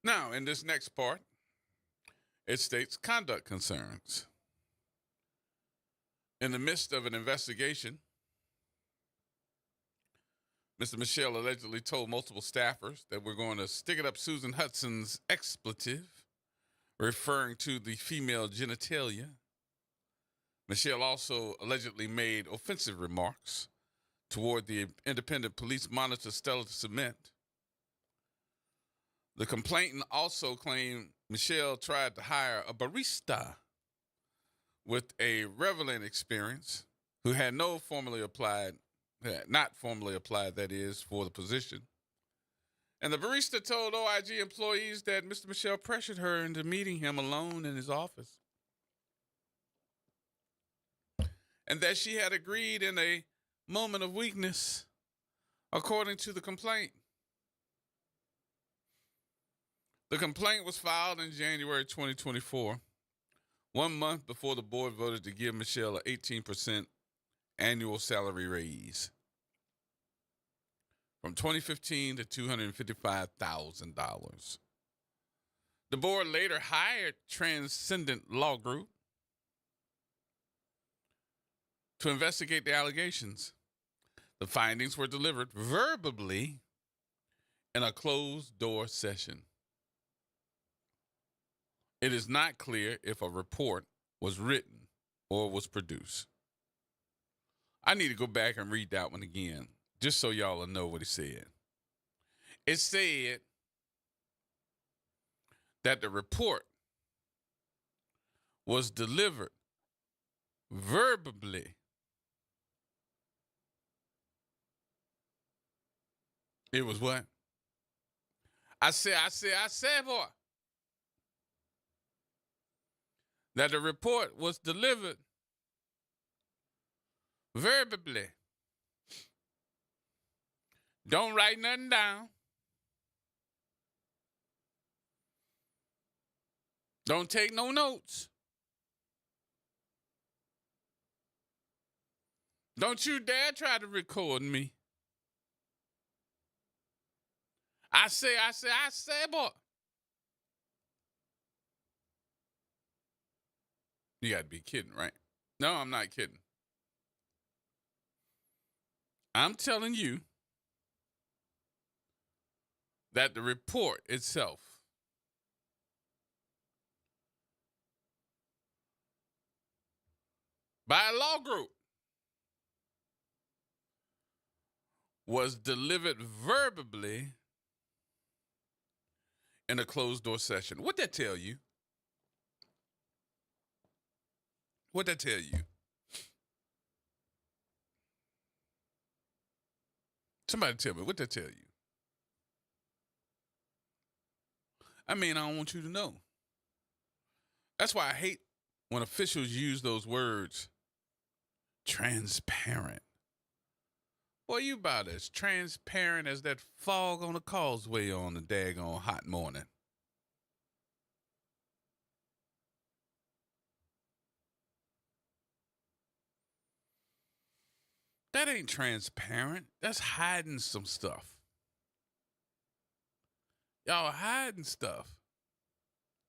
Now, in this next part, it states conduct concerns. In the midst of an investigation, Mr. Michelle allegedly told multiple staffers that we're going to stick it up Susan Hudson's expletive, referring to the female genitalia. Michelle also allegedly made offensive remarks toward the independent police monitor Stella Cement. The complainant also claimed Michelle tried to hire a barista with a relevant experience who had not formally applied, that is, for the position. And the barista told OIG employees that Mr. Michelle pressured her into meeting him alone in his office, and that she had agreed in a moment of weakness, according to the complaint. The complaint was filed in January 2024, 1 month before the board voted to give Michelle an 18% annual salary raise from $2015 to $255,000. The board later hired Transcendent Law Group to investigate the allegations. The findings were delivered verbally in a closed-door session. It is not clear if a report was written or was produced. I need to go back and read that one again, just so y'all will know what it said. It said that the report was delivered verbally. It was what? I said, boy. That the report was delivered verbally. Don't write nothing down. Don't take no notes. Don't you dare try to record me. I say, boy. You got to be kidding, right? No, I'm not kidding. I'm telling you that the report itself by a law group was delivered verbally in a closed-door session. What'd that tell you? What'd that tell you? Somebody tell me, what'd that tell you? I mean, I don't want you to know. That's why I hate when officials use those words, transparent. Boy, you about as transparent as that fog on the causeway on a daggone hot morning. That ain't transparent. That's hiding some stuff. Y'all hiding stuff.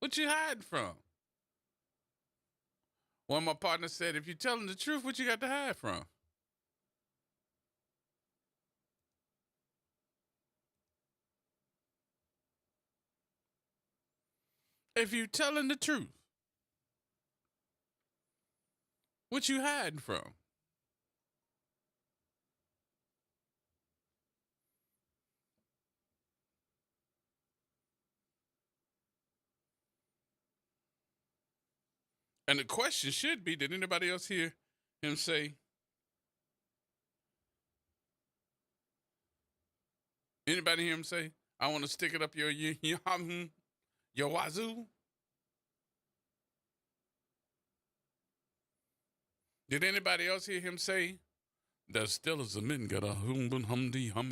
What you hiding from? One of my partners said, if you're telling the truth, what you got to hide from? If you're telling the truth, what you hiding from? And the question should be, did anybody else hear him say, anybody hear him say, I want to stick it up your wazoo? Did anybody else hear him say, that Stella Cement got a humdy. I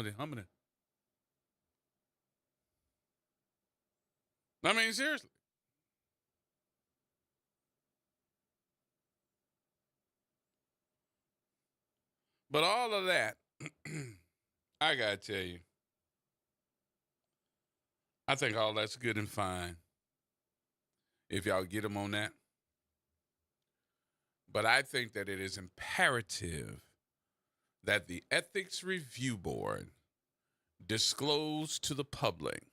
mean, seriously. But all of that, I gotta tell you, I think all that's good and fine if y'all get them on that. But I think that it is imperative that the Ethics Review Board disclose to the public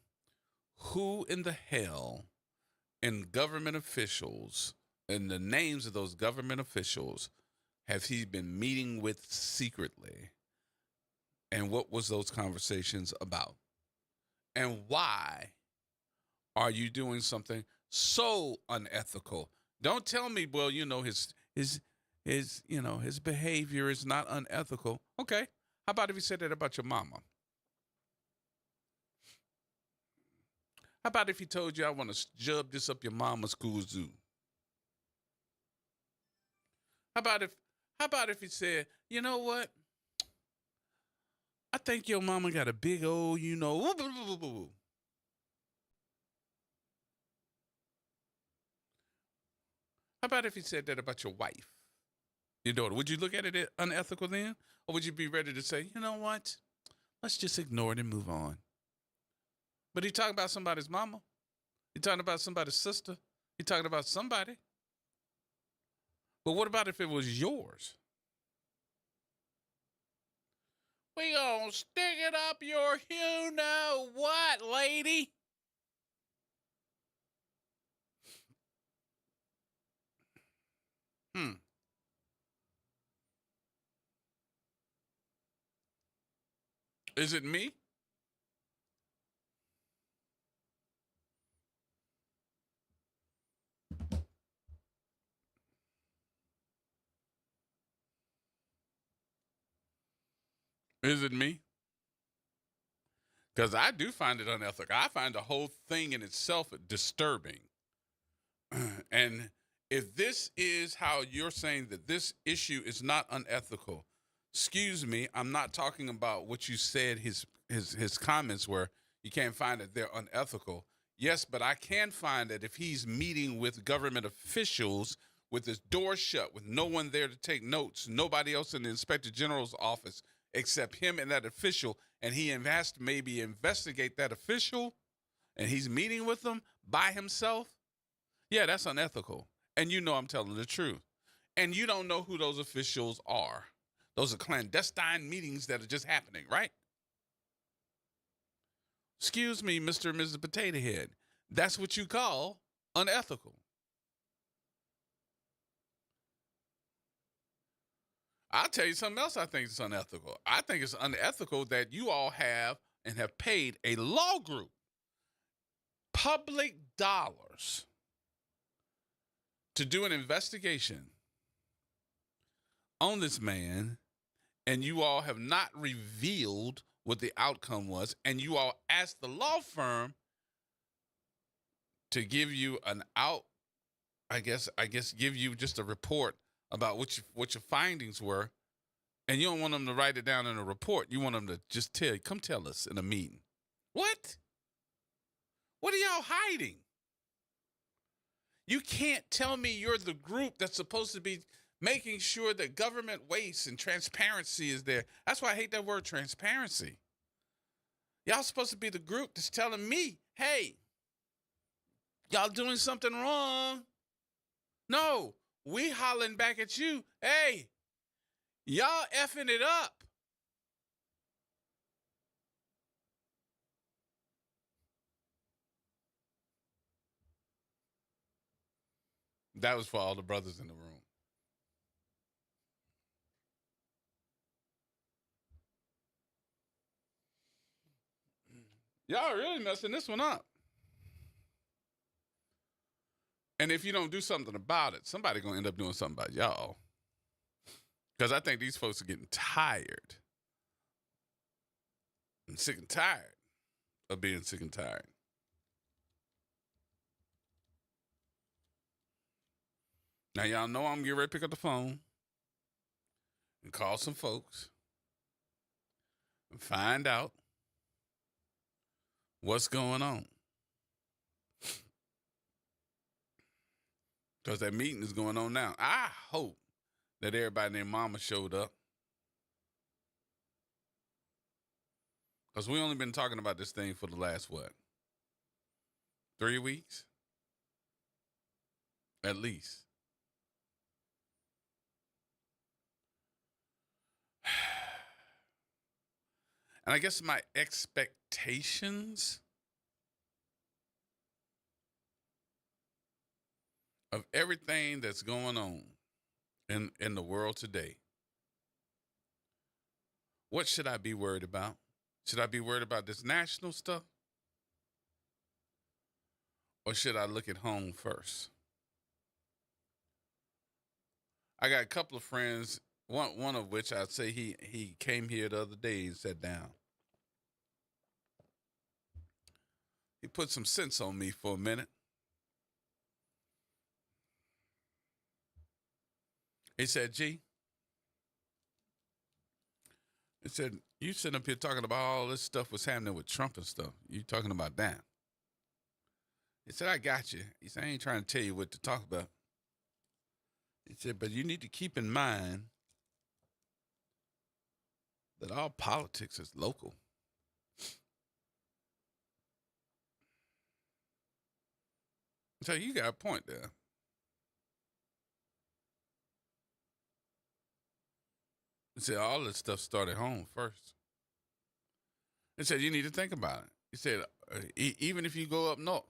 who in the hell and government officials and the names of those government officials have he been meeting with secretly, and what was those conversations about, and why are you doing something so unethical? Don't tell me, well, his behavior is not unethical. Okay, how about if you said that about your mama? How about if he told you, I want to jub this up your mama's kuzoo? How about if he said, you know what? I think your mama got a big old, How about if he said that about your wife, your daughter? Would you look at it unethical then? Or would you be ready to say, you know what? Let's just ignore it and move on? But he talking about somebody's mama. He talking about somebody's sister. He talking about somebody. But what about if it was yours? We gonna stick it up your you-know-what, lady. Is it me? Is it me? Because I do find it unethical. I find the whole thing in itself disturbing. And if this is how you're saying that this issue is not unethical, excuse me, I'm not talking about what you said his comments were. You can't find that they're unethical. Yes, but I can find that if he's meeting with government officials with his door shut, with no one there to take notes, nobody else in the inspector general's office except him and that official, and he has to maybe investigate that official, and he's meeting with them by himself, yeah, that's unethical. And you know I'm telling the truth. And you don't know who those officials are. Those are clandestine meetings that are just happening, right? Excuse me, Mr. and Mrs. Potato Head. That's what you call unethical. I'll tell you something else I think is unethical. I think it's unethical that you all have and have paid a law group public dollars to do an investigation on this man, and you all have not revealed what the outcome was, and you all asked the law firm to give you I guess give you just a report about what your findings were, and you don't want them to write it down in a report. You want them to just come tell us in a meeting. What? What are y'all hiding? You can't tell me you're the group that's supposed to be making sure that government waste and transparency is there. That's why I hate that word transparency. Y'all supposed to be the group that's telling me, hey, y'all doing something wrong. No, we hollering back at you. Hey, y'all effing it up. That was for all the brothers in the room. Y'all are really messing this one up. And if you don't do something about it, somebody's going to end up doing something about y'all. Because I think these folks are getting tired. And sick and tired of being sick and tired. Now, y'all know I'm getting ready to pick up the phone and call some folks and find out what's going on. Because that meeting is going on now. I hope that everybody and their mama showed up. Because we only been talking about this thing for the last, what? 3 weeks at least. And I guess my expectations of everything that's going on in the world today, what should I be worried about? Should I be worried about this national stuff? Or should I look at home first? I got a couple of friends, one of which I'd say he came here the other day and sat down. He put some sense on me for a minute. He said, G, he said, you sitting up here talking about all this stuff was happening with Trump and stuff. You talking about that. He said, I got you. He said, I ain't trying to tell you what to talk about. He said, but you need to keep in mind that all politics is local. So you got a point there. He said, all this stuff started home first. He said, you need to think about it. He said, even if you go up north,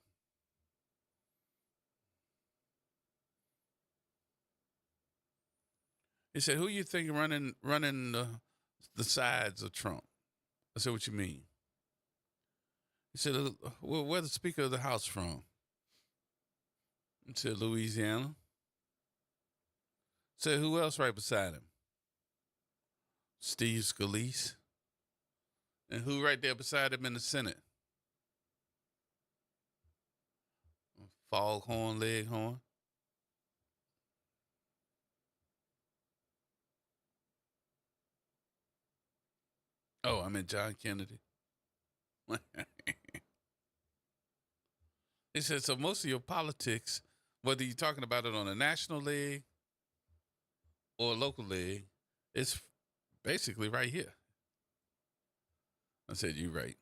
he said, who you think running the sides of Trump? I said, what you mean? He said, well, where the Speaker of the House from? He said, Louisiana. Said, who else right beside him? Steve Scalise. And who right there beside him in the Senate? Foghorn Leghorn. Oh, I meant John Kennedy. He said, so most of your politics, whether you're talking about it on a national leg or a local leg, it's basically right here. I said, you're right.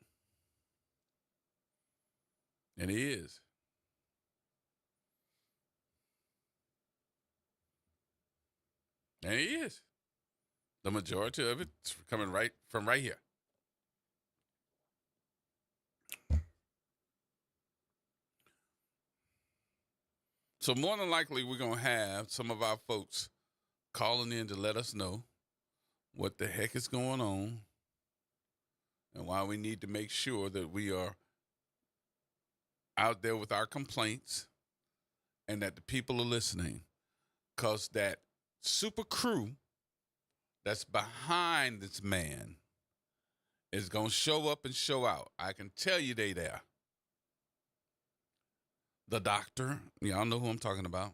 And he is. And he is. The majority of it's coming right from right here. So more than likely, we're going to have some of our folks calling in to let us know what the heck is going on and why we need to make sure that we are out there with our complaints and that the people are listening. Because that super crew that's behind this man is going to show up and show out. I can tell you they there. The doctor, y'all know who I'm talking about.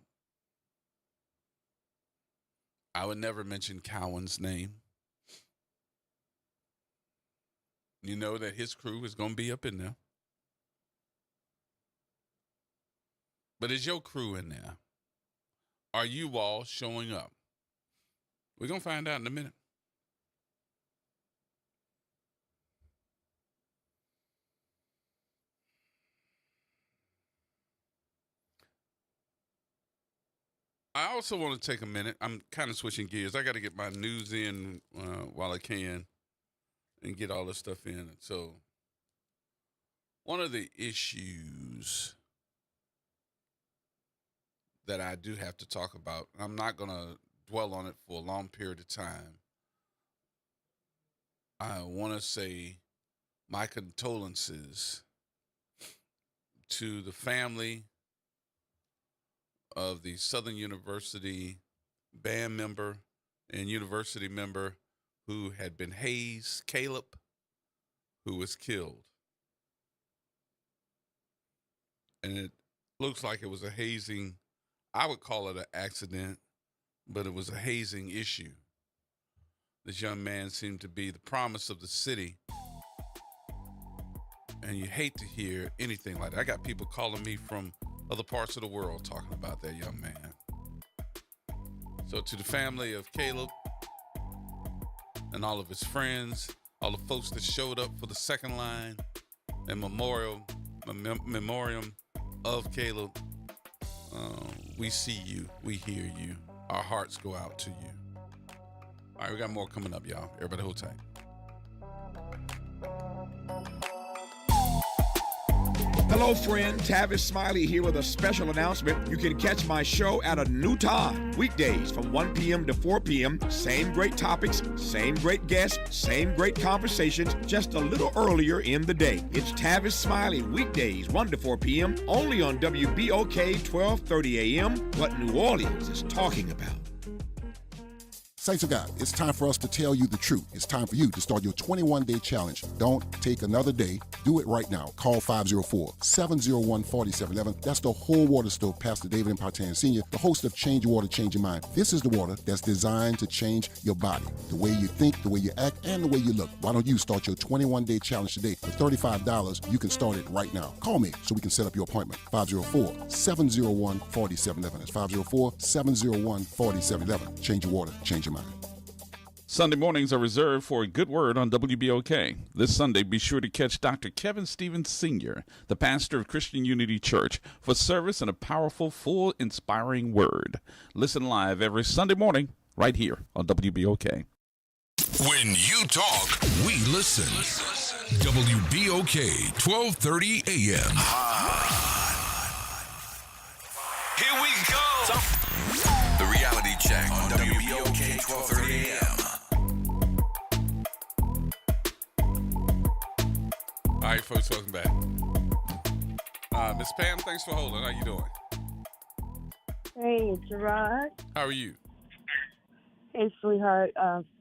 I would never mention Cowan's name. You know that his crew is going to be up in there. But is your crew in there? Are you all showing up? We're going to find out in a minute. I also want to take a minute. I'm kind of switching gears. I got to get my news in while I can and get all this stuff in. So one of the issues that I do have to talk about, I'm not going to dwell on it for a long period of time. I want to say my condolences to the family of the Southern University band member and university member who had been hazed, Caleb, who was killed. And it looks like it was a hazing. I would call it an accident, but it was a hazing issue. This young man seemed to be the promise of the city. And you hate to hear anything like that. I got people calling me from other parts of the world talking about that young man. So to the family of Caleb and all of his friends, all the folks that showed up for the second line and memoriam, of Caleb, we see you, we hear you, our hearts go out to you. All right, we got more coming up, y'all. Everybody hold tight. Hello, friend. Tavis Smiley here with a special announcement. You can catch my show at a new time. Weekdays from 1 p.m. to 4 p.m. Same great topics, same great guests, same great conversations, just a little earlier in the day. It's Tavis Smiley, weekdays 1 to 4 p.m. only on WBOK 1230 a.m. What New Orleans is talking about. Saints of God, it's time for us to tell you the truth. It's time for you to start your 21-day challenge. Don't take another day. Do it right now. Call 504-701-4711. That's the whole water stove, Pastor David Impartian Sr., the host of Change Your Water, Change Your Mind. This is the water that's designed to change your body, the way you think, the way you act, and the way you look. Why don't you start your 21-day challenge today? For $35, you can start it right now. Call me so we can set up your appointment. 504-701-4711. That's 504-701-4711. Change your water, change your mind. Sunday mornings are reserved for a good word on WBOK. This Sunday, be sure to catch Dr. Kevin Stevens Sr., the pastor of Christian Unity Church, for service and a powerful, full, inspiring word. Listen live every Sunday morning right here on WBOK. When you talk, we listen. WBOK 1230 AM. Here we go. The reality check on WBOK 1230 AM. All right, folks, welcome back. Miss Pam, thanks for holding. How you doing? Hey, Gerard. How are you? Hey, sweetheart.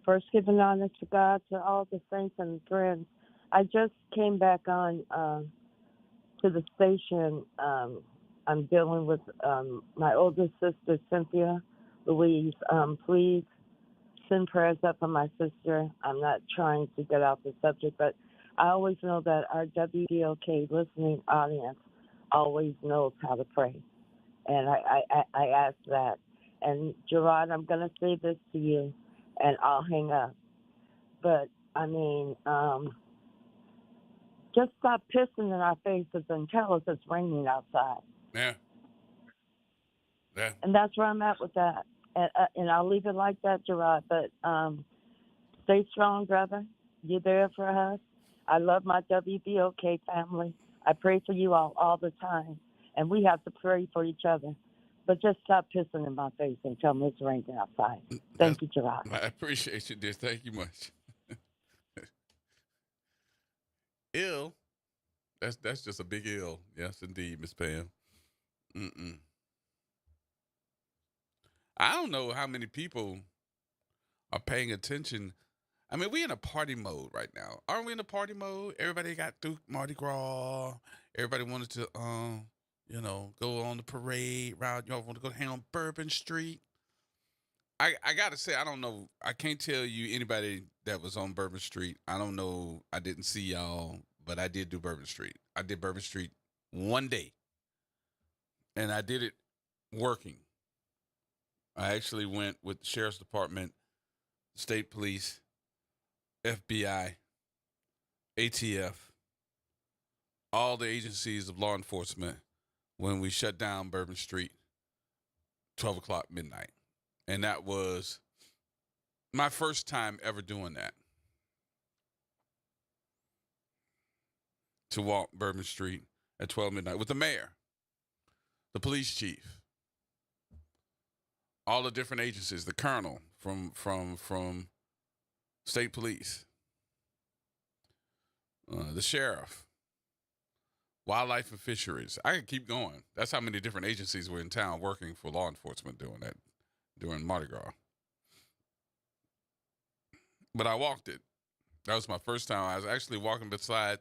First, giving honor to God, to all the saints and friends. I just came back on to the station. I'm dealing with my older sister, Cynthia Louise. Please send prayers up for my sister. I'm not trying to get out the subject, but I always know that our WBOK listening audience always knows how to pray. And I ask that. And Gerard, I'm going to say this to you, and I'll hang up. But, I mean, just stop pissing in our faces and tell us it's raining outside. Yeah. Yeah. And that's where I'm at with that. And I'll leave it like that, Gerard. But stay strong, brother. You're there for us. I love my WBOK family. I pray for you all the time. And we have to pray for each other. But just stop pissing in my face and tell me it's raining outside. Thank you, Gerard. I appreciate you, dear. Thank you much. Ill. That's just a big ill. Yes, indeed, Miss Pam. I don't know how many people are paying attention. I mean, we in a party mode right now. Aren't we in a party mode? Everybody got through Mardi Gras. Everybody wanted to, go on the parade route. Y'all want to go hang on Bourbon Street. I got to say, I don't know. I can't tell you anybody that was on Bourbon Street. I don't know. I didn't see y'all, but I did do Bourbon Street. I did Bourbon Street one day, and I did it working. I actually went with the Sheriff's Department, State Police, FBI, ATF, all the agencies of law enforcement when we shut down Bourbon Street, 12 o'clock midnight. And that was my first time ever doing that. To walk Bourbon Street at 12 midnight with the mayor, the police chief, all the different agencies, the colonel from state police, the sheriff, wildlife and fisheries. I could keep going. That's how many different agencies were in town working for law enforcement doing that during Mardi Gras. But I walked it. That was my first time. I was actually walking beside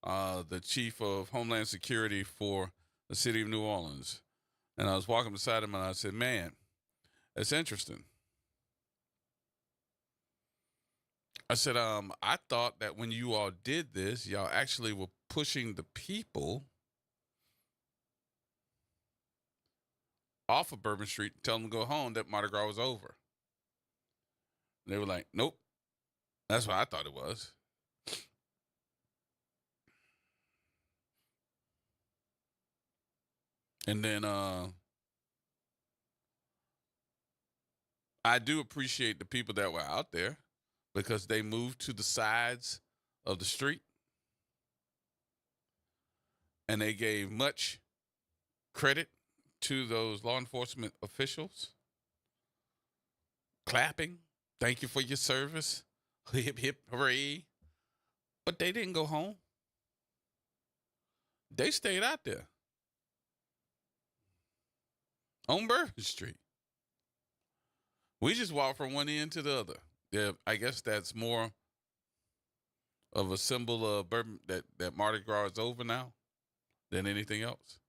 the chief of Homeland Security for the city of New Orleans. And I was walking beside him and I said, man, that's interesting. I said, I thought that when you all did this, y'all actually were pushing the people off of Bourbon Street and tell them to go home, that Mardi Gras was over. And they were like, nope. That's what I thought it was. And then I do appreciate the people that were out there because they moved to the sides of the street and they gave much credit to those law enforcement officials. Clapping, thank you for your service, hip, hip, hooray. But they didn't go home. They stayed out there on Bourbon Street. We just walked from one end to the other. Yeah, I guess that's more of a symbol of Bourbon, that Mardi Gras is over now than anything else.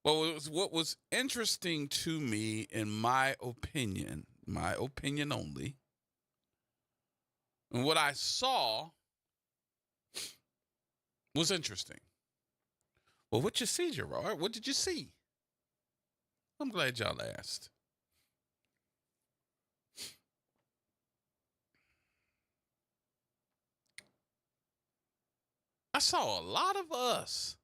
Well, what was interesting to me, in my opinion only, and what I saw was interesting. Well, what you see, Gerard? What did you see? I'm glad y'all asked. I saw a lot of us.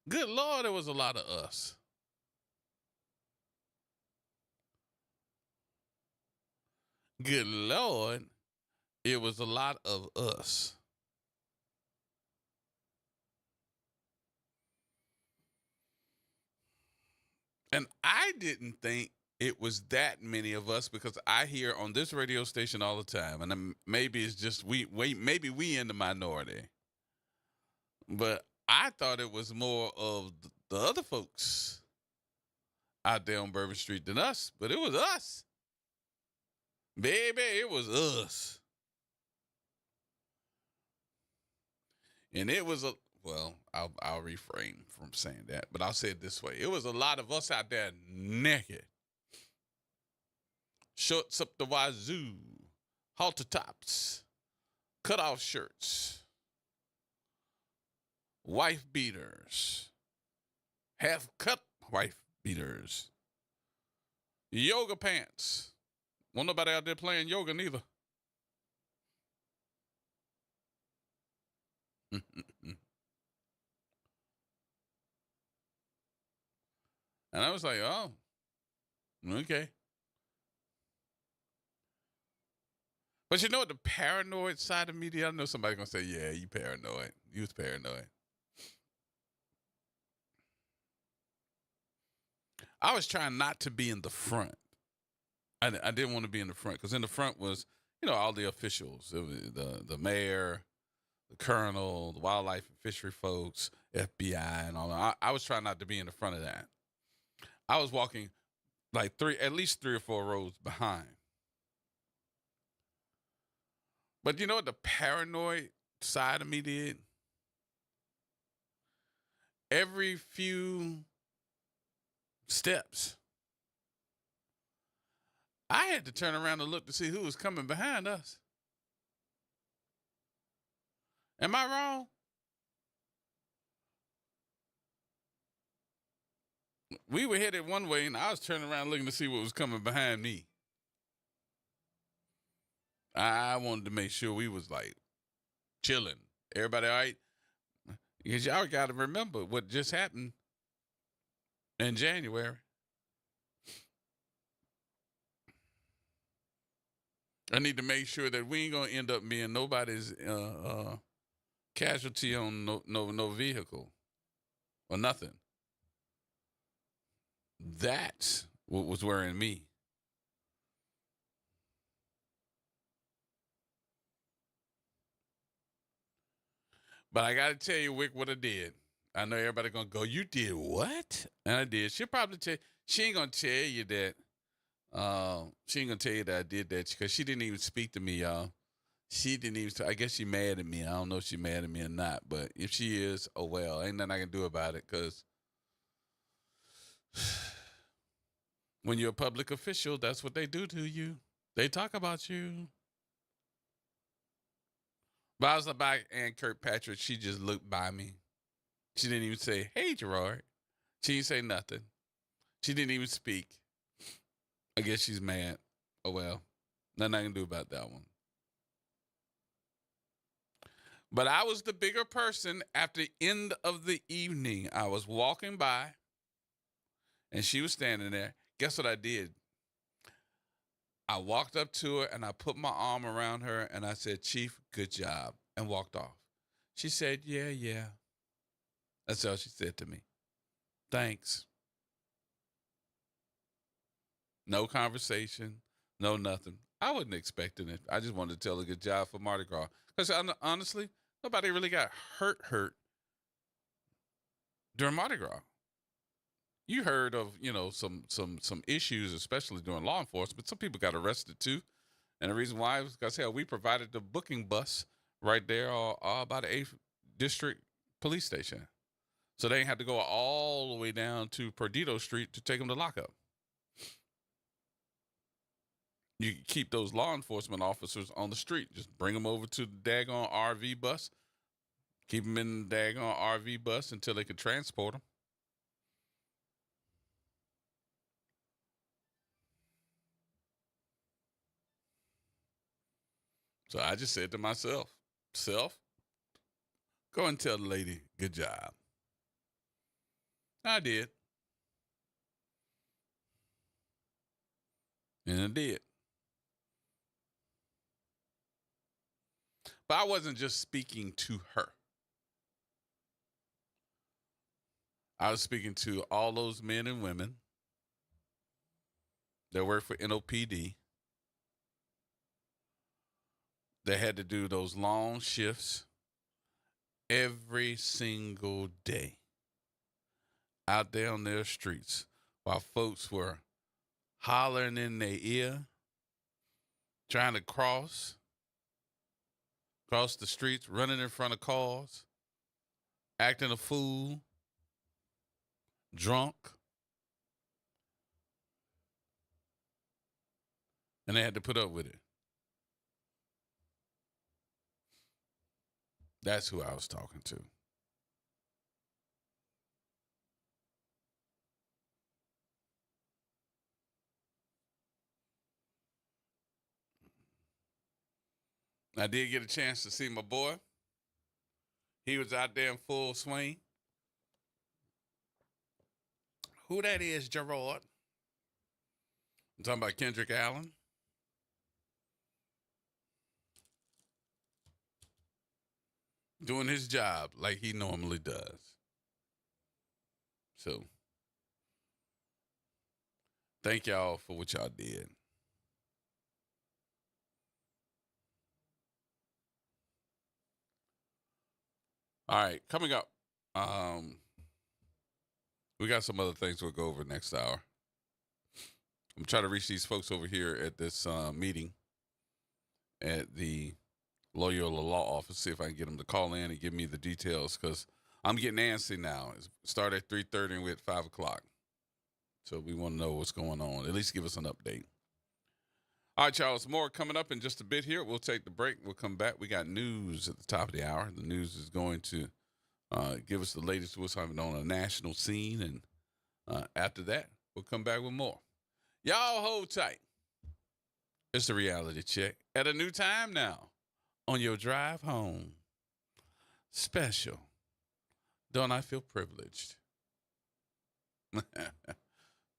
Good Lord, there was a lot of us. Good Lord, it was a lot of us. And I didn't think it was that many of us because I hear on this radio station all the time, and maybe it's just maybe we in the minority. But I thought it was more of the other folks out there on Bourbon Street than us, but it was us. Baby, it was us. And it was I'll refrain from saying that, but I'll say it this way. It was a lot of us out there naked. Shorts up the wazoo, halter tops, cutoff shirts, wife beaters, half cut wife beaters, yoga pants. Won't nobody out there playing yoga neither. And I was like, oh, okay. But you know what, the paranoid side of media, I know somebody's going to say, yeah, you paranoid. You was paranoid. I was trying not to be in the front. I didn't want to be in the front because in the front was, all the officials. It was the mayor, the colonel, the wildlife and fishery folks, FBI, and all that. I was trying not to be in the front of that. I was walking like at least 3 or 4 rows behind. But you know what the paranoid side of me did? Every few steps, I had to turn around and look to see who was coming behind us. Am I wrong? We were headed one way, and I was turning around looking to see what was coming behind me. I wanted to make sure we was like chilling. Everybody all right? Because y'all got to remember what just happened in January. I need to make sure that we ain't going to end up being nobody's casualty on no vehicle or nothing. That's what was worrying me. But I got to tell you, Wick, what I did. I know everybody going to go, you did what? And I did. She'll probably tell you. She ain't going to tell you that. She ain't going to tell you that I did that because she didn't even speak to me, y'all. She didn't even, I guess she mad at me. I don't know if she mad at me or not. But if she is, oh well. Ain't nothing I can do about it because when you're a public official, that's what they do to you. They talk about you. But I was by Ann Kirkpatrick. She just looked by me. She didn't even say, hey, Gerard. She didn't say nothing. She didn't even speak. I guess she's mad. Oh, well. Nothing I can do about that one. But I was the bigger person. At the end of the evening, I was walking by, and she was standing there. Guess what I did? I walked up to her, and I put my arm around her, and I said, "Chief, good job," and walked off. She said, yeah. That's all she said to me. Thanks. No conversation, no nothing. I wasn't expecting it. I just wanted to tell her good job for Mardi Gras. Because honestly, nobody really got hurt during Mardi Gras. You heard of, some issues, especially during law enforcement. Some people got arrested too. And the reason why was because, hell, we provided the booking bus right there by the 8th District Police Station. So they had to go all the way down to Perdido Street to take them to lockup. You keep those law enforcement officers on the street. Just bring them over to the daggone RV bus. Keep them in the daggone RV bus until they can transport them. So I just said to myself, go and tell the lady, good job. I did. And I did. But I wasn't just speaking to her. I was speaking to all those men and women that work for NOPD. They had to do those long shifts every single day out there on their streets while folks were hollering in their ear, trying to cross the streets, running in front of cars, acting a fool, drunk. And they had to put up with it. That's who I was talking to. I did get a chance to see my boy. He was out there in full swing. Who that is, Gerard? I'm talking about Kendrick Allen. Doing his job like he normally does. So, thank y'all for what y'all did. All right, coming up, we got some other things we'll go over next hour. I'm trying to reach these folks over here at this meeting at the Loyola Law Office, see if I can get them to call in and give me the details, because I'm getting antsy now. It started at 3:30 and we're at 5 o'clock. So we want to know what's going on. At least give us an update. All right, Charles, more coming up in just a bit here. We'll take the break. We'll come back. We got news at the top of the hour. The news is going to give us the latest what's happening on a national scene. And after that, we'll come back with more. Y'all hold tight. It's the reality check at a new time now. On your drive home. Special. Don't I feel privileged?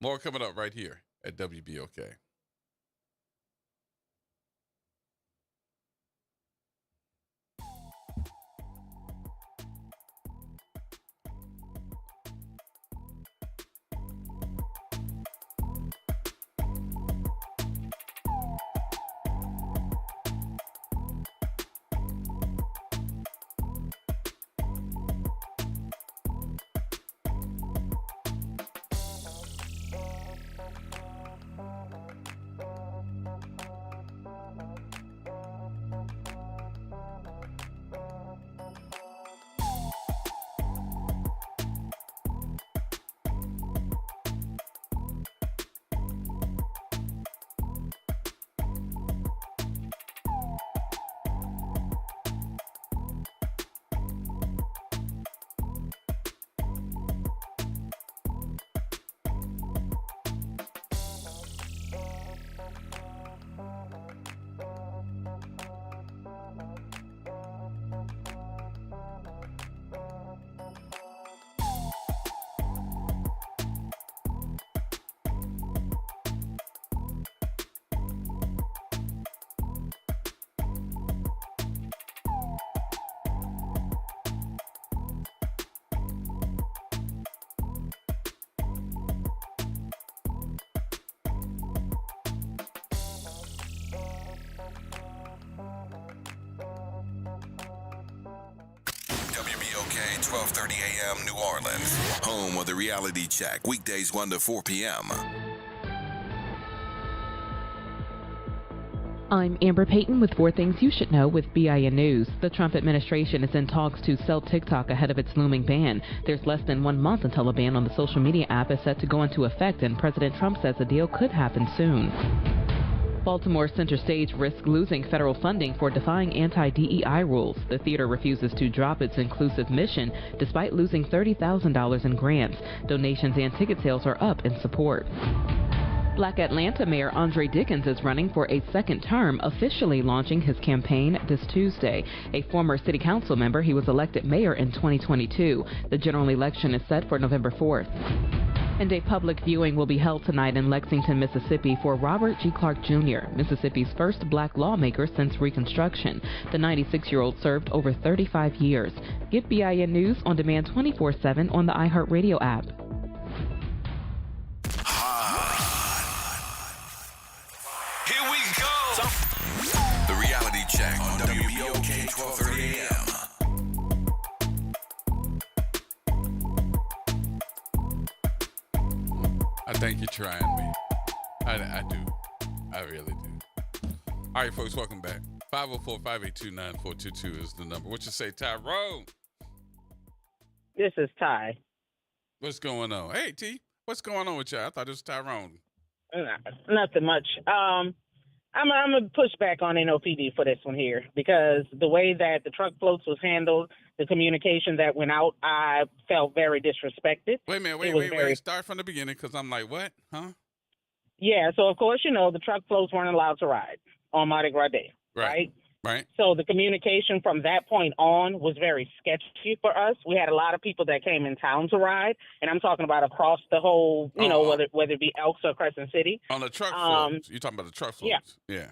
More coming up right here at WBOK. WBOK 1230 AM New Orleans. Home of the Reality Check. Weekdays 1 to 4 p.m. I'm Amber Payton with 4 Things You Should Know with BIN News. The Trump administration is in talks to sell TikTok ahead of its looming ban. There's less than 1 month until a ban on the social media app is set to go into effect, and President Trump says a deal could happen soon. Baltimore Center Stage risks losing federal funding for defying anti-DEI rules. The theater refuses to drop its inclusive mission despite losing $30,000 in grants. Donations and ticket sales are up in support. Black Atlanta Mayor Andre Dickens is running for a second term, officially launching his campaign this Tuesday. A former city council member, he was elected mayor in 2022. The general election is set for November 4th. And a public viewing will be held tonight in Lexington, Mississippi for Robert G. Clark Jr., Mississippi's first black lawmaker since Reconstruction. The 96-year-old served over 35 years. Get BIN News on demand 24/7 on the iHeartRadio app. Here we go. The Reality Check on WBOK 1230 AM. I think you're trying me. I do. I really do. All right, folks, welcome back. 504-582-9422 is the number. What you say, Tyrone? This is Ty. What's going on? Hey, T, what's going on with you? I thought it was Tyrone. Nothing much. I'm going to push back on NOPD for this one here because the way that the truck floats was handled, the communication that went out, I felt very disrespected. Wait a minute. Wait. Start from the beginning because I'm like, what? Huh? Yeah, so of course, the truck floats weren't allowed to ride on Mardi Gras Day, right? Right. So the communication from that point on was very sketchy for us. We had a lot of people that came in town to ride, and I'm talking about across the whole, whether it be Elks or Crescent City. On the truck floats. You're talking about the truck floats. Yeah.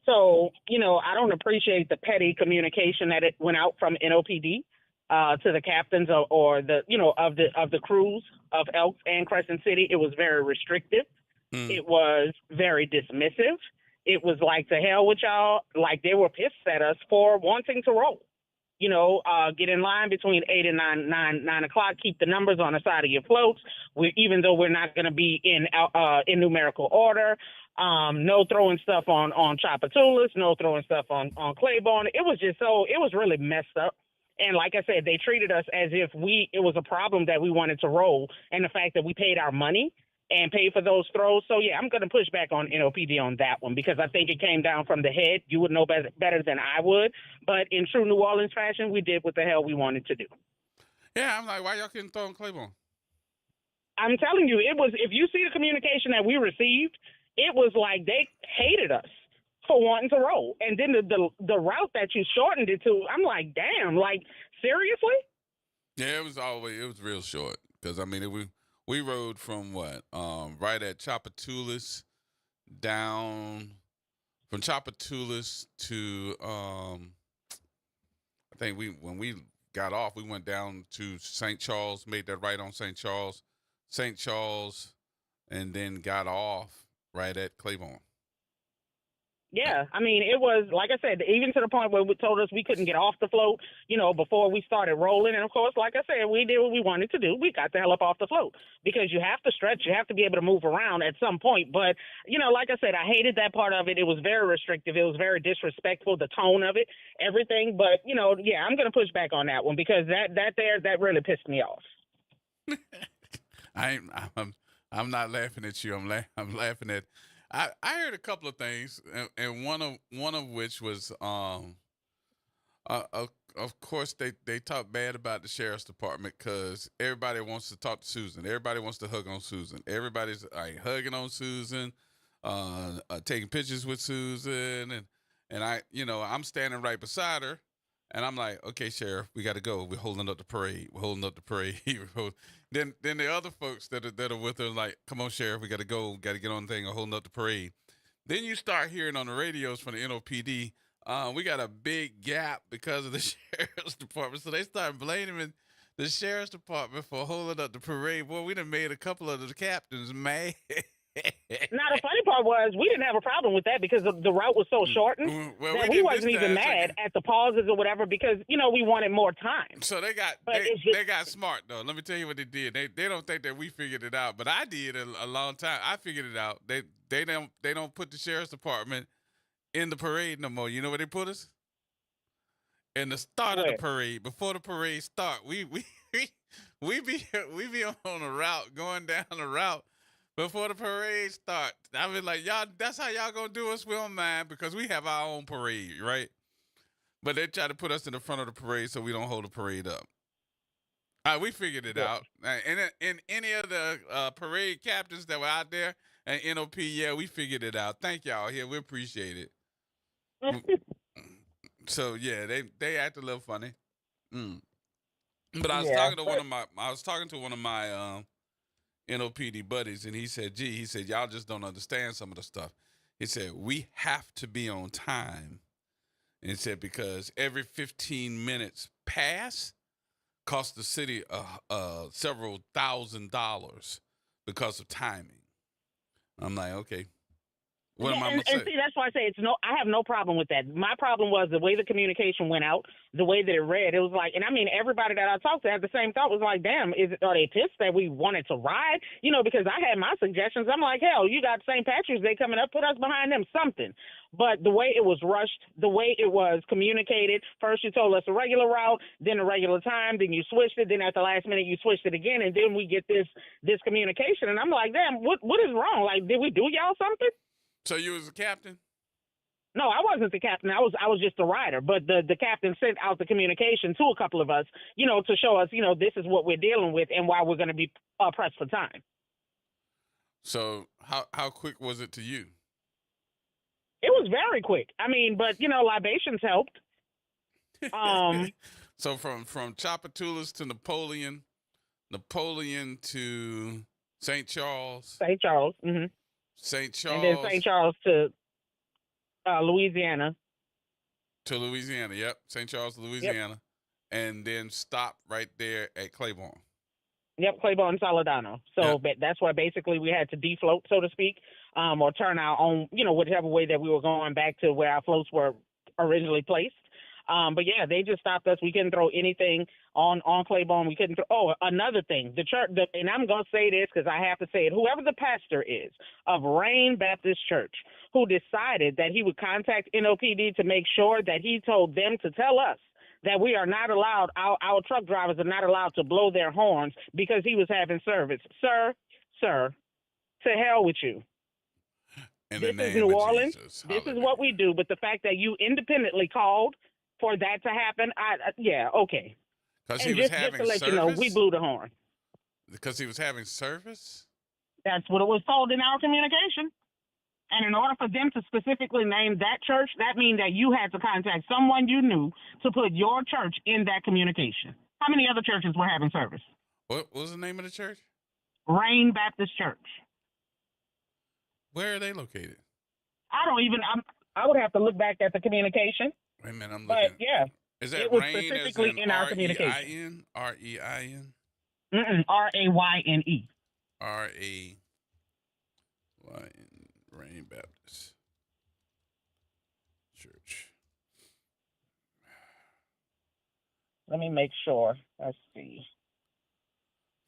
So, I don't appreciate the petty communication that it went out from NOPD to the captains or the, of the crews of Elks and Crescent City. It was very restrictive. It was very dismissive. It was like, to hell with y'all. Like, they were pissed at us for wanting to roll. Get in line between 8 and 9 o'clock. Keep the numbers on the side of your floats. Even though we're not going to be in numerical order. No throwing stuff on Chapatulas. No throwing stuff on Claiborne. It was just it was really messed up. And like I said, they treated us as if it was a problem that we wanted to roll, and the fact that we paid our money and paid for those throws. So, yeah, I'm going to push back on NOPD on that one because I think it came down from the head. You would know better than I would. But in true New Orleans fashion, we did what the hell we wanted to do. Yeah, I'm like, why y'all couldn't throw on Claiborne? I'm telling you, it was, if you see the communication that we received, it was like they hated us for wanting to roll. And then the route that you shortened it to, I'm like, damn, like, seriously? Yeah, it was real short because, I mean, we rode from right at Chapatulas down from Chapatulas to I think when we got off, we went down to St. Charles, made that right on St. Charles, and then got off right at Claiborne. Yeah, I mean, it was, like I said, even to the point where we told us we couldn't get off the float, before we started rolling. And, of course, like I said, we did what we wanted to do. We got the hell up off the float because you have to stretch. You have to be able to move around at some point. But, like I said, I hated that part of it. It was very restrictive. It was very disrespectful, the tone of it, everything. But, yeah, I'm going to push back on that one because that really pissed me off. I'm not laughing at you. I'm laughing at. I heard a couple of things, and one of which was, of course, they talk bad about the sheriff's department because everybody wants to talk to Susan. Everybody wants to hug on Susan. Everybody's hugging on Susan, taking pictures with Susan, and I'm standing right beside her, and I'm like, okay, Sheriff, we got to go. We're holding up the parade. Then the other folks that are with her like, come on, Sheriff, we got to go. Got to get on the thing or holding up the parade. Then you start hearing on the radios from the NOPD, we got a big gap because of the sheriff's department. So they start blaming the sheriff's department for holding up the parade. Boy, we done made a couple of the captains mad. Now, the funny part was we didn't have a problem with that because the route was so shortened Well, that we we did wasn't this even time, mad at the pauses or whatever because, we wanted more time. So they got But it's just- they got smart though. Let me tell you what they did. They don't think that we figured it out, but I did a long time. I figured it out. They don't put the sheriff's department in the parade no more. You know where they put us? In the start of Where? the parade, before the parade start. We be on a route, going down the route before the parade start. I was like, y'all, that's how y'all gonna do us. We don't mind because we have our own parade, right? But they try to put us in the front of the parade so we don't hold the parade up. All right, we figured it out. And any of the parade captains that were out there at NOP, yeah, we figured it out. Thank y'all here. We appreciate it. So yeah, they act a little funny. But I was talking to one of my NOPD buddies, and he said, y'all just don't understand some of the stuff. He said, we have to be on time. And he said, because every 15 minutes pass cost the city several $1,000s because of timing. I'm like, okay. What am I going to say? And see, that's why I say I have no problem with that. My problem was the way the communication went out, the way that it read. It was like, and I mean, everybody that I talked to had the same thought. Was like, damn, are they pissed that we wanted to ride? Because I had my suggestions. I'm like, hell, you got St. Patrick's Day coming up, put us behind them, something. But the way it was rushed, the way it was communicated, first you told us a regular route, then a regular time, then you switched it, then at the last minute you switched it again, and then we get this communication. And I'm like, damn, what is wrong? Like, did we do y'all something? So you was the captain? No, I wasn't the captain. I was just the rider. But the captain sent out the communication to a couple of us, to show us, this is what we're dealing with and why we're going to be pressed for time. So how quick was it to you? It was very quick. I mean, but libations helped. So from Tchoupitoulas to Napoleon to St. Charles. St. Charles. Mm-hmm. St. Charles. And then St. Charles to Louisiana. To Louisiana, yep. St. Charles, Louisiana. Yep. And then stop right there at Claiborne. Yep, Claiborne and Soledano. So that's why basically we had to defloat, so to speak, or turn our own, whichever way that we were going back to where our floats were originally placed. But yeah, they just stopped us. We couldn't throw anything on Claiborne. We couldn't throw. Oh, another thing, the church, and I'm going to say this because I have to say it. Whoever the pastor is of Rain Baptist Church, who decided that he would contact NOPD to make sure that he told them to tell us that we are not allowed, our truck drivers are not allowed to blow their horns because he was having service. Sir, to hell with you. In this the name is New of Orleans. Jesus. This is what we do. But the fact that you independently called for that to happen, okay. Because And he was just having to let service? you know, we blew the horn. Because he was having service? That's what it was told in our communication. And in order for them to specifically name that church, that means that you had to contact someone you knew to put your church in that communication. How many other churches were having service? What was the name of the church? Rain Baptist Church. Where are they located? I would have to look back at the communication. Wait a minute, I'm looking. But yeah, Is that it was Rain specifically as in our communication. R-E-I-N? RAYNE. R-A-Y-N, Rain Baptist Church. Let me make sure. Let's see.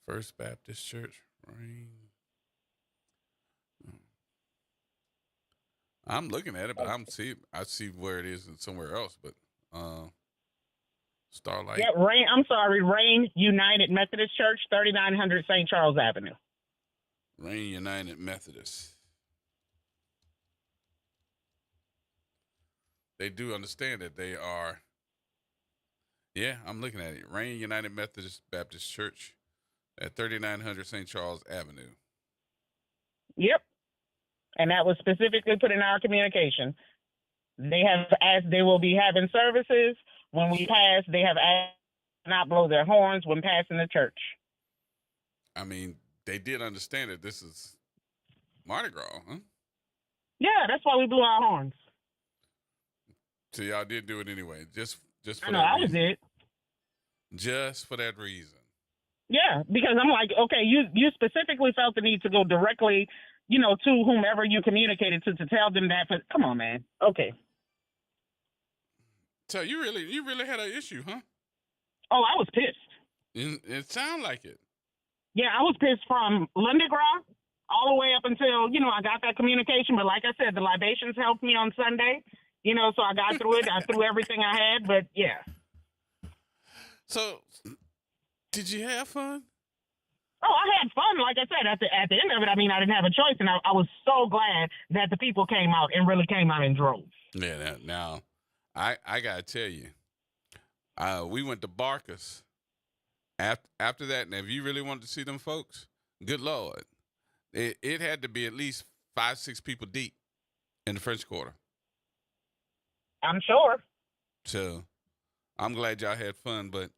First Baptist Church, Rain. I'm looking at it, but I see where it is somewhere else, but Starlight. Yeah, Rain United Methodist Church, 3900 St. Charles Avenue. Rain United Methodist. They do understand that they are. Yeah, I'm looking at it. Rain United Methodist Baptist Church at 3900 St. Charles Avenue. Yep. And that was specifically put in our communication. They have asked they will be having services. When we pass, they have asked not blow their horns when passing the church. I mean, they did understand that this is Mardi Gras, huh? Yeah, that's why we blew our horns. So y'all did do it anyway, just for I know, that I reason. did. Just for that reason. Yeah, because I'm like, okay, you specifically felt the need to go directly, to whomever you communicated to tell them that. But come on, man. Okay. So you really had an issue, huh? Oh, I was pissed. It sounded like it. Yeah, I was pissed from Lundi Gras all the way up until, I got that communication. But like I said, the libations helped me on Sunday, so I got through it. I threw everything I had, but yeah. So did you have fun? Oh, I had fun. Like I said, at the end of it, I didn't have a choice. And I was so glad that the people came out and really came out in droves. Yeah, now, I got to tell you, we went to Barker's. After that, and if you really wanted to see them folks, good Lord, it had to be at least 5-6 people deep in the French Quarter. I'm sure. So I'm glad y'all had fun, but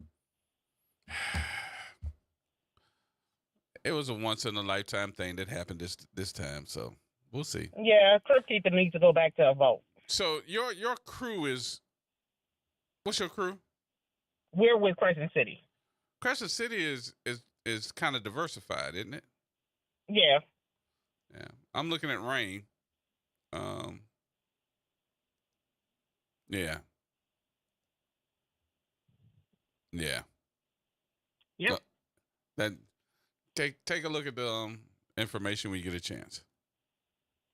it was a once-in-a-lifetime thing that happened this time, so we'll see. Yeah, Crypt Keeper needs to go back to a vote. So your crew is – what's your crew? We're with Crescent City. Crescent City is kind of diversified, isn't it? Yeah. Yeah. I'm looking at Rain. Yeah. Yeah. Yep. So that take a look at the information when you get a chance.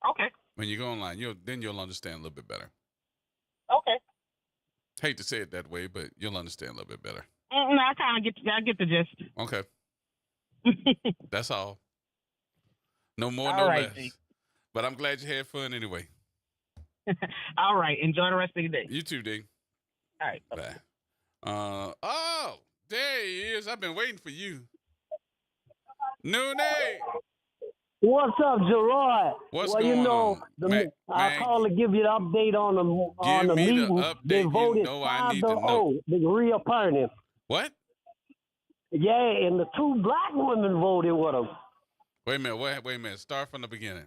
Okay. When you go online, you'll understand a little bit better. Okay. Hate to say it that way, but you'll understand a little bit better. No, I get the gist. Okay. That's all. No more, All no right, less. G. But I'm glad you had fun anyway. All right. Enjoy the rest of your day. You too, D. All right. Bye. Oh, there he is. I've been waiting for you. Noonay. What's up, Gerard? What's well, going on? I called to give you the update on the meeting. They voted 5-0, the reappointment. What? Yeah, and the 2 black women voted with them. Wait a minute. Start from the beginning.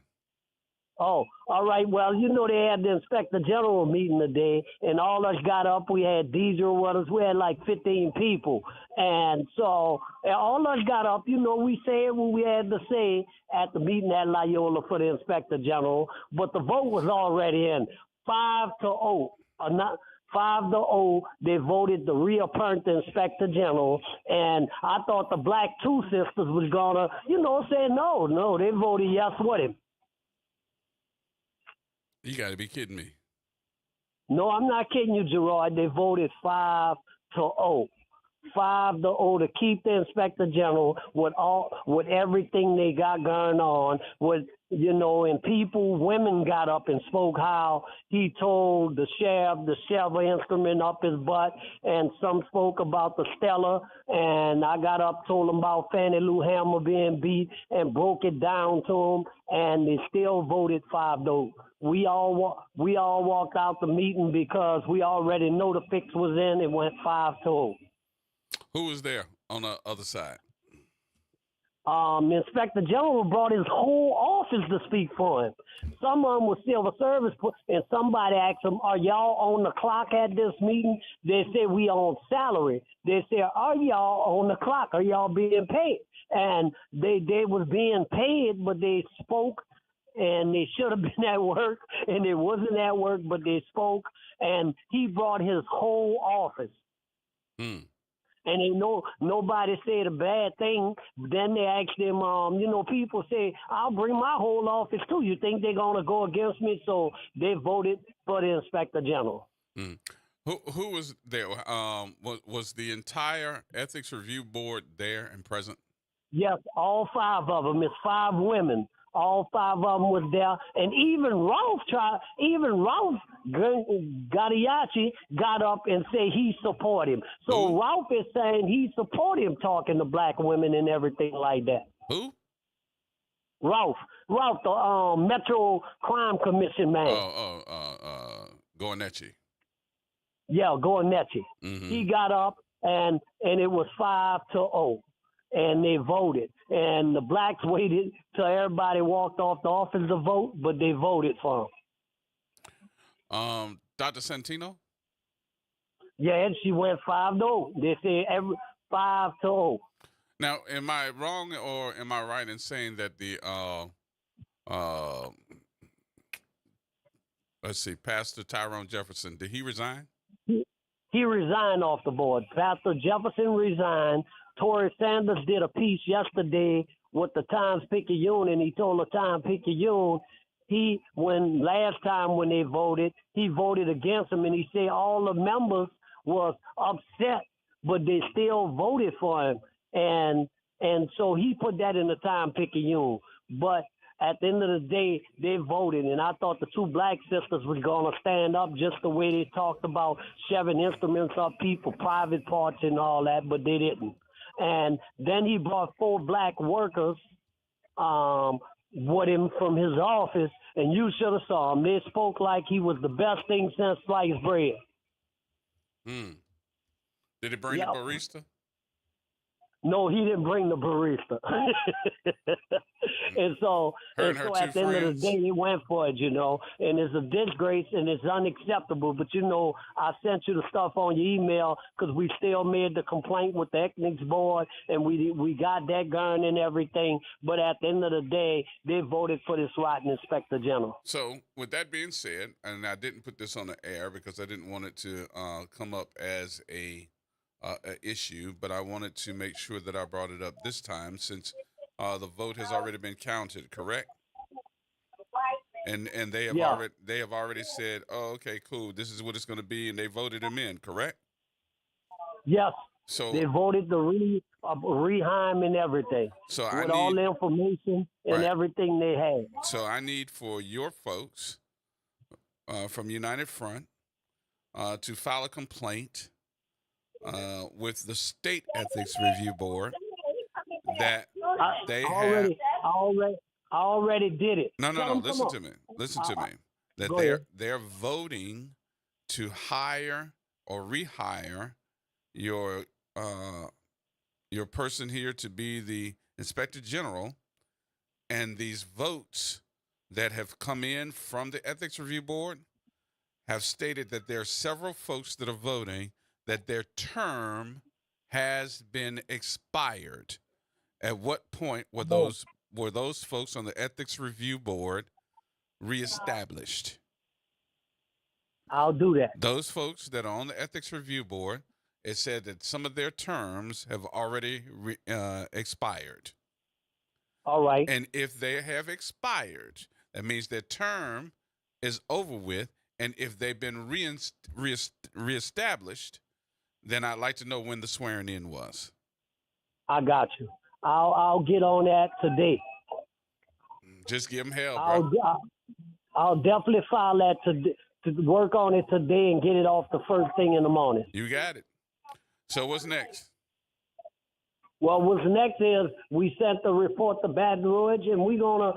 Oh, all right. Well, they had the Inspector General meeting today, and all us got up. We had Deidre with us. We had like 15 people. And so all us got up. We said what we had to say at the meeting at Loyola for the Inspector General, but the vote was already in 5-0. 5-0, they voted to reappoint the Inspector General, and I thought the Black Two Sisters was gonna, say no. They voted yes with him. You got to be kidding me. No, I'm not kidding you, Gerard. They voted 5-0. 5-0 to keep the Inspector General with everything they got going on. And women got up and spoke how he told the sheriff to shove an instrument up his butt, and some spoke about the Stella, and I got up, told them about Fannie Lou Hammer being beat, and broke it down to them, and they still voted 5-0. We all walked out the meeting because we already know the fix was in. It went 5-0. Who was there on the other side? Inspector General brought his whole office to speak for him. Some of them were civil service, and somebody asked them, "Are y'all on the clock at this meeting?" They said, "We on salary." They said, "Are y'all on the clock? Are y'all being paid?" And they was being paid, but they spoke, and they should have been at work, and they wasn't at work, but they spoke, and he brought his whole office. And nobody said a bad thing. Then they asked him, people say, "I'll bring my whole office too. You think they're going to go against me?" So they voted for the Inspector General. Who was there? Was the entire Ethics Review Board there and present? Yes, all 5 of them. It's 5 women. All 5 of them was there, and even Ralph Gadiachi got up and said he support him. So Ralph is saying he support him talking to black women and everything like that. Who? Ralph, the Metro Crime Commission man. Gornetti. Yeah, Gornetti. Mm-hmm. He got up and it was 5-0. And they voted. And the blacks waited till everybody walked off the office to vote, but they voted for him. Dr. Santino? Yeah, and she went 5-0. They said 5-0. Now, am I wrong or am I right in saying that the let's see, Pastor Tyrone Jefferson. Did he resign? He resigned off the board. Pastor Jefferson resigned. Tory Sanders did a piece yesterday with the Times-Picayune, and he told the Times-Picayune last time when they voted, he voted against him, and he said all the members was upset, but they still voted for him. And so he put that in the Times-Picayune. But at the end of the day, they voted, and I thought the two black sisters were going to stand up just the way they talked about shoving instruments up people, private parts and all that, but they didn't. And then he brought 4 black workers with him from his office, and you should have saw him. They spoke like he was the best thing since sliced bread. Did he bring the barista? No, he didn't bring the barista. and so at the end of the day, he went for it, and it's a disgrace and it's unacceptable. But, I sent you the stuff on your email because we still made the complaint with the Ethics Board, and we got that going and everything. But at the end of the day, they voted for this rotten Inspector General. So with that being said, and I didn't put this on the air because I didn't want it to come up as a issue, but I wanted to make sure that I brought it up this time since the vote has already been counted, correct? And they have already said, oh, okay, cool, this is what it's going to be, and they voted him in, correct? Yes. So they voted the Reheim and everything. So with all the information and everything they had. So I need for your folks from United Front to file a complaint with the State Ethics Review Board that they have. I already did it. No. Listen to me. That they're voting to hire or rehire your person here to be the Inspector General, and these votes that have come in from the Ethics Review Board have stated that there are several folks that are voting that their term has been expired. At what point were those folks on the Ethics Review Board reestablished? I'll do that. Those folks that are on the Ethics Review Board, it said that some of their terms have already expired. All right. And if they have expired, that means their term is over with. And if they've been reestablished, then I'd like to know when the swearing in was. I got you. I'll get on that today. Just give them hell, bro. I'll definitely file that to work on it today and get it off the first thing in the morning. You got it. So what's next? Well, what's next is we sent the report to Baton Rouge, and we're gonna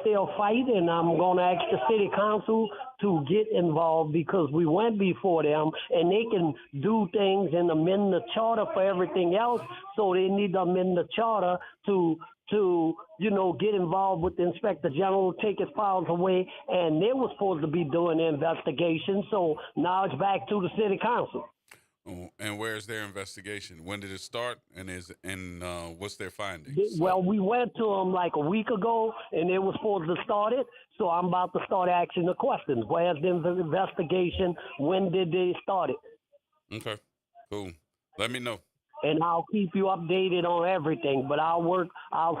still fight, and I'm gonna ask the city council to get involved because we went before them, and they can do things and amend the charter for everything else. So they need to amend the charter to get involved with the Inspector General, take his powers away, and they were supposed to be doing the investigation. So now it's back to the city council. And where's their investigation? When did it start? And what's their findings? Well, we went to them like a week ago, and they were supposed to start it. So I'm about to start asking the questions. Where's the investigation? When did they start it? Okay, cool. Let me know. And I'll keep you updated on everything. But I'll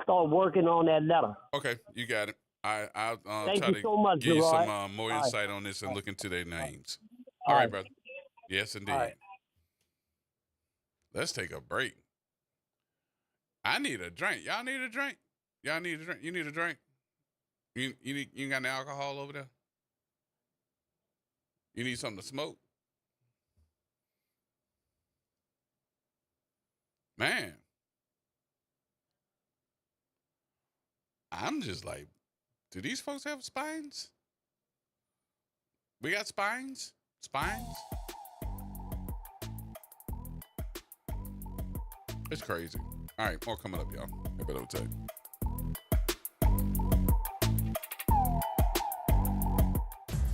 start working on that letter. Okay, you got it. I'll Thank try you to so much, give you Gerard. some more insight on this and look into their names. All All right, right, brother. Yes, indeed. All right. Let's take a break. I need a drink. Y'all need a drink? Y'all need a drink? You need a drink? You got any alcohol over there? You need something to smoke? Man. I'm just like, do these folks have spines? We got spines? Spines? It's crazy. All right, more coming up, y'all. I better tell you.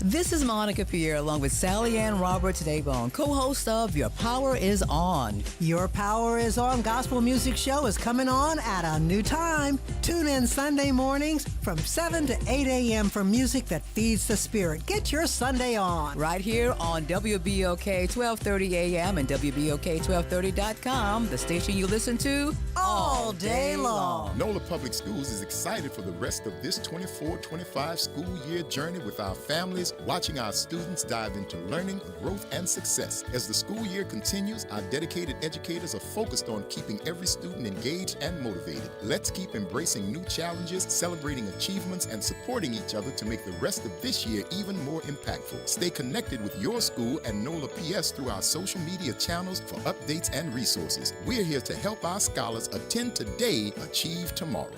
This is Monica Pierre along with Sally Ann Roberts Daybone, co-host of Your Power is On. Your Power is On gospel music show is coming on at a new time. Tune in Sunday mornings from 7 to 8 a.m. for music that feeds the spirit. Get your Sunday on. Right here on WBOK 1230 AM and WBOK1230.com, the station you listen to all day long. NOLA Public Schools is excited for the rest of this 24-25 school year journey with our families, watching our students dive into learning, growth, and success. As the school year continues, our dedicated educators are focused on keeping every student engaged and motivated. Let's keep embracing new challenges, celebrating achievements, and supporting each other to make the rest of this year even more impactful. Stay connected with your school and NOLA PS through our social media channels for updates and resources. We're here to help our scholars attend today, achieve tomorrow.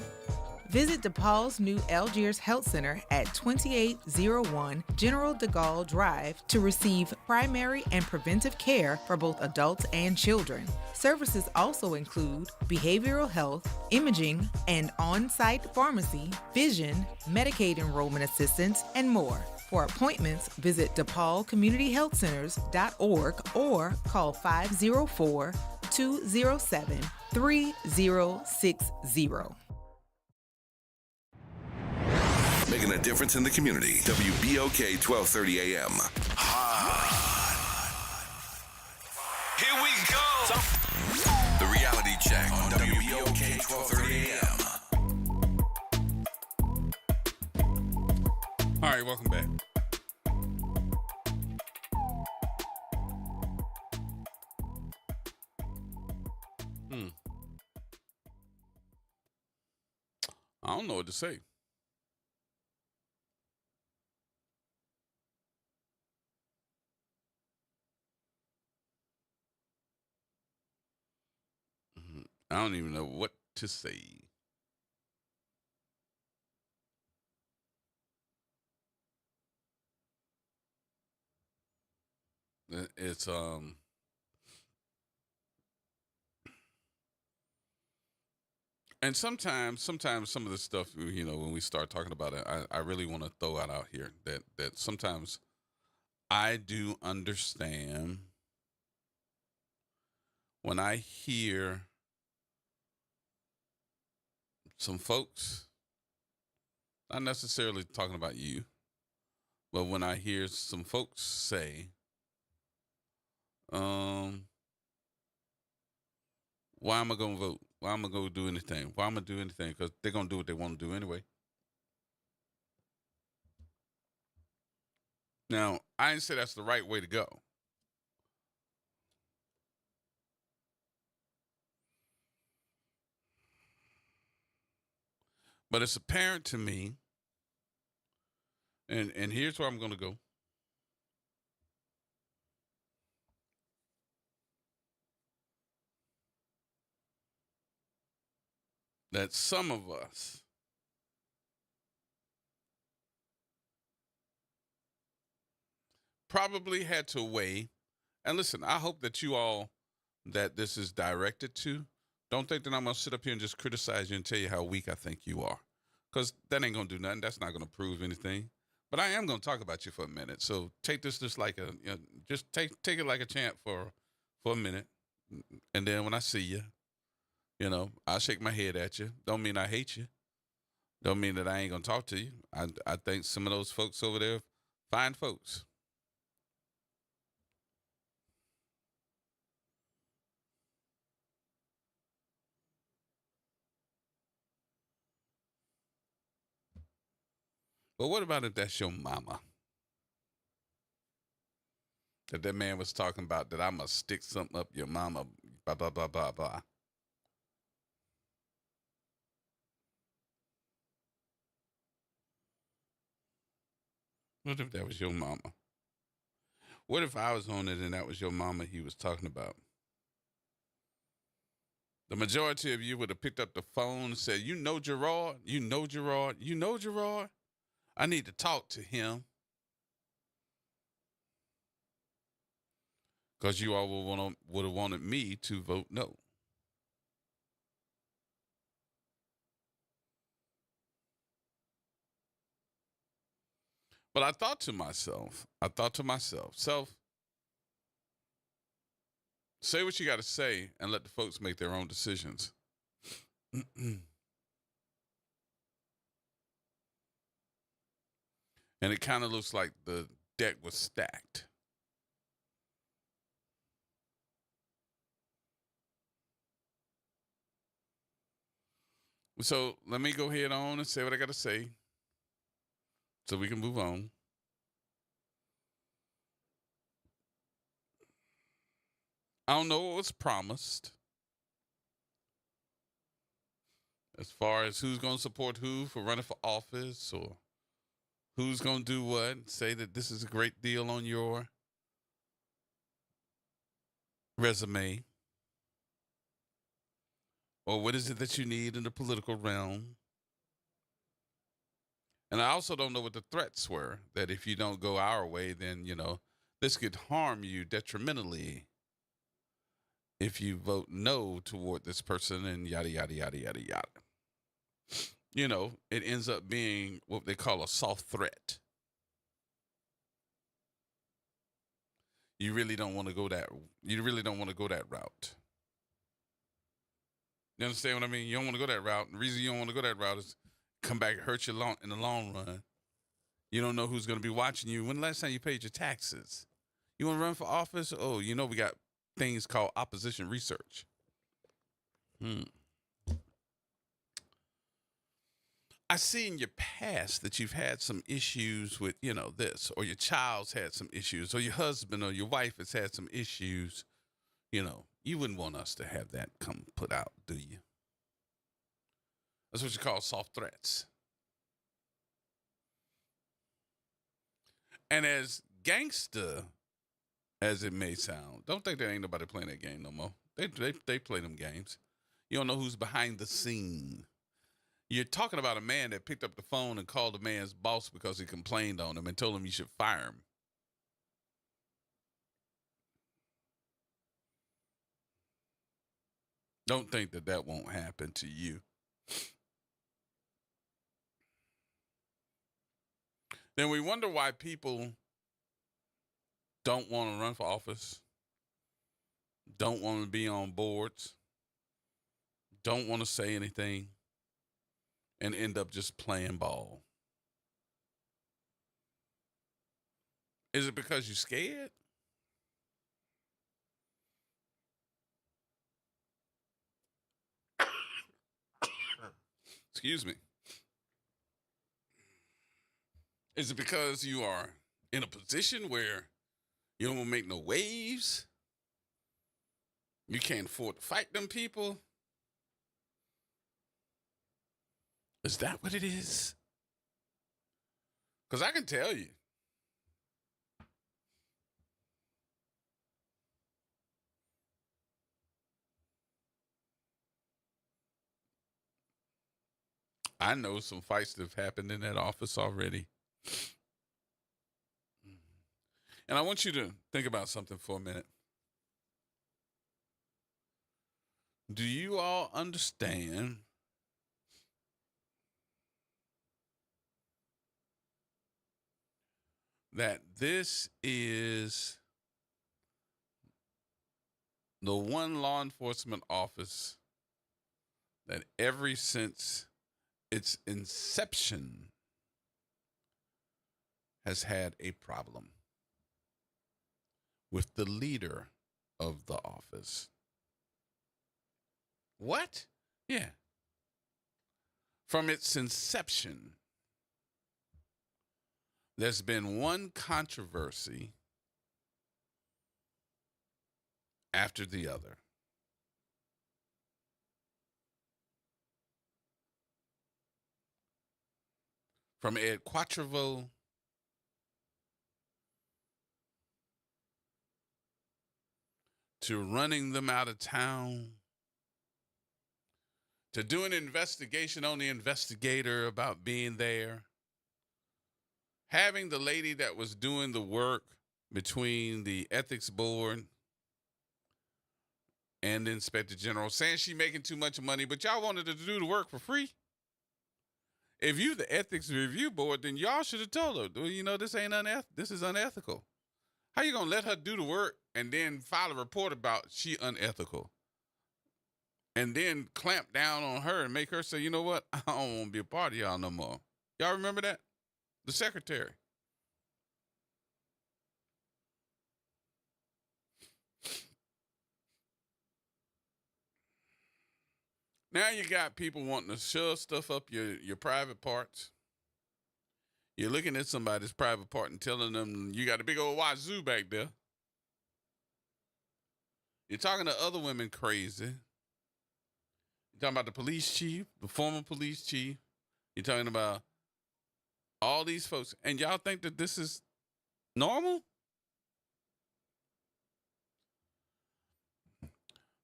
Visit DePaul's new Algiers Health Center at 2801 General de Gaulle Drive to receive primary and preventive care for both adults and children. Services also include behavioral health, imaging, and on-site pharmacy, vision, Medicaid enrollment assistance, and more. For appointments, visit DePaulCommunityHealthCenters.org or call 504-207-3060. Making a difference in the community. WBOK 1230 AM. Here we go. The reality check on WBOK 1230 AM. All right, welcome back. I don't know what to say. I don't even know what to say. It's and sometimes some of the stuff, you know, when we start talking about it, I really want to throw it out here that sometimes I do understand when I hear some folks, not necessarily talking about you, but when I hear some folks say, why am I going to vote? Why am I going to do anything? Why am I going to do anything? Because they're going to do what they want to do anyway. Now, I didn't say that's the right way to go. But it's apparent to me, and here's where I'm going to go. That some of us probably had to weigh, and listen, I hope that you all that this is directed to, don't think that I'm going to sit up here and just criticize you and tell you how weak I think you are, because that ain't going to do nothing. That's not going to prove anything. But I am going to talk about you for a minute. So take this just like just take it like a champ for a minute. And then when I see you, you know, I'll shake my head at you. Don't mean I hate you. Don't mean that I ain't going to talk to you. I think some of those folks over there, fine folks. But what about if that's your mama? That man was talking about, that I must stick something up your mama, blah, blah, blah, blah, blah. What if that was your mama? What if I was on it and that was your mama he was talking about? The majority of you would have picked up the phone and said, you know Gerard? You know Gerard? You know Gerard? I need to talk to him. Because you all would have wanted me to vote no. But I thought to myself, self, say what you got to say and let the folks make their own decisions. And it kind of looks like the deck was stacked. So let me go ahead on and say what I got to say so we can move on. I don't know what was promised as far as who's going to support who for running for office or who's going to do what. Say that this is a great deal on your resume. Or what is it that you need in the political realm? And I also don't know what the threats were, that if you don't go our way, then, this could harm you detrimentally if you vote no toward this person and yada, yada, yada, yada, yada. It ends up being what they call a soft threat. You really don't want to go that route. You understand what I mean? You don't want to go that route. The reason you don't want to go that route is come back and hurt you in the long run. You don't know who's going to be watching you. When the last time you paid your taxes? You want to run for office? Oh, we got things called opposition research. I see in your past that you've had some issues with, this, or your child's had some issues, or your husband or your wife has had some issues. You wouldn't want us to have that come put out, do you? That's what you call soft threats. And as gangster as it may sound, don't think there ain't nobody playing that game no more. They play them games. You don't know who's behind the scene. You're talking about a man that picked up the phone and called the man's boss because he complained on him and told him you should fire him. Don't think that won't happen to you. Then we wonder why people don't want to run for office, don't want to be on boards, don't want to say anything, and end up just playing ball. Is it because you're scared? Excuse me. Is it because you are in a position where you don't want to make no waves? You can't afford to fight them people? Is that what it is? Because I can tell you. I know some fights that have happened in that office already. And I want you to think about something for a minute. Do you all understand that this is the one law enforcement office that ever since its inception has had a problem with the leader of the office? What? Yeah. From its inception, there's been one controversy after the other. From Ed Quatrevo to running them out of town, to do an investigation on the investigator about being there, having the lady that was doing the work between the ethics board and the inspector general saying she making too much money, but y'all wanted her to do the work for free. If you the ethics review board, then y'all should have told her, well, this ain't this is unethical. How you gonna let her do the work and then file a report about she unethical? And then clamp down on her and make her say, you know what? I don't want to be a part of y'all no more. Y'all remember that? The secretary. Now you got people wanting to shove stuff up your private parts. You're looking at somebody's private part and telling them you got a big old wazoo back there. You're talking to other women crazy. You're talking about the police chief, the former police chief. You're talking about all these folks. And y'all think that this is normal?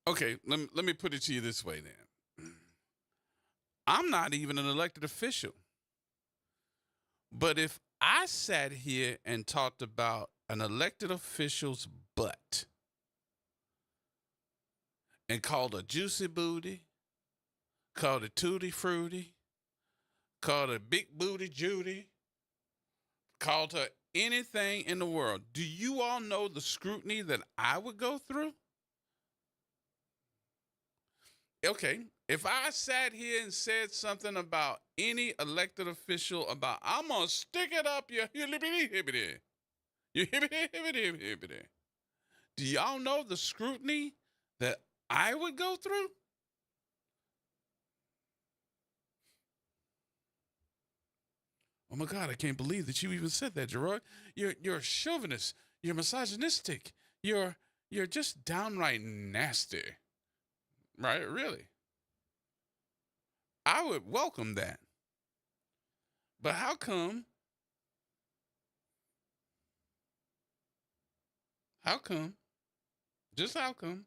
Okay, let me put it to you this way then. I'm not even an elected official. But if I sat here and talked about an elected official's butt and called her juicy booty, called her tutti fruity, called her big booty Judy, called her anything in the world, do you all know the scrutiny that I would go through? Okay, if I sat here and said something about any elected official about, I'm going to stick it up your hibbity-hibbity, your hibbity-hibbity-hibbity. Do y'all know the scrutiny that I would go through? Oh my God, I can't believe that you even said that, Gerard. You're a chauvinist. You're misogynistic. You're just downright nasty. Right? Really? I would welcome that. But how come? How come? Just how come?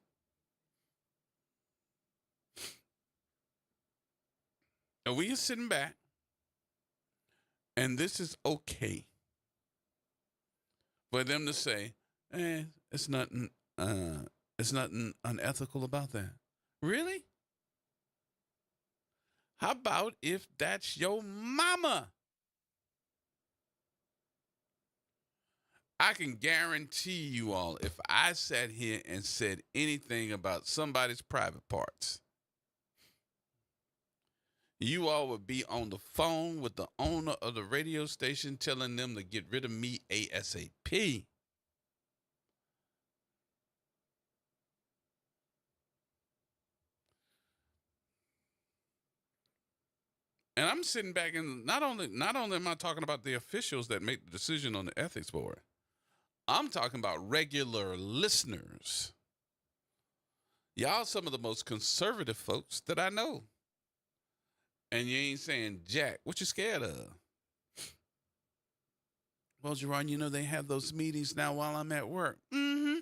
Are we sitting back? And this is okay for them to say, it's nothing unethical about that. Really? How about if that's your mama? I can guarantee you all, if I sat here and said anything about somebody's private parts, you all would be on the phone with the owner of the radio station telling them to get rid of me ASAP. And I'm sitting back and not only am I talking about the officials that make the decision on the ethics board, I'm talking about regular listeners. Y'all some of the most conservative folks that I know. And you ain't saying jack. What you scared of? Well, Jerron, you know they have those meetings now while I'm at work. Mm-hmm.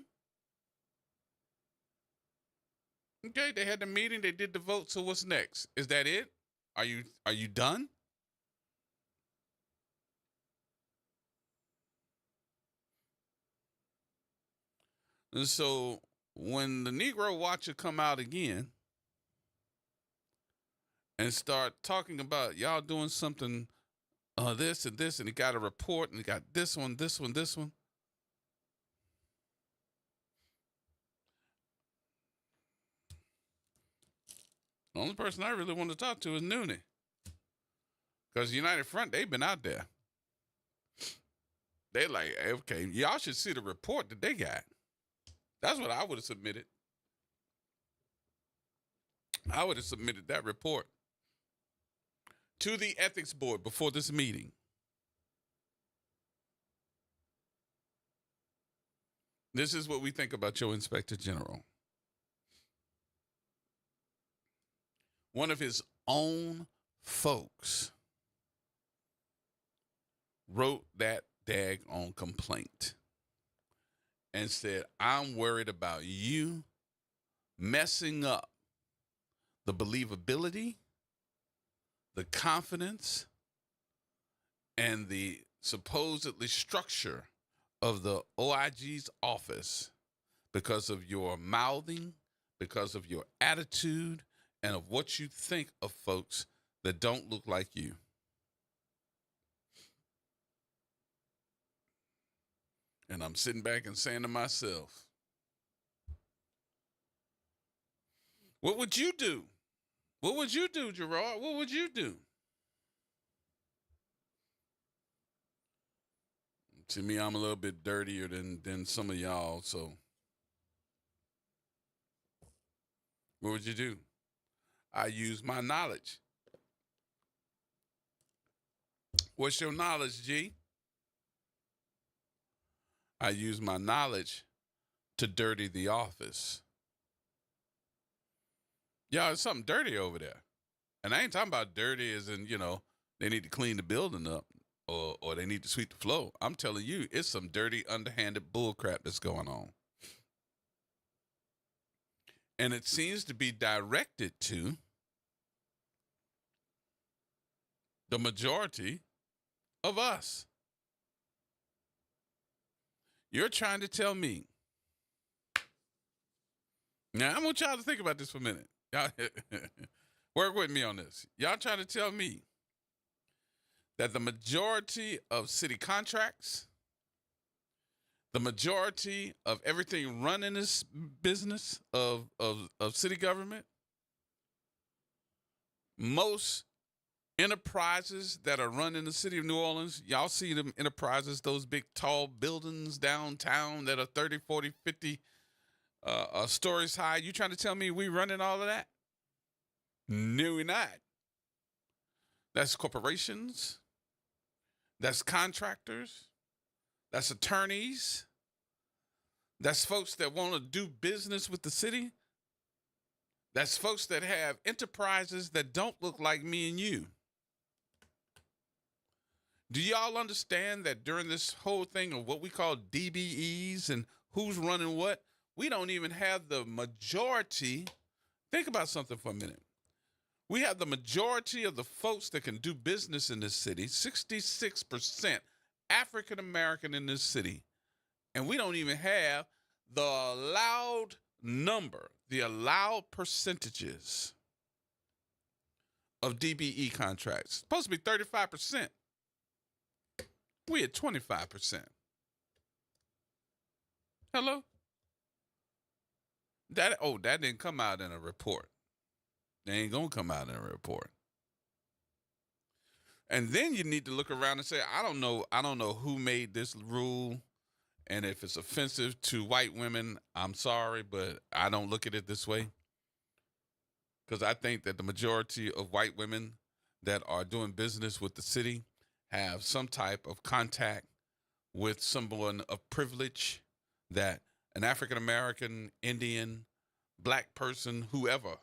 Okay, they had the meeting, they did the vote, so what's next? Is that it? Are you done? And so when the Negro Watcher come out again and start talking about y'all doing something, this and this, and he got a report and he got this one. The only person I really want to talk to is Noonie. Because United Front, they've been out there. They like, okay, y'all should see the report that they got. That's what I would have submitted. I would have submitted that report to the ethics board before this meeting. This is what we think about your Inspector General. One of his own folks wrote that daggone complaint and said, I'm worried about you messing up the believability, the confidence, and the supposedly structure of the OIG's office because of your mouthing, because of your attitude, and of what you think of folks that don't look like you. And I'm sitting back and saying to myself, what would you do? What would you do, Gerard? What would you do? To me, I'm a little bit dirtier than some of y'all, so what would you do? I use my knowledge. What's your knowledge, G? I use my knowledge to dirty the office. Y'all, there's something dirty over there. And I ain't talking about dirty as in, they need to clean the building up or they need to sweep the floor. I'm telling you, it's some dirty, underhanded bull crap that's going on. And it seems to be directed to the majority of us. You're trying to tell me. Now, I want y'all to think about this for a minute. Y'all work with me on this. Y'all trying to tell me that the majority of city contracts, the majority of everything running this business of city government, most enterprises that are run in the city of New Orleans, y'all see them enterprises, those big tall buildings downtown that are 30, 40, 50 stories high. You trying to tell me we running all of that? No, we're not. That's corporations. That's contractors. That's attorneys. That's folks that want to do business with the city. That's folks that have enterprises that don't look like me and you. Do y'all understand that during this whole thing of what we call DBEs and who's running what, we don't even have the majority. Think about something for a minute. We have the majority of the folks that can do business in this city, 66% African American in this city. And we don't even have the allowed number, the allowed percentages of DBE contracts. It's supposed to be 35%. We at 25%. Hello? That didn't come out in a report. They ain't gonna come out in a report. And then you need to look around and say, I don't know who made this rule, and if it's offensive to white women, I'm sorry, but I don't look at it this way. Because I think that the majority of white women that are doing business with the city have some type of contact with someone of privilege that an African American, Indian, black person, whoever,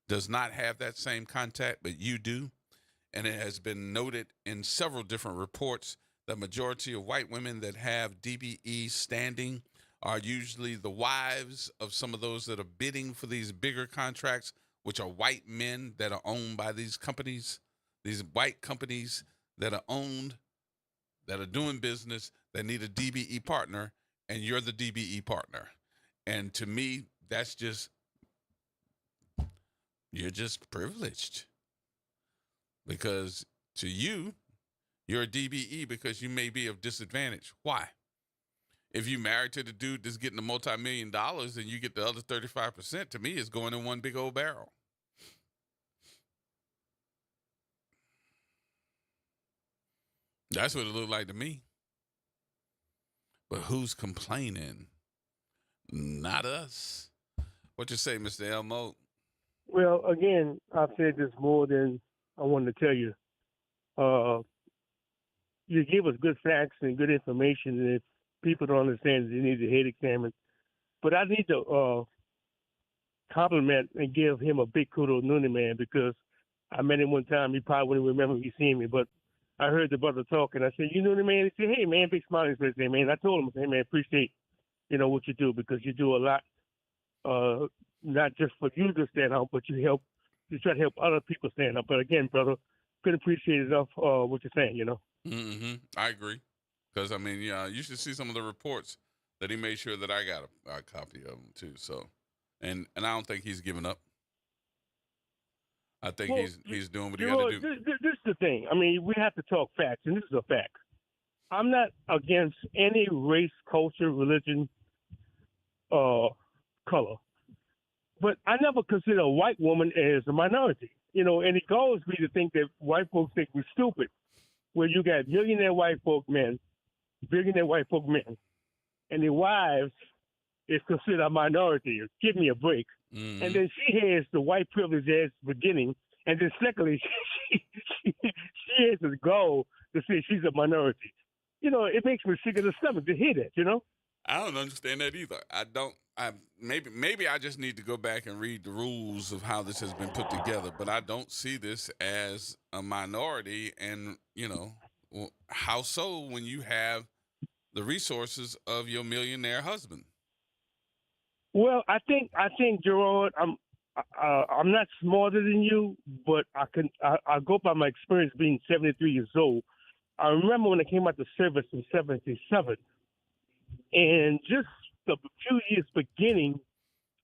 does not have that same contact, but you do. And it has been noted in several different reports that majority of white women that have DBE standing are usually the wives of some of those that are bidding for these bigger contracts, which are white men that are owned by these companies, these white companies that are owned, that are doing business, that need a DBE partner, and you're the DBE partner. And to me, that's just, you're just privileged. Because to you, you're a DBE because you may be of disadvantage. Why? If you married to the dude that's getting a multi-million dollars and you get the other 35%, to me, it's going in one big old barrel. That's what it looked like to me. But who's complaining? Not us. What you say, Mr. Elmo? Well, again, I've said this more than I wanted to tell you. You give us good facts and good information, and if people don't understand, they need to head examine. But I need to compliment and give him a big kudos, Noonan man, because I met him one time. He probably wouldn't remember me seeing me, but I heard the brother talk, and I said, "You know the man?" He said, "Hey, man, big smiley face, man." I told him, "Hey, man, appreciate, what you do, because you do a lot, not just for you to stand out, but you try to help other people stand up." But again, brother, couldn't appreciate enough what you're saying, Mm-hmm. I agree. Because, you should see some of the reports that he made sure that I got a copy of them, too. So, and I don't think he's giving up. I think he's doing what he got to do. This is the thing. We have to talk facts, and this is a fact. I'm not against any race, culture, religion, color. But I never consider a white woman as a minority. And it galls me to think that white folks think we're stupid. Where you got billionaire white folk men, and their wives is considered a minority. Give me a break. Mhm. And then she has the white privilege as beginning, and then secondly, she has the goal to say she's a minority. You know, it makes me sick of the stomach to hear that. You know. I don't understand that either. I don't. Maybe I just need to go back and read the rules of how this has been put together. But I don't see this as a minority. And you know, how so when you have the resources of your millionaire husband? Well, I think Gerard, I'm not smarter than you, but I go by my experience being 73 years old. I remember when I came out the service in '77, and just a few years beginning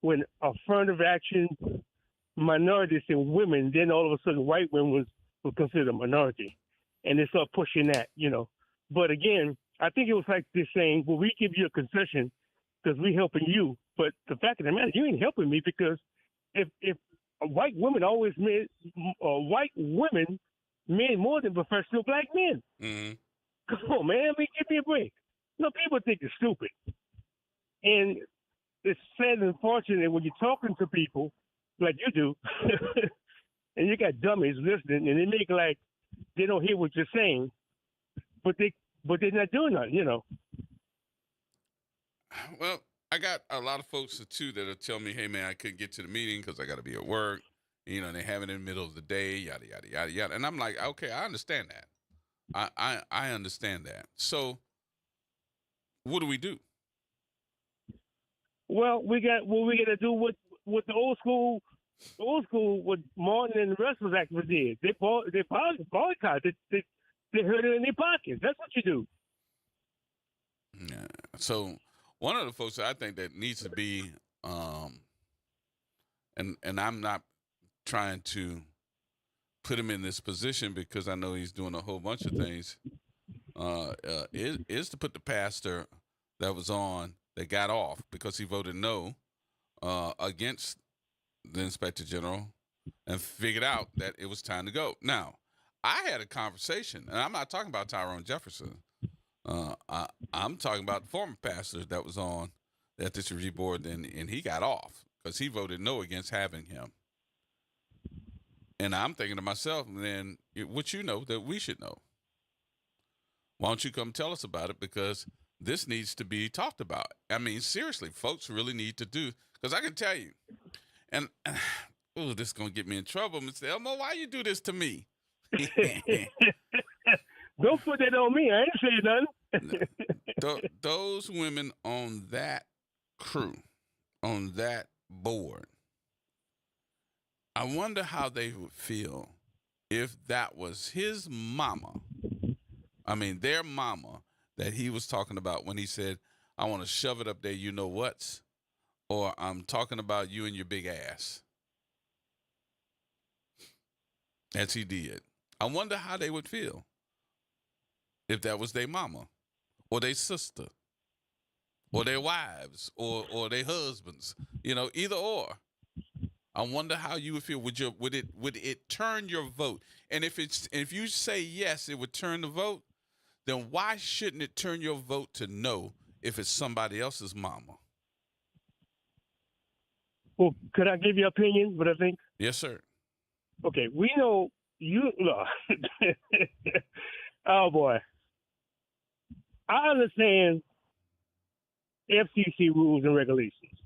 when affirmative action, minorities and women, then all of a sudden white women were considered a minority, and they started pushing that, you know. But again, I think it was like they're saying, well, we give you a concession because we're helping you. But the fact of the matter, you ain't helping me, because if white women always made white women made more than professional black men. Mm-hmm. Come on, man. I mean, give me a break. You know, people think it's stupid. And it's sad and unfortunate when you're talking to people like you do, and you got dummies listening, and they make like they don't hear what you're saying, but they're not doing nothing, you know. Well, I got a lot of folks too that'll tell me, "Hey, man, I couldn't get to the meeting because I got to be at work." You know, they have it in the middle of the day, yada yada yada yada. And I'm like, okay, I understand that. I understand that. So, what do we do? Well, we got what we got to do with the old school, what Martin and the rest of the activists did. They boycotted. They heard it in their pockets. That's what you do. Yeah. So one of the folks that I think that needs to be, and I'm not trying to put him in this position because I know he's doing a whole bunch of things, is to put the pastor that was on that got off because he voted no against the inspector general and figured out that it was time to go. Now, I had a conversation, and I'm not talking about Tyrone Jefferson. I'm talking about the former pastor that was on the ethics review board, and he got off because he voted no against having him. And I'm thinking to myself, then what you know that we should know. Why don't you come tell us about it? Because this needs to be talked about. I mean, seriously, folks really need to do, because I can tell you, and oh, this is going to get me in trouble, Mr. Elmo, why you do this to me? Don't put that on me. I ain't saying nothing. Those women on that crew, on that board, I wonder how they would feel if that was his mama. I mean, their mama that he was talking about when he said, I want to shove it up there, you know what's, or I'm talking about you and your big ass. As he did. I wonder how they would feel if that was their mama or their sister or their wives or their husbands, you know, either or. I wonder how you would feel. Would it turn your vote? And if you say yes, it would turn the vote, then why shouldn't it turn your vote to no if it's somebody else's mama? Well, could I give you an opinion, what I think? Yes, sir. Okay, we know you. Oh, boy. I understand FCC rules and regulations.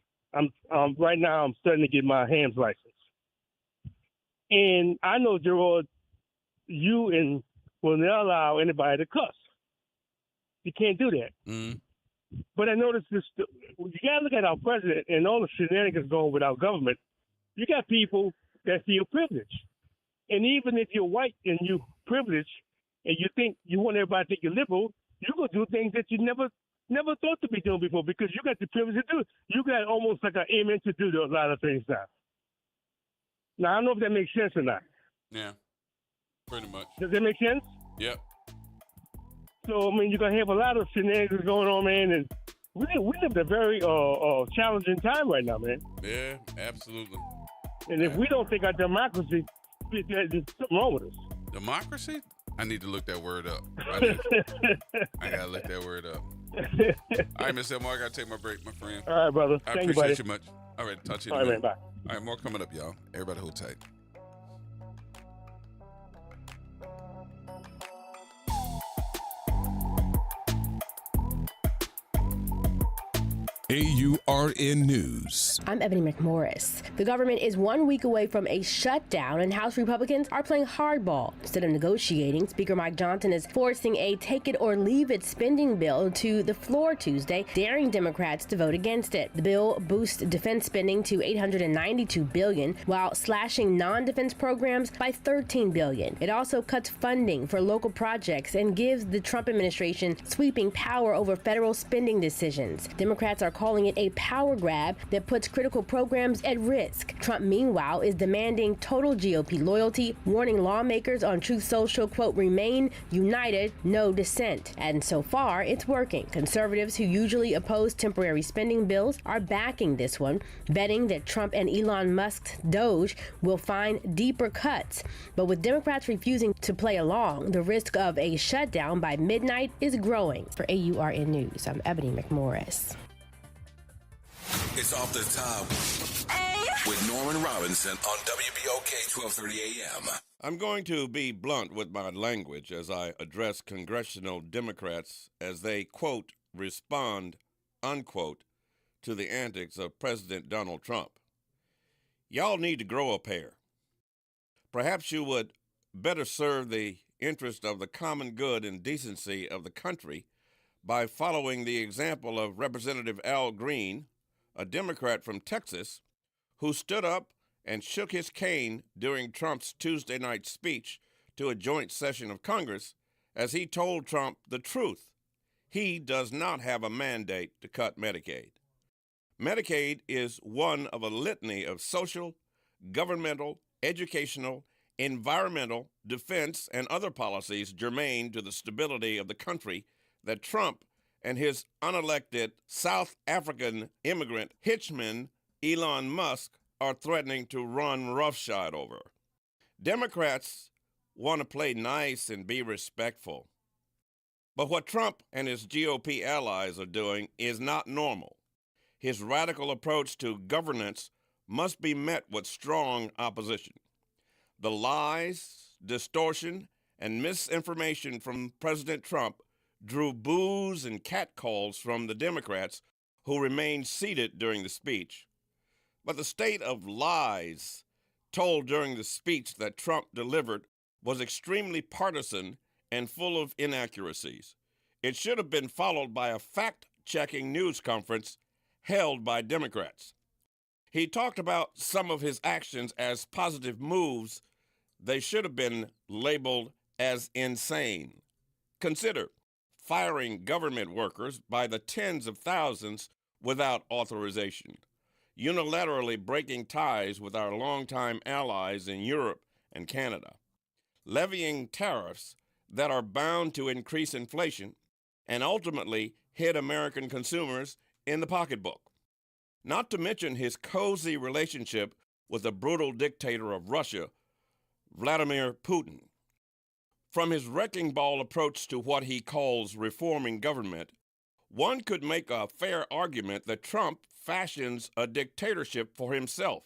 Right now I'm starting to get my hams license. And I know, Gerard, you will not allow anybody to cuss. You can't do that. Mm-hmm. But I noticed this. You got to look at our president and all the shenanigans going with our government. You got people that feel privileged. And even if you're white and you privileged and you think you want everybody to think you're liberal, you're going to do things that you never thought to be doing before because you got the privilege to do it. You got almost like an amen to do a lot of things now. Now, I don't know if that makes sense or not. Yeah, pretty much. Does that make sense? Yep. So, I mean, you're going to have a lot of shenanigans going on, man, and we live in a very challenging time right now, man. Yeah, absolutely. And if we don't think our democracy, there's something wrong with us. Democracy? I need to look that word up. I got to look that word up. All right, Mr. Elmore, I got to take my break, my friend. All right, brother. I Thank appreciate you, you much. All right, talk to you All in a right, minute. man, bye. All right, more coming up, y'all. Everybody hold tight. AURN News. I'm Ebony McMorris. The government is 1 week away from a shutdown, and House Republicans are playing hardball. Instead of negotiating, Speaker Mike Johnson is forcing a take-it-or-leave-it spending bill to the floor Tuesday, daring Democrats to vote against it. The bill boosts defense spending to $892 billion, while slashing non-defense programs by $13 billion. It also cuts funding for local projects and gives the Trump administration sweeping power over federal spending decisions. Democrats are calling it a power grab that puts critical programs at risk. Trump, meanwhile, is demanding total GOP loyalty, warning lawmakers on Truth Social, quote, remain united, no dissent. And so far, it's working. Conservatives who usually oppose temporary spending bills are backing this one, betting that Trump and Elon Musk's Doge will find deeper cuts. But with Democrats refusing to play along, the risk of a shutdown by midnight is growing. For AURN News, I'm Ebony McMorris. It's Off the Top with Norman Robinson on WBOK 1230 AM. I'm going to be blunt with my language as I address congressional Democrats as they, quote, respond, unquote, to the antics of President Donald Trump. Y'all need to grow a pair. Perhaps you would better serve the interest of the common good and decency of the country by following the example of Representative Al Green, a Democrat from Texas, who stood up and shook his cane during Trump's Tuesday night speech to a joint session of Congress as he told Trump the truth. He does not have a mandate to cut Medicaid. Medicaid is one of a litany of social, governmental, educational, environmental, defense, and other policies germane to the stability of the country that Trump and his unelected South African immigrant hitchman, Elon Musk, are threatening to run roughshod over. Democrats want to play nice and be respectful. But what Trump and his GOP allies are doing is not normal. His radical approach to governance must be met with strong opposition. The lies, distortion, and misinformation from President Trump drew boos and catcalls from the Democrats who remained seated during the speech. But the state of lies told during the speech that Trump delivered was extremely partisan and full of inaccuracies. It should have been followed by a fact-checking news conference held by Democrats. He talked about some of his actions as positive moves. They should have been labeled as insane. Consider firing government workers by the tens of thousands without authorization, unilaterally breaking ties with our longtime allies in Europe and Canada, levying tariffs that are bound to increase inflation and ultimately hit American consumers in the pocketbook. Not to mention his cozy relationship with the brutal dictator of Russia, Vladimir Putin. From his wrecking ball approach to what he calls reforming government, one could make a fair argument that Trump fashions a dictatorship for himself.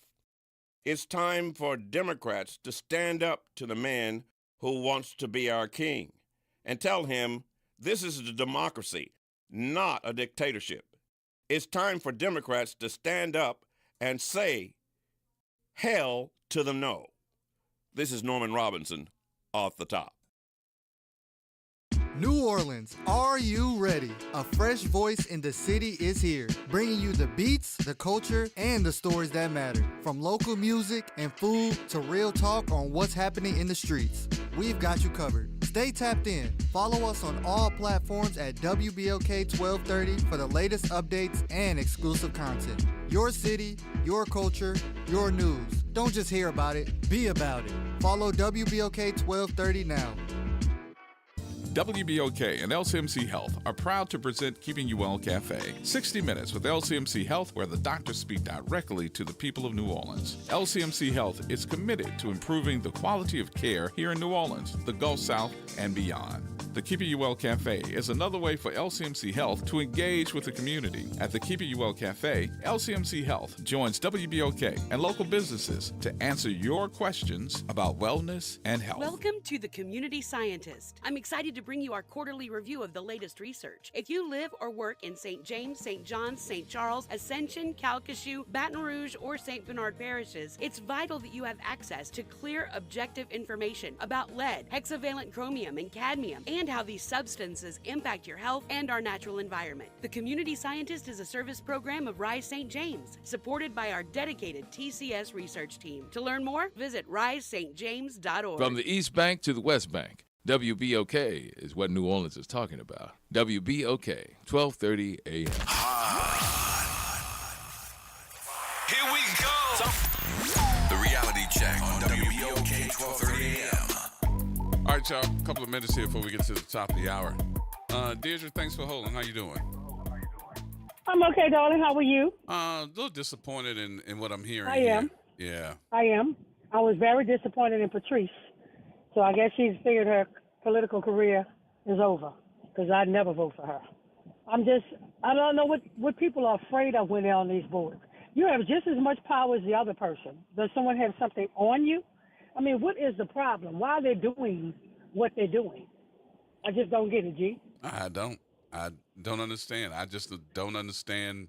It's time for Democrats to stand up to the man who wants to be our king and tell him this is a democracy, not a dictatorship. It's time for Democrats to stand up and say, hell to the no. This is Norman Robinson, Off the Top. New Orleans, are you ready? A fresh voice in the city is here, bringing you the beats, the culture, and the stories that matter. From local music and food to real talk on what's happening in the streets. We've got you covered. Stay tapped in. Follow us on all platforms at WBOK 1230 for the latest updates and exclusive content. Your city, your culture, your news. Don't just hear about it, be about it. Follow WBOK 1230 now. WBOK and LCMC Health are proud to present Keeping You Well Cafe. 60 Minutes with LCMC Health, where the doctors speak directly to the people of New Orleans. LCMC Health is committed to improving the quality of care here in New Orleans, the Gulf South, and beyond. The Keeping You Well Cafe is another way for LCMC Health to engage with the community. At the Keeping You Well Cafe, LCMC Health joins WBOK and local businesses to answer your questions about wellness and health. Welcome to The Community Scientist. I'm excited to bring you our quarterly review of the latest research. If you live or work in St. James, St. John's, St. Charles, Ascension, Calcasieu, Baton Rouge, or St. Bernard parishes, it's vital that you have access to clear, objective information about lead, hexavalent chromium, and cadmium, and how these substances impact your health and our natural environment. The Community Scientist is a service program of Rise St. James, supported by our dedicated TCS research team. To learn more, visit risestjames.org. From the East Bank to the West Bank, WBOK is what New Orleans is talking about. WBOK, 1230 a.m. Here we go. The reality check on WBOK 1230 a.m. All right, y'all. A couple of minutes here before we get to the top of the hour. Deirdre, thanks for holding. How you doing? I'm okay, darling. How are you? A little disappointed in what I'm hearing. I am. Here. Yeah. I am. I was very disappointed in Patrice. So I guess she's figured her political career is over because I'd never vote for her. I don't know what people are afraid of when they're on these boards. You have just as much power as the other person. Does someone have something on you? I mean, what is the problem? Why are they doing what they're doing? I just don't get it, G. I don't understand. I just don't understand.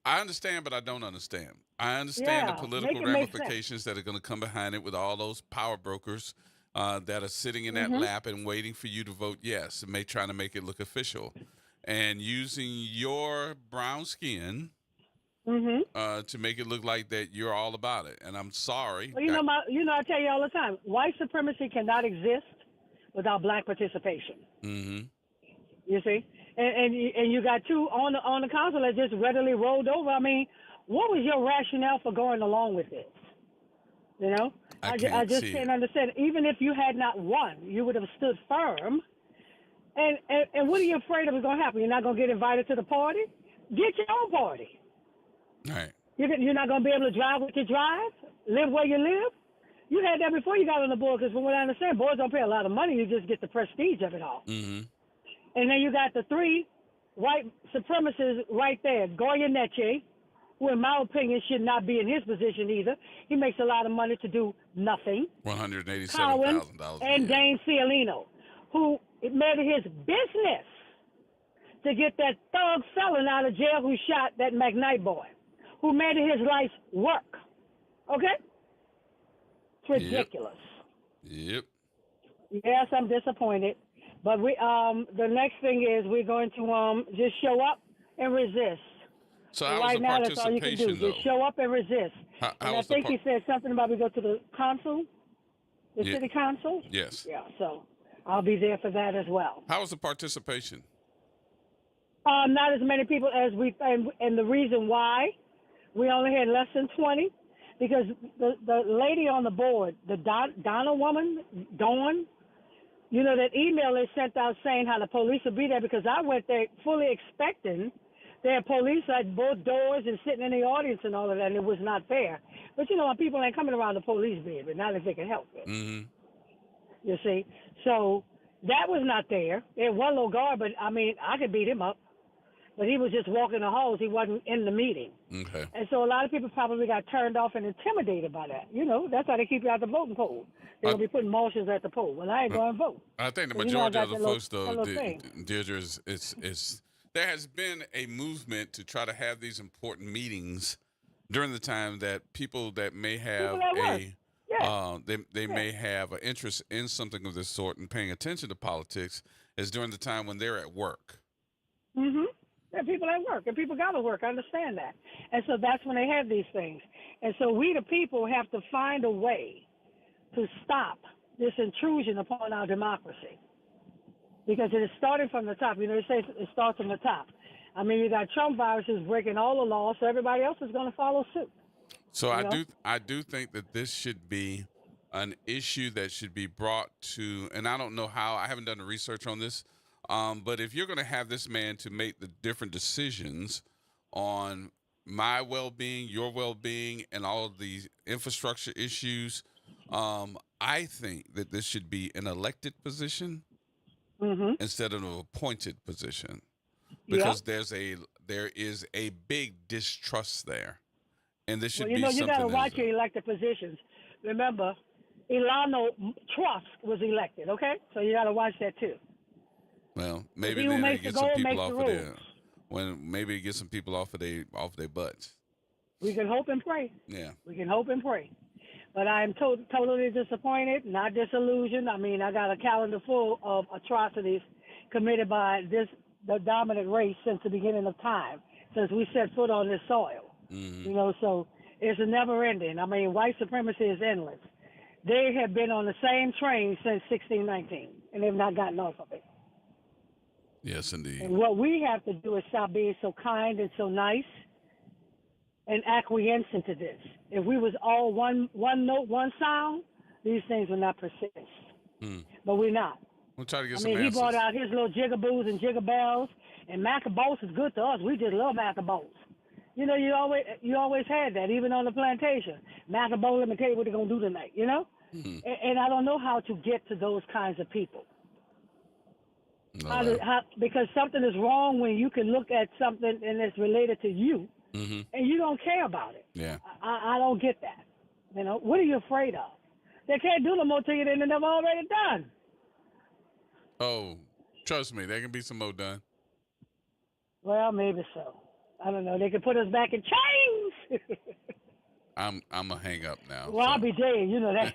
I understand, but I don't understand. I understand the political ramifications that are going to come behind it with all those power brokers that are sitting in that lap and waiting for you to vote yes, and trying to make it look official. And using your brown skin to make it look like that you're all about it. And I'm sorry. Well, I tell you all the time, white supremacy cannot exist without black participation. You see? And you got two on the council that just readily rolled over. I mean, what was your rationale for going along with this? You know? I just can't understand. Even if you had not won, you would have stood firm. And what are you afraid of is going to happen? You're not going to get invited to the party? Get your own party. Right. You're not going to be able to drive what you drive, live where you live. You had that before you got on the board, because from what I understand, boards don't pay a lot of money. You just get the prestige of it all. And then you got the three white supremacists right there. Goya Neche, who in my opinion should not be in his position either. He makes a lot of money to do nothing. $187,000. And Dane Cialino, who made it his business to get that thug felon out of jail who shot that McKnight boy, who made it his life's work. Okay? It's ridiculous. Yep. Yes, I'm disappointed. But the next thing is we're going to just show up and resist. So how right was the now, that's all you can do. participation, though? Just show up and resist. How and I was the think he said something about we go to the council, the city council. Yes. Yeah, so I'll be there for that as well. How was the participation? Not as many people as and the reason why we only had less than 20, because the lady on the board, the Donna woman, Dawn, you know, that email they sent out saying how the police would be there, because I went there fully expecting there are police at both doors and sitting in the audience and all of that, and it was not fair. But, you know, people ain't coming around the police being, but not if they can help it. You see? So that was not there. There was one little guard, but, I mean, I could beat him up. But he was just walking the halls. He wasn't in the meeting. Okay. And so a lot of people probably got turned off and intimidated by that. You know, that's how they keep you out the voting poll. They're going to be putting marshals at the poll. Well, I ain't going to vote. I think the majority of the folks, though, Deirdre, is there has been a movement to try to have these important meetings during the time that people that may have they may have an interest in something of this sort and paying attention to politics is during the time when they're at work. There are people at work, and people got to work. I understand that. And so that's when they have these things. And so we, the people, have to find a way to stop this intrusion upon our democracy, because it is starting from the top. You know, they say it starts from the top. I mean, you got Trump viruses breaking all the laws, so everybody else is going to follow suit. So I do think that this should be an issue that should be brought to, and I don't know how, I haven't done the research on this, but if you're going to have this man to make the different decisions on my well-being, your well-being, and all of these infrastructure issues, I think that this should be an elected position instead of an appointed position, because there is a big distrust there, and this should be something. You got to watch your elected positions. Remember, Ilano Trust was elected. Okay, so you got to watch that too. Well, maybe they get some people off of there. Maybe get some people off their butts. We can hope and pray. Yeah. We can hope and pray. But I am totally disappointed, not disillusioned. I mean, I got a calendar full of atrocities committed by the dominant race since the beginning of time, since we set foot on this soil. Mm-hmm. You know, so it's a never ending. I mean, white supremacy is endless. They have been on the same train since 1619, and they've not gotten off of it. Yes, indeed. And what we have to do is stop being so kind and so nice and acquiescent to this. If we was all one note, one sound, these things would not persist. But we're not. We'll try to get I some mean, he answers. brought out his little jigaboos and jigabells, and Macabos is good to us. We just love Macabos. You know, you always had that, even on the plantation. Macabo, let me tell you what they're going to do tonight, you know? And I don't know how to get to those kinds of people. Because something is wrong when you can look at something and it's related to you, and you don't care about it. Yeah. I don't get that. You know, what are you afraid of? They can't do no more to you than they've already done. Oh, trust me, there can be some more done. Well, maybe so. I don't know. They could put us back in chains. I'm gonna hang up now. Well, I'll be dead. You know that.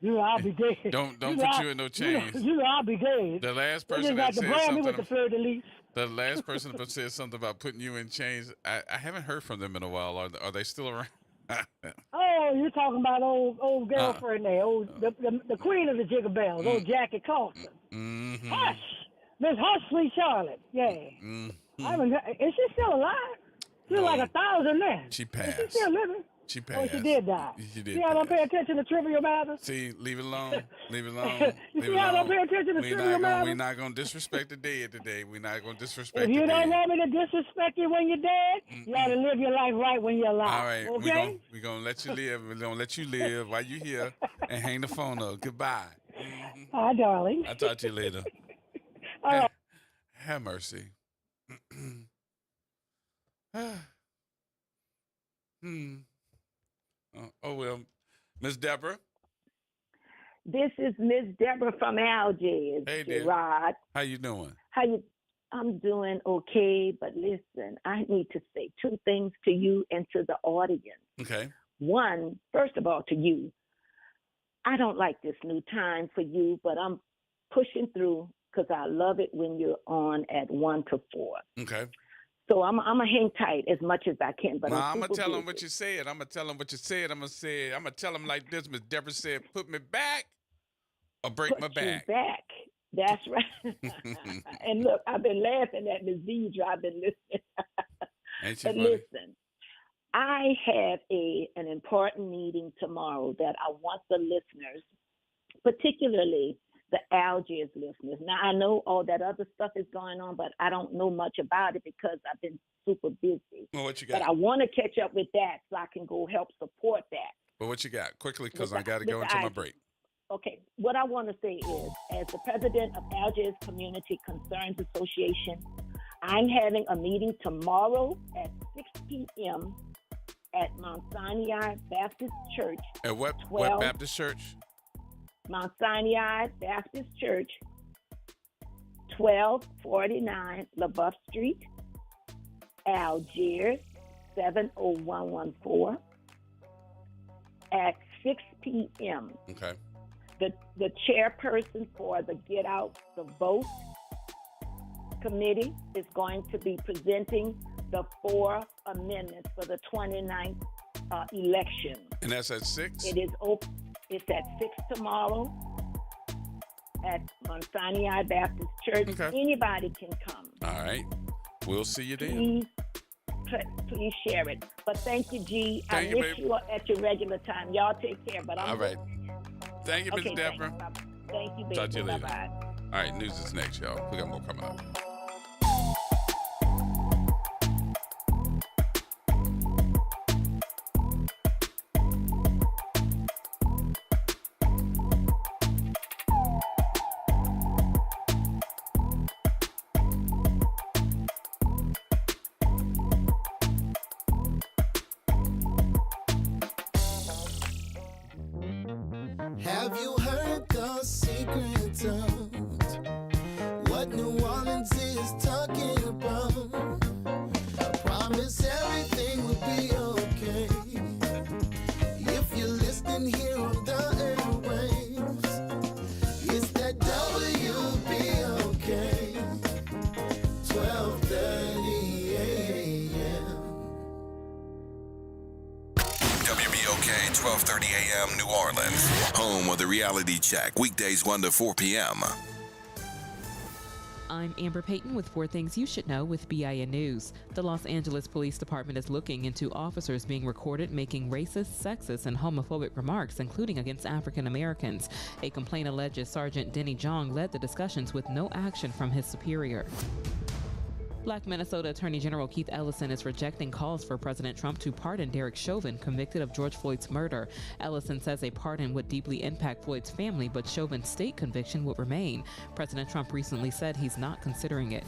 You know I'll be dead. Don't put you in no chains. You know I'll be dead. The last They person just that got to said brand me with something. the fleur-de-lis. The last person that said something about putting you in chains. I haven't heard from them in a while. Are they still around? Oh, you're talking about old girlfriend there, the queen of the jigabells, old Jackie Carlson. Mm-hmm. Hush, Miss Hush, Sweet Charlotte. Yeah. Mm-hmm. I haven't. Is she still alive? She's like 1,000 then. She passed. Is she still living? She passed. Oh, she did die. She did. See how I don't pay attention to trivial matters? See, leave it alone. Leave it alone. You see how I don't pay attention to trivial matters? We're not gonna disrespect the dead today. We're not gonna disrespect If the you dead. don't want me to disrespect you when you're dead, you ought to live your life right when you're alive. All right, okay? we're gonna let you live. We're gonna let you live while you're here and hang the phone up. Goodbye. Hi, darling. I'll talk to you later. All right. Have mercy. Oh well, Miss Deborah. This is Miss Deborah from Algiers. Hey, dear. Gerard. How you doing? I'm doing okay, but listen, I need to say two things to you and to the audience. Okay. One, first of all, to you, I don't like this new time for you, but I'm pushing through because I love it when you're on at 1 to 4. Okay. So I'm gonna hang tight as much as I can, but I'm super gonna tell busy. him what you said. I'm gonna tell him what you said. I'm gonna tell him like this. Miss Deborah said, "Put me back or break my Put you back." back. That's right. And look, I've been laughing at Ms. Deidre. I've been listening. Ain't she But funny? listen, I have an important meeting tomorrow that I want the listeners, particularly the Algiers listeners. Now, I know all that other stuff is going on, but I don't know much about it because I've been super busy. Well, what you got? But I want to catch up with that so I can go help support that. But what you got? Quickly, because With I got to the- go with into the my IG. break. Okay, what I want to say is, as the president of Algiers Community Concerns Association, I'm having a meeting tomorrow at 6 p.m. at Mount Sinai Baptist Church. At what 12 Baptist church? Mount Sinai Baptist Church, 1249 LaBeouf Street, Algiers, 70114, at 6 p.m. Okay. The chairperson for the Get Out the Vote committee is going to be presenting the 4 amendments for the 29th election. And that's at 6? It is open. It's at 6 tomorrow at Mount Sinai Baptist Church. Okay. Anybody can come. All right. We'll see you then. Please share it. But thank you, G. Thank you, I miss baby. you at your regular time. Y'all take care. But I'm All right. Thank you, Miss Okay, Deborah. thanks. Thank you, baby. Talk to you later. Bye-bye. All right, news is next, y'all. We got more coming up. Have you heard the secret of what New Orleans is talking about? I promise everything will be okay if you're listening here on the airwaves. It's that WBOK 12:30 a.m. WBOK 12:30 a.m. New Orleans, home of the Reality Check, weekdays 1 to 4 p.m. I'm Amber Payton with 4 Things You Should Know with BIN News. The Los Angeles Police Department is looking into officers being recorded making racist, sexist, and homophobic remarks, including against African Americans. A complaint alleges Sergeant Denny Jong led the discussions with no action from his superior. Black Minnesota Attorney General Keith Ellison is rejecting calls for President Trump to pardon Derek Chauvin, convicted of George Floyd's murder. Ellison says a pardon would deeply impact Floyd's family, but Chauvin's state conviction would remain. President Trump recently said he's not considering it.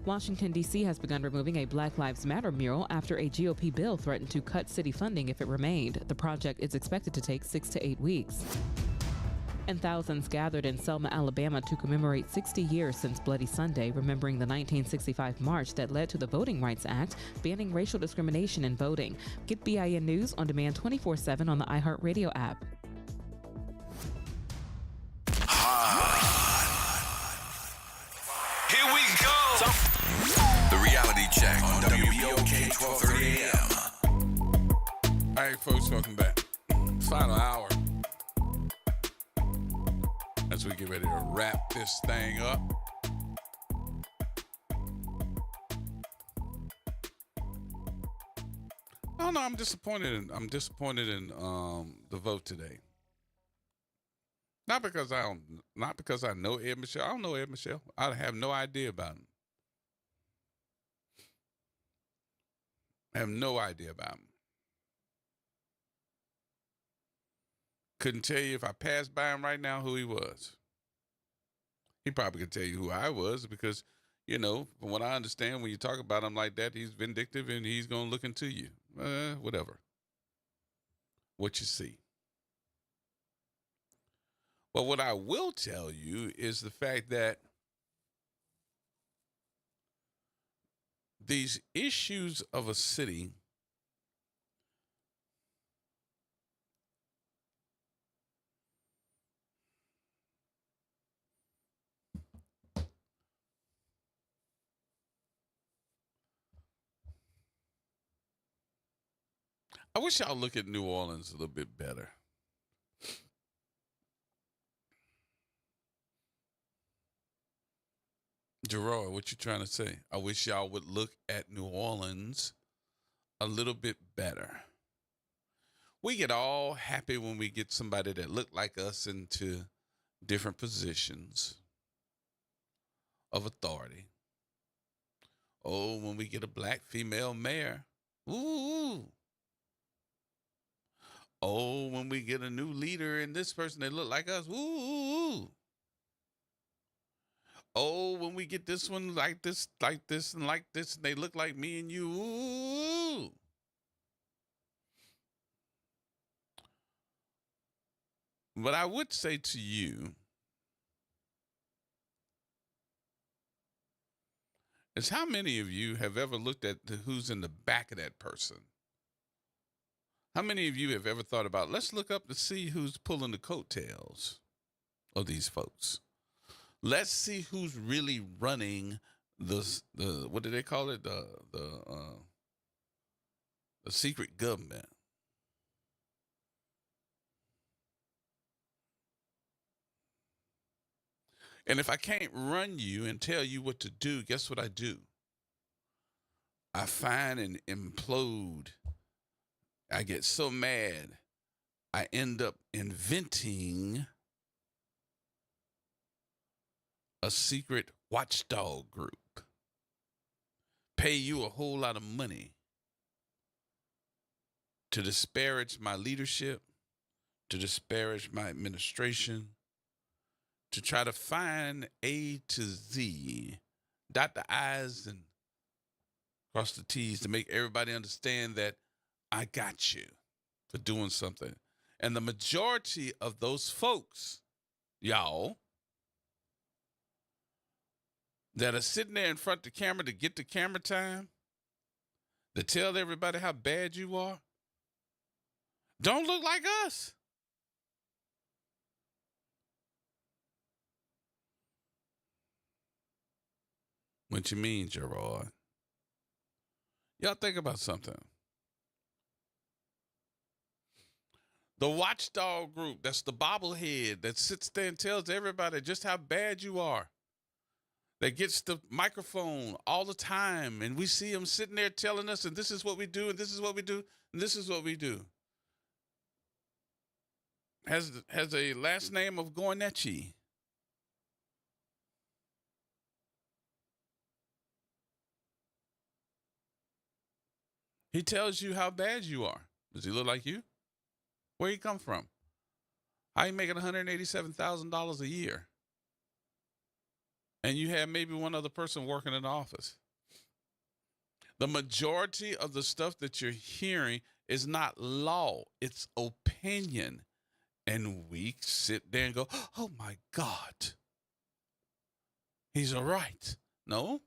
Washington, D.C. has begun removing a Black Lives Matter mural after a GOP bill threatened to cut city funding if it remained. The project is expected to take 6 to 8 weeks. And thousands gathered in Selma, Alabama to commemorate 60 years since Bloody Sunday, remembering the 1965 march that led to the Voting Rights Act, banning racial discrimination in voting. Get BIN News on demand 24/7 on the iHeartRadio app. Here we go. The Reality Check on WBOK 12:30 a.m. All right, folks, welcome back. Final hour. As we get ready to wrap this thing up. I don't know. I'm disappointed in the vote today. Not because I know Ed Michelle. I don't know Ed Michelle. I have no idea about him. I have no idea about him. Couldn't tell you if I passed by him right now who he was. He probably could tell you who I was because, you know, from what I understand, when you talk about him like that, he's vindictive and he's going to look into you. Whatever. What you see. But what I will tell you is the fact that these issues of a city I wish y'all look at New Orleans a little bit better. Gerard, what you trying to say? I wish y'all would look at New Orleans a little bit better. We get all happy when we get somebody that look like us into different positions of authority. Oh, when we get a black female mayor. Ooh. Oh, when we get a new leader and this person that look like us. Ooh. Oh, when we get this one like this, and they look like me and you. Ooh. But I would say to you is how many of you have ever looked at who's in the back of that person? How many of you have ever thought about, let's look up to see who's pulling the coattails of these folks? Let's see who's really running the what do they call it? The secret government. And if I can't run you and tell you what to do, guess what I do? I find and implode. I get so mad, I end up inventing a secret watchdog group. Pay you a whole lot of money to disparage my leadership, to disparage my administration, to try to find A to Z, dot the I's and cross the T's to make everybody understand that I got you for doing something. And the majority of those folks, y'all, that are sitting there in front of the camera to get the camera time, to tell everybody how bad you are, don't look like us. What you mean, Gerard? Y'all think about something. The watchdog group, that's the bobblehead that sits there and tells everybody just how bad you are. That gets the microphone all the time, and we see them sitting there telling us, and this is what we do, and this is what we do, and this is what we do. Has a last name of Gornechi. He tells you how bad you are. Does he look like you? Where he come from? How you making $187,000 a year? And you have maybe one other person working in the office. The majority of the stuff that you're hearing is not law. It's opinion. And we sit there and go, oh my God, he's all right. No,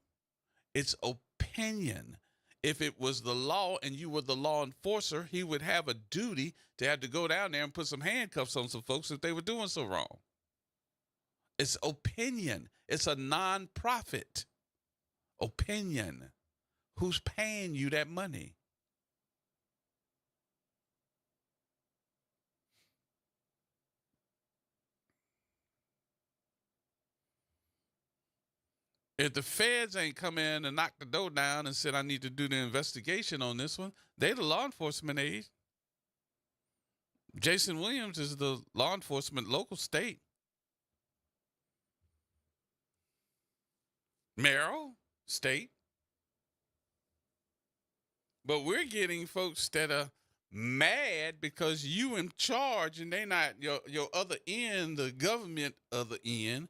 it's opinion. If it was the law and you were the law enforcer, he would have a duty to have to go down there and put some handcuffs on some folks if they were doing so wrong. It's opinion. It's a non-profit opinion. Who's paying you that money? If the feds ain't come in and knocked the door down and said, I need to do the investigation on this one, they the law enforcement aid. Jason Williams is the law enforcement local state. Merrill, state. But we're getting folks that are mad because you in charge and they not your other end, the government other end.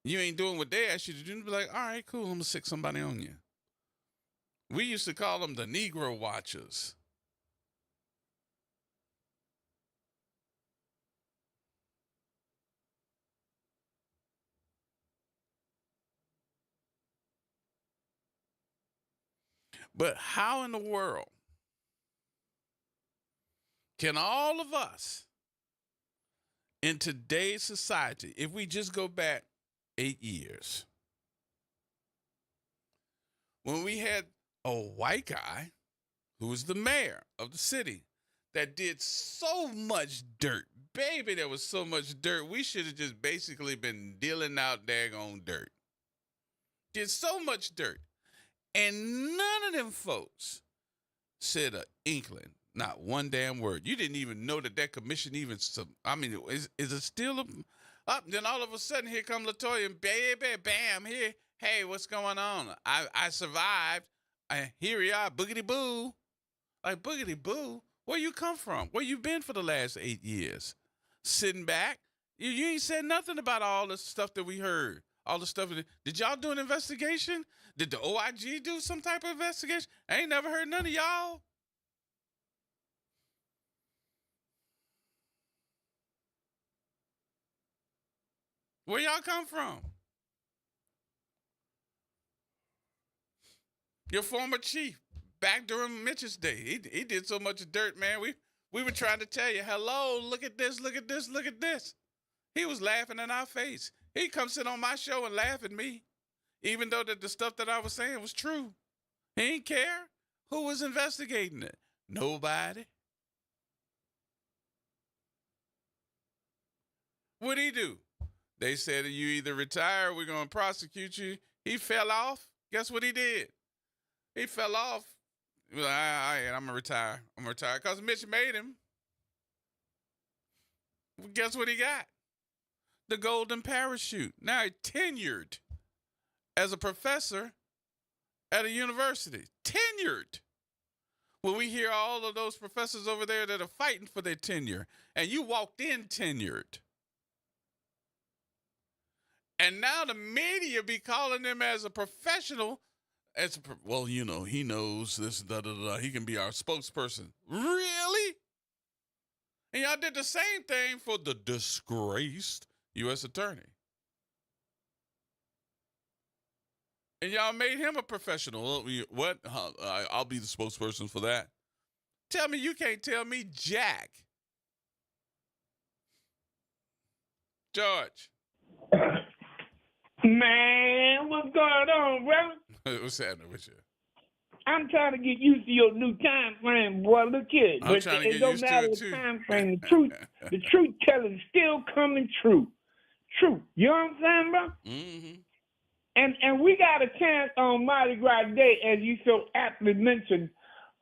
You ain't doing what they asked you to do. And be like, all right, cool, I'm going to stick somebody on you. We used to call them the Negro Watchers. But how in the world can all of us in today's society, if we just go back 8 years, when we had a white guy who was the mayor of the city that did so much dirt, baby, there was so much dirt, we should have just basically been dealing out daggone dirt. Did so much dirt. And none of them folks said an inkling, not one damn word. You didn't even know that commission even, I mean, is it still up? Then all of a sudden, here come LaToya and baby, bam, here. Hey, what's going on? I survived. Here you are, boogity boo. Like, boogity boo? Where you come from? Where you been for the last 8 years? Sitting back? You ain't said nothing about all the stuff that we heard. All the stuff. Did y'all do an investigation? Did the OIG do some type of investigation? I ain't never heard none of y'all. Where y'all come from? Your former chief, back during Mitch's day, he did so much dirt, man. We were trying to tell you, hello, look at this, look at this, look at this. He was laughing in our face. He come sit on my show and laugh at me, even though the stuff that I was saying was true. He didn't care. Who was investigating it? Nobody. What'd he do? They said, you either retire or we're going to prosecute you. He fell off. Guess what he did? He fell off. He was like, all right, I'm going to retire. I'm going to retire because Mitch made him. Well, guess what he got? The golden parachute. Now he's tenured as a professor at a university. Tenured. Well, we hear all of those professors over there that are fighting for their tenure, and you walked in tenured. And now the media be calling him as a professional. Well, you know, he knows this, da, da, da. He can be our spokesperson. Really? And y'all did the same thing for the disgraced U.S. attorney. And y'all made him a professional. What? I'll be the spokesperson for that. Tell me you can't tell me jack. George. Man, what's going on, brother? What's happening with you? I'm trying to get used to your new time frame, boy. Look here. I'm trying to get used to it, too. Time frame. The truth telling is still coming true. True. You know what I'm saying, bro? Mm-hmm. And we got a chance on Mardi Gras Day, as you so aptly mentioned,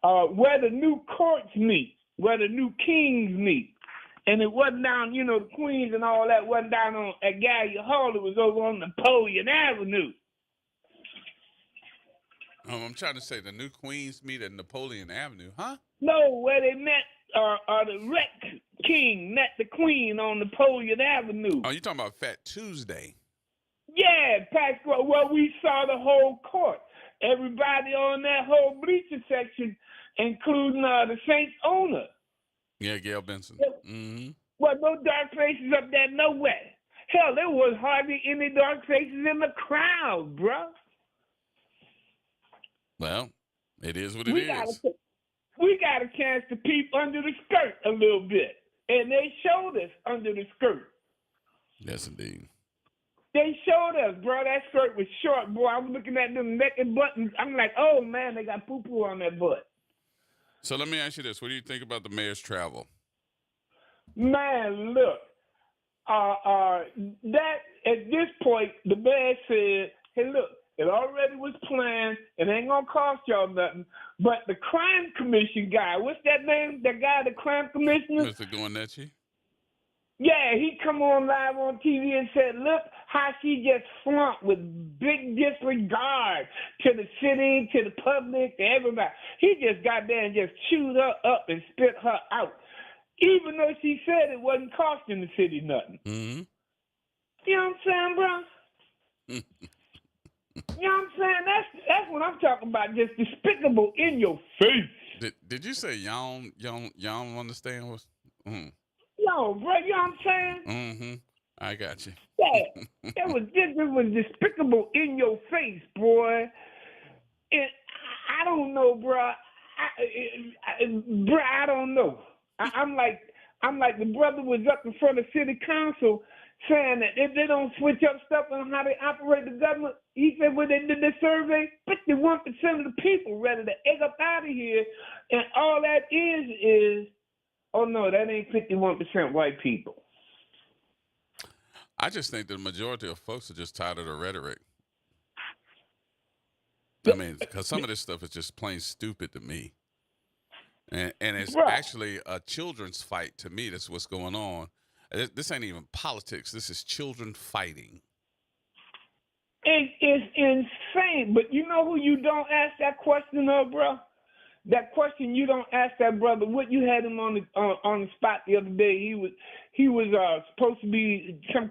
where the new courts meet, where the new kings meet. And it wasn't down, the queens and all that wasn't down at Gallia Hall. It was over on Napoleon Avenue. I'm trying to say the new queens meet at Napoleon Avenue, huh? No, where they met, the wreck king met the queen on Napoleon Avenue. Oh, you talking about Fat Tuesday? Yeah, Pascal. Well, we saw the whole court. Everybody on that whole bleacher section, including the Saints owner. Yeah, Gail Benson. Mm-hmm. Well, no dark faces up there nowhere. Hell, there was hardly any dark faces in the crowd, bro. Well, it is what it is. We got a chance to peep under the skirt a little bit, and they showed us under the skirt. Yes, indeed. They showed us, bro. That skirt was short, boy. I was looking at them neck and buttons. I'm like, oh, man, they got poo-poo on their butt. So let me ask you this. What do you think about the mayor's travel? Man, look. That, at this point, the mayor said, hey, look, it already was planned. It ain't going to cost y'all nothing. But the crime commission guy, what's that name? That guy, the crime commissioner? Mr. Guarnecci? Yeah, he come on live on TV and said, look how she just flunked with big disregard to the city, to the public, to everybody. He just got there and just chewed her up and spit her out, even though she said it wasn't costing the city nothing. Mm-hmm. You know what I'm saying, bro? You know what I'm saying? That's what I'm talking about, just despicable in your face. Did you say y'all don't understand what's... Yo, bro, you know what I'm saying? Mm-hmm. I got you. Yeah, it was despicable in your face, boy. And I don't know, bro. I don't know. I'm like the brother was up in front of city council saying that if they don't switch up stuff on how they operate the government, he said when they did the survey, 51% of the people ready to egg up out of here, and all that is. Oh, no, that ain't 51% white people. I just think the majority of folks are just tired of the rhetoric. I mean, because some of this stuff is just plain stupid to me. And it's actually a children's fight to me. That's what's going on. This ain't even politics. This is children fighting. It is insane. But you know who you don't ask that question of, bro? That question you don't ask that brother. What you had him on the spot the other day. He was supposed to be some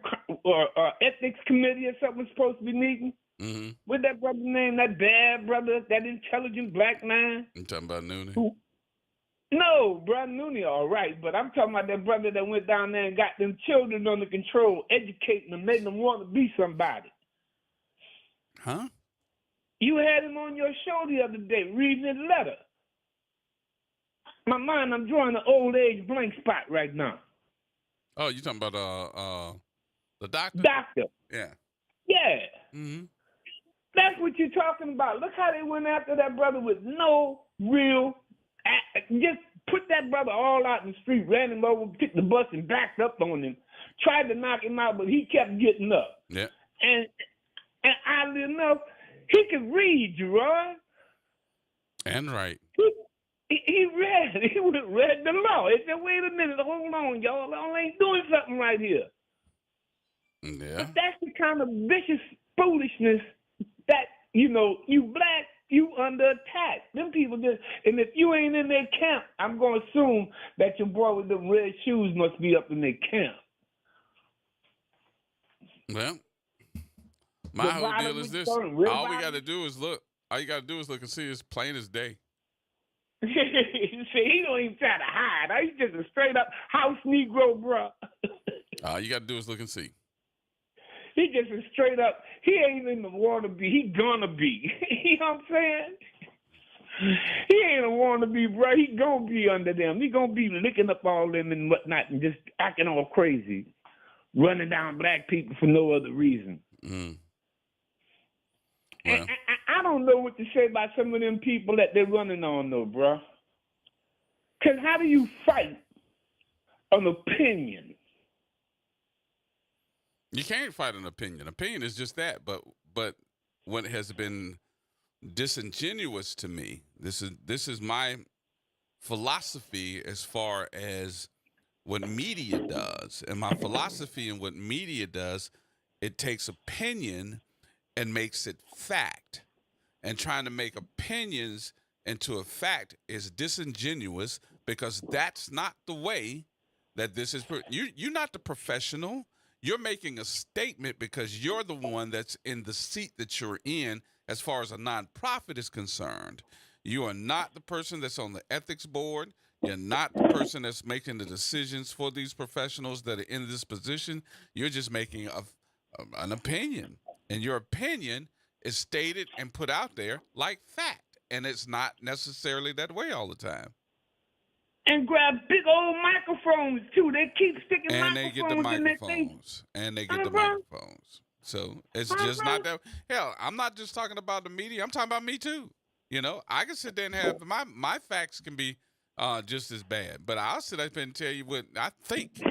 ethics committee or something supposed to be meeting. Mm-hmm. What's that brother's name? That bad brother, that intelligent black man. You talking about Nooney? No, brother Nooney, all right. But I'm talking about that brother that went down there and got them children under control, educating them, making them want to be somebody. Huh? You had him on your show the other day reading his letter. My mind, I'm drawing an old age blank spot right now. Oh, you talking about the doctor? Doctor. Yeah. Yeah. Mm-hmm. That's what you're talking about. Look how they went after that brother with no real, just put that brother all out in the street, ran him over, took the bus and backed up on him, tried to knock him out, but he kept getting up. Yeah. And oddly enough, he could read, Gerard. And right. He read the law. He said, wait a minute, hold on, y'all. Y'all ain't doing something right here. Yeah. But that's the kind of vicious foolishness that, you black, you under attack. Them people just, and if you ain't in their camp, I'm going to assume that your boy with the red shoes must be up in their camp. Well, my whole deal is this. All you got to do is look and see it's plain as day. See, he don't even try to hide. He's just a straight up house Negro, bro. All you got to do is look and see. He just a straight up. He ain't in the wannabe. He gonna be. You know what I'm saying? He ain't a wannabe, bro. He gonna be under them. He gonna be licking up all them and whatnot and just acting all crazy, running down black people for no other reason. Mm. And I don't know what to say about some of them people that they're running on, though, bro. Because how do you fight an opinion? You can't fight an opinion. Opinion is just that. But what has been disingenuous to me, this is my philosophy as far as what media does. And my philosophy in what media does, it takes opinion and makes it fact. And trying to make opinions into a fact is disingenuous, because that's not the way that this is. You're not the professional. You're making a statement because you're the one that's in the seat that you're in as far as a nonprofit is concerned. You are not the person that's on the ethics board. You're not the person that's making the decisions for these professionals that are in this position. You're just making an opinion. And your opinion is stated and put out there like fact. And it's not necessarily that way all the time. And grab big old microphones, too. They keep sticking and they get the microphones. And they get the microphones. So it's just not that. Hell, I'm not just talking about the media. I'm talking about me, too. You know, I can sit there and have my facts can be just as bad. But I'll sit up and tell you what I think.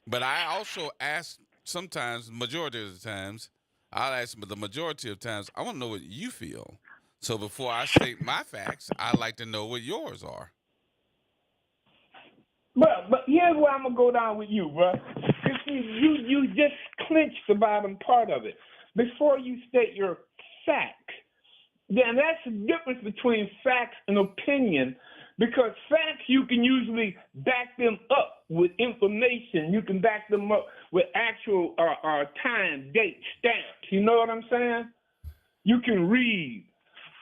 But I also ask sometimes, majority of the times, I'll ask, but the majority of times, I want to know what you feel. So before I state my facts, I'd like to know what yours are. But here's where I'm gonna go down with you, bro. You just clinched the bottom part of it. Before you state your facts, then that's the difference between facts and opinion. Because facts, you can usually back them up with information. You can back them up with actual time, date, stamps. You know what I'm saying? You can read.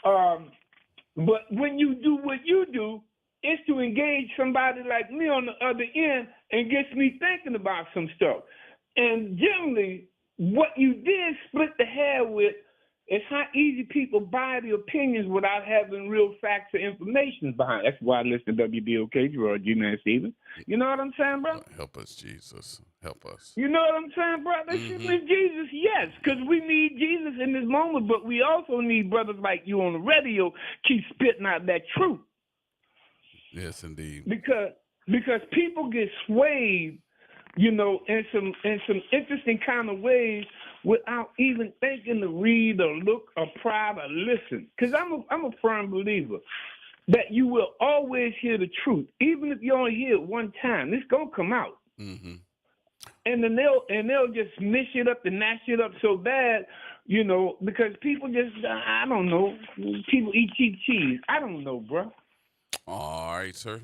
But when you do what you do, it's to engage somebody like me on the other end and gets me thinking about some stuff. And generally, what you did split the hair with is how easy people buy the opinions without having real facts or information behind. That's why I listen to WBOK, Gerard G. Man Stevens. You know what I'm saying, bro? Help us, Jesus. Help us. You know what I'm saying, brother? Mm-hmm. Jesus, yes, because we need Jesus in this moment, but we also need brothers like you on the radio keep spitting out that truth. Yes, indeed. Because people get swayed, you know, in some interesting kind of ways without even thinking to read or look or pry or listen. Because I'm a firm believer that you will always hear the truth, even if you only hear it one time. It's gonna come out, mm-hmm. and then they'll just mish it up and mash it up so bad, you know, because people just I don't know. People eat cheap cheese. I don't know, bro. All right, sir.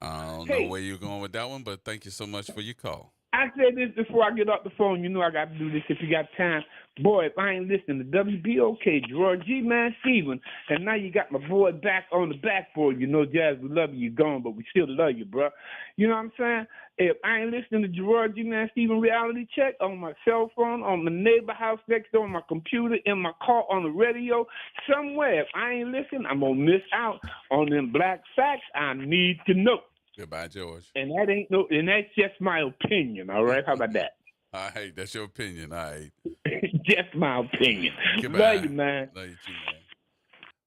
I don't know where you're going with that one, but thank you so much for your call. I said this before I get off the phone. You know I got to do this if you got time. Boy, if I ain't listening to WBOK, Gerard G. Man Stevens, and now you got my boy back on the backboard. You know, Jazz, we love you. You're gone, but we still love you, bro. You know what I'm saying? If I ain't listening to Gerard G. Man Stevens Reality Check on my cell phone, on my neighbor house next door, on my computer, in my car, on the radio, somewhere, if I ain't listening, I'm going to miss out on them black facts I need to know. Goodbye, George. And that's just my opinion, all right? How about that? All right, that's your opinion, all right. Just my opinion. Goodbye. Love you, man. Love you too, man.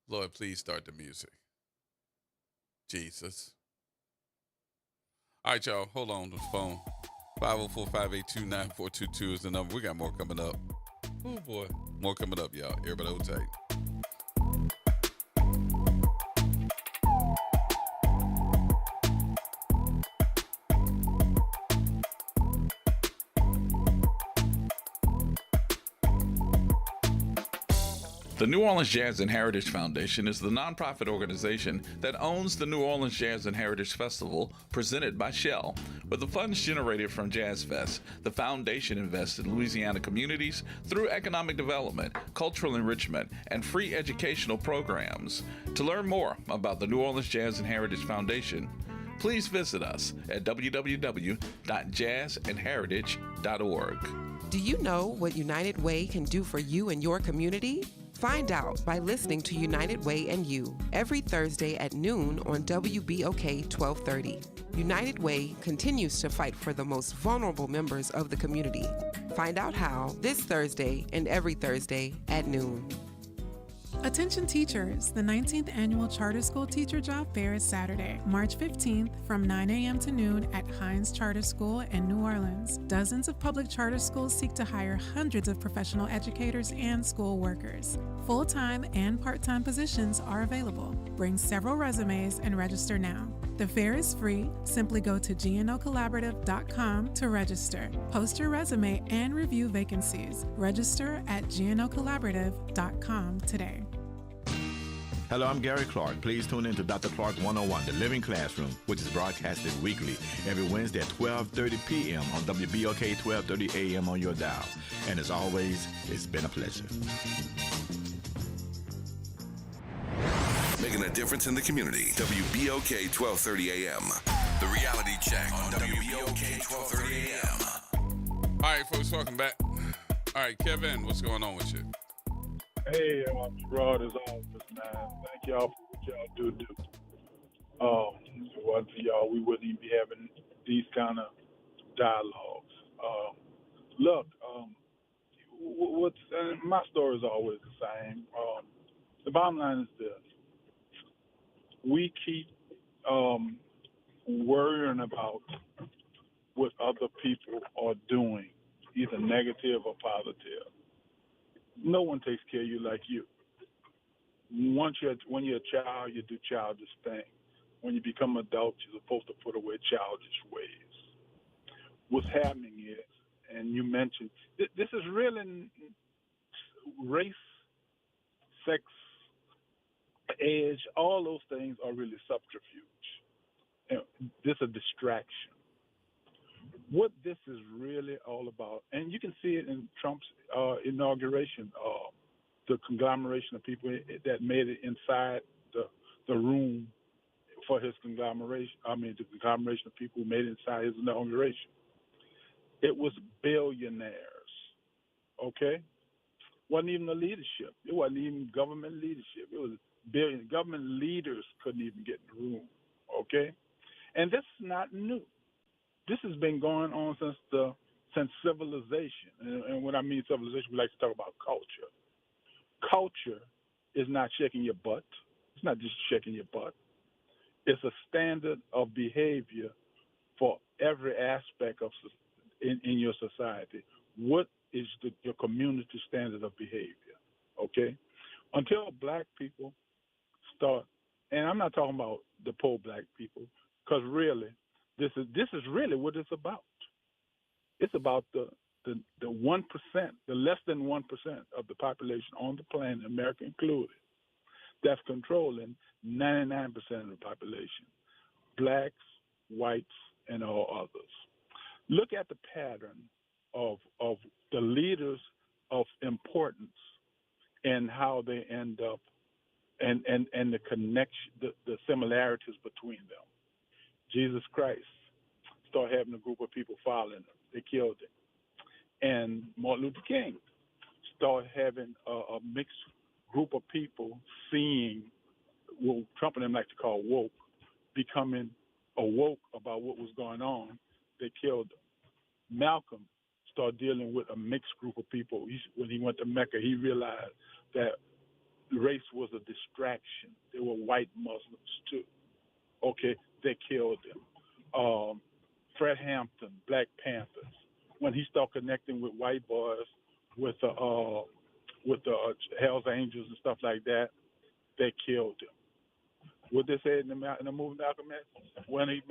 Lord, please start the music. Jesus. All right, y'all, hold on to the phone. 504-582-9422 is the number. We got more coming up. Oh, boy. More coming up, y'all. Everybody hold tight. The New Orleans Jazz and Heritage Foundation is the nonprofit organization that owns the New Orleans Jazz and Heritage Festival presented by Shell. With the funds generated from Jazz Fest, the foundation invests in Louisiana communities through economic development, cultural enrichment, and free educational programs. To learn more about the New Orleans Jazz and Heritage Foundation, please visit us at www.jazzandheritage.org. Do you know what United Way can do for you and your community? Find out by listening to United Way and You every Thursday at noon on WBOK 1230. United Way continues to fight for the most vulnerable members of the community. Find out how this Thursday and every Thursday at noon. Attention teachers, the 19th Annual Charter School Teacher Job Fair is Saturday, March 15th from 9 a.m. to noon at Hines Charter School in New Orleans. Dozens of public charter schools seek to hire hundreds of professional educators and school workers. Full-time and part-time positions are available. Bring several resumes and register now. The fair is free. Simply go to gnocollaborative.com to register. Post your resume and review vacancies. Register at gnocollaborative.com today. Hello, I'm Gary Clark. Please tune in to Dr. Clark 101, The Living Classroom, which is broadcasted weekly every Wednesday at 12:30 p.m. on WBOK 1230 a.m. on your dial. And as always, it's been a pleasure. Making a difference in the community. WBOK 1230 a.m. The Reality Check on WBOK 1230 a.m. All right, folks, welcome back. All right, Kevin, what's going on with you? Hey, I'm Rod as always, man. Thank y'all for what y'all do. If it wasn't for y'all, we wouldn't even be having these kind of dialogues. My story is always the same. The bottom line is this. We keep worrying about what other people are doing, either negative or positive. No one takes care of you like you. When you're a child, you do childish things. When you become an adult, you're supposed to put away childish ways. What's happening is, and you mentioned, this is really race, sex, age, all those things are really subterfuge. And this is a distraction. What this is really all about, and you can see it in Trump's inauguration, the conglomeration of people that made it inside the room for his conglomeration. The conglomeration of people who made it inside his inauguration. It was billionaires, okay? Wasn't even the leadership. It wasn't even government leadership. It was billion. Government leaders couldn't even get in the room, okay? And this is not new. This has been going on since civilization. And when I mean civilization, we like to talk about culture. Culture is not shaking your butt. It's not just shaking your butt. It's a standard of behavior for every aspect of in your society. What is your community standard of behavior? Okay? Until black people start, and I'm not talking about the poor black people, because really, this is really what it's about. It's about the 1%, the less than 1% of the population on the planet, America included, that's controlling 99% of the population, blacks, whites, and all others. Look at the pattern of the leaders of importance and how they end up, and the connection, the similarities between them. Jesus Christ started having a group of people following him. They killed him. And Martin Luther King started having a mixed group of people seeing what Trump and them like to call woke, becoming awoke about what was going on. They killed him. Malcolm started dealing with a mixed group of people. When he went to Mecca, he realized that race was a distraction. There were white Muslims too. Okay, they killed him. Fred Hampton, Black Panthers, when he started connecting with white boys, with the Hell's Angels and stuff like that, they killed him. What they said in the movie Malcolm X, when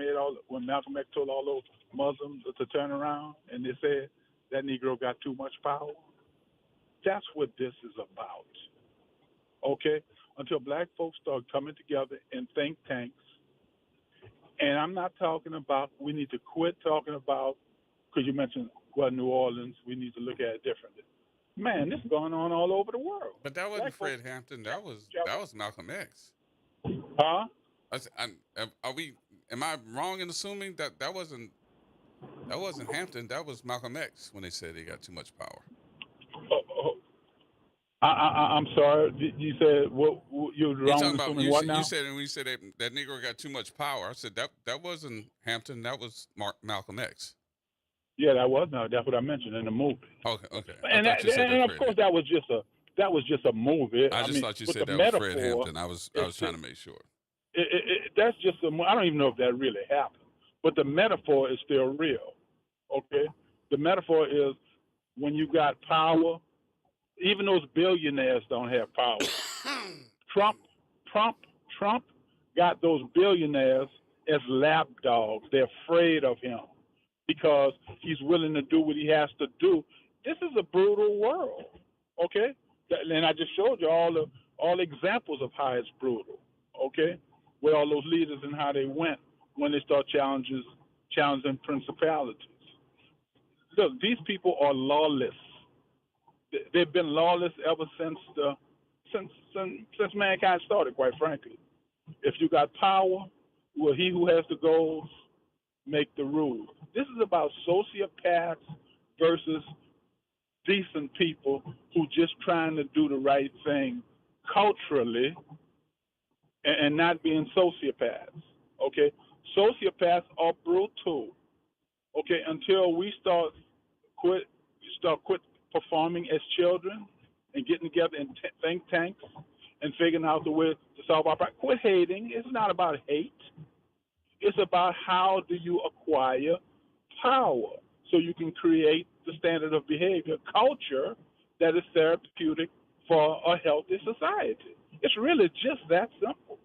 Malcolm X told all those Muslims to turn around, and they said that Negro got too much power. That's what this is about. okay? Until black folks start coming together in think tanks. And I'm not talking about, we need to quit talking about, because you mentioned, well, New Orleans, we need to look at it differently. Man, this is going on all over the world. But that wasn't Black Fred folks, Hampton. That was Malcolm X. huh? Am I wrong in assuming that that wasn't Hampton? That was Malcolm X when they said he got too much power. I'm sorry. You said what? You're wrong in assuming what now? You said when you said that Negro got too much power. I said that wasn't Hampton. That was Malcolm X. Yeah, that was that's what I mentioned in the movie. Okay. And of course that was just a movie. I just thought you said that was Fred Hampton. I was trying to make sure. That's just I don't even know if that really happened, but the metaphor is still real. Okay, the metaphor is when you got power. Even those billionaires don't have power. Trump got those billionaires as lapdogs. They're afraid of him because he's willing to do what he has to do. This is a brutal world, okay? And I just showed you all examples of how it's brutal, okay? With all those leaders and how they went when they start challenging principalities. Look, these people are lawless. They've been lawless ever since mankind started, quite frankly. If you got power, well, he who has the goals make the rules. This is about sociopaths versus decent people who just trying to do the right thing culturally and not being sociopaths, okay? Sociopaths are brutal, okay, until we start quit performing as children and getting together in think tanks and figuring out the way to solve our problem. Quit hating. It's not about hate. It's about how do you acquire power so you can create the standard of behavior, culture that is therapeutic for a healthy society. It's really just that simple.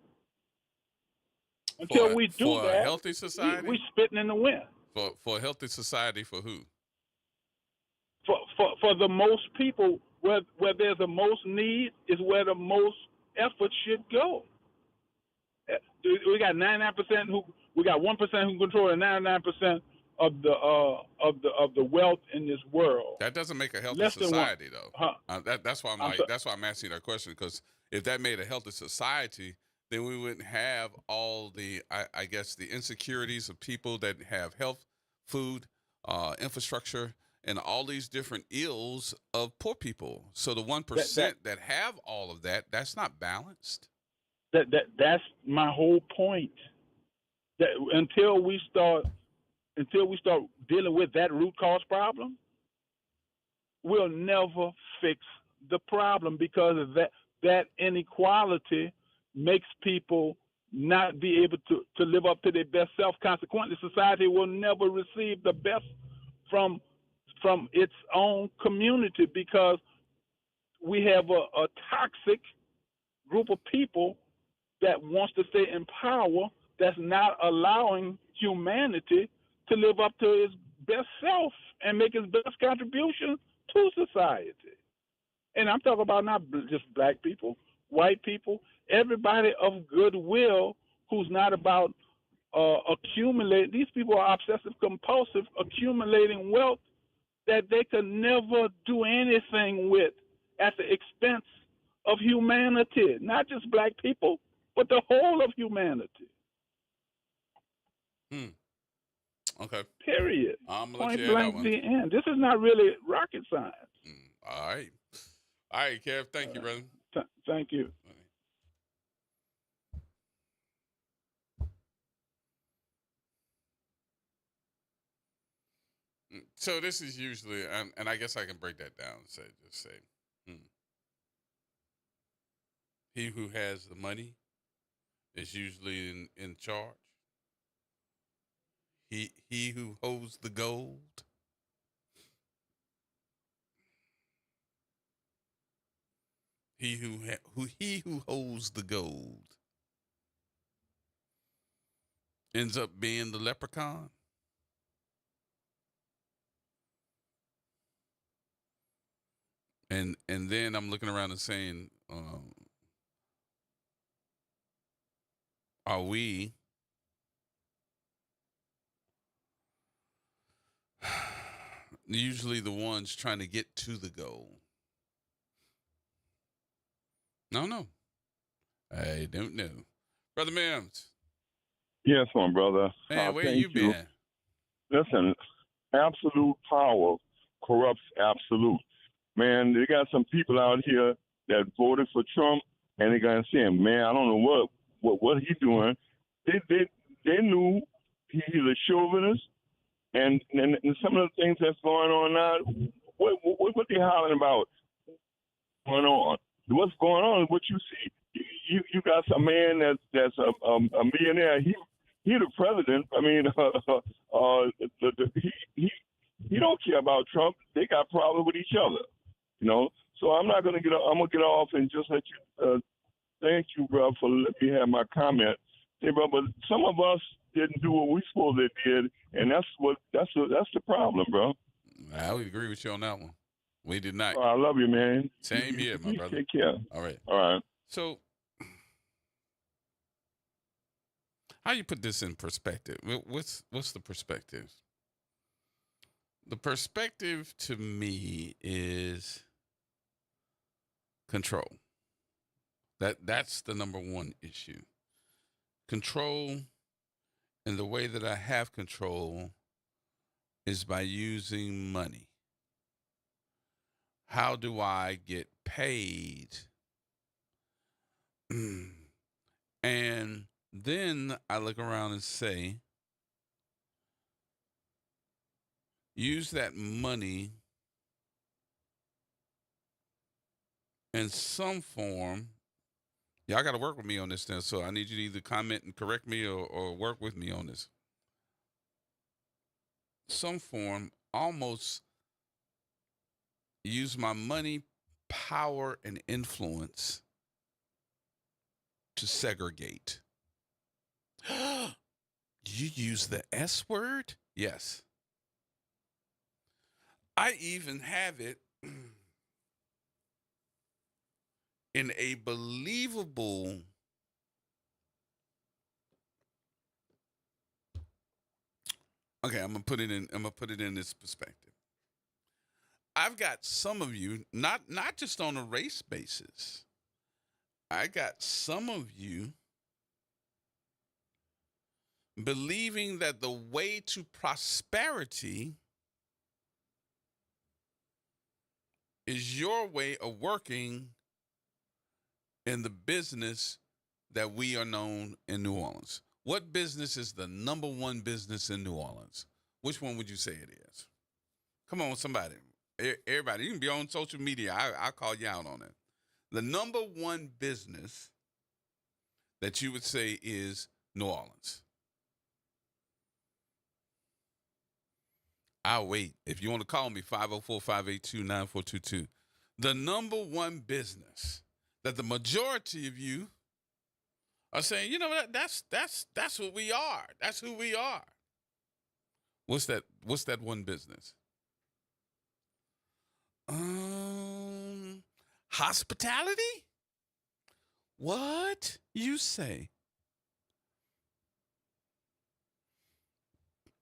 Until we do for that, a healthy society, we spitting in the wind. For a healthy society, for who? For the most people, where there's the most need is where the most effort should go. We got 99% we got 1% who control the 99% of the wealth in this world. That doesn't make a healthy society, though. That's why that's why I'm asking that question, because if that made a healthy society, then we wouldn't have all the I guess the insecurities of people that have health, food, infrastructure, and all these different ills of poor people. So the 1% that have all of that, that's not balanced. That's my whole point. That until we start dealing with that root cause problem, we'll never fix the problem, because of that inequality makes people not be able to live up to their best self. Consequently, society will never receive the best from its own community, because we have a toxic group of people that wants to stay in power, that's not allowing humanity to live up to its best self and make its best contribution to society. And I'm talking about not just black people, white people, everybody of goodwill who's not about accumulating. These people are obsessive compulsive, accumulating wealth that they could never do anything with at the expense of humanity, not just black people, but the whole of humanity. Okay. Period. I'm gonna let Point you have that blank, one. the end. This is not really rocket science. All right, Kev. Thank you, brother. Thank you. So this is usually, and I guess I can break that down and say, he who has the money is usually in charge. He who holds the gold he who holds the gold ends up being the leprechaun. And then I'm looking around and saying, are we usually the ones trying to get to the goal? No. I don't know. Brother Mims. Yes, my brother. Man, where thank you been? Listen, absolute power corrupts absolute. Man, they got some people out here that voted for Trump, and they got saying, man, I don't know what he doing. They knew he's a chauvinist, and some of the things that's going on now, what they hollering about going on? What's going on is what you see. You got some man that's a millionaire. He the president. I mean, he don't care about Trump. They got problems with each other, you know. So I'm not gonna get. I'm gonna get off and just let you. Thank you, bro, for letting me have my comment. Hey, bro, but some of us didn't do what we supposed to did, and that's the problem, bro. I would agree with you on that one. We did not. I love you, man. Same here, my brother. Take care. All right. All right. So, how you put this in perspective? What's the perspective? The perspective to me is control. That's the number one issue. Control, and the way that I have control is by using money. How do I get paid? And then I look around and say, use that money in some form. Y'all got to work with me on this then, so I need you to either comment and correct me or work with me on this. Some form, almost use my money, power, and influence to segregate. You use the S word? Yes. I even have it in a believable I'm gonna put it in this perspective. I've got some of you, not just on a race basis. I got some of you believing that the way to prosperity is your way of working in the business that we are known in New Orleans. What business is the number one business in New Orleans? Which one would you say it is? Come on, somebody. Everybody, you can be on social media. I'll call you out on it. The number one business that you would say is New Orleans. I'll wait. If you want to call me, 504-582-9422. The number one business that the majority of you are saying, you know what, that's what we are. That's who we are. What's that one business? Hospitality? What you say?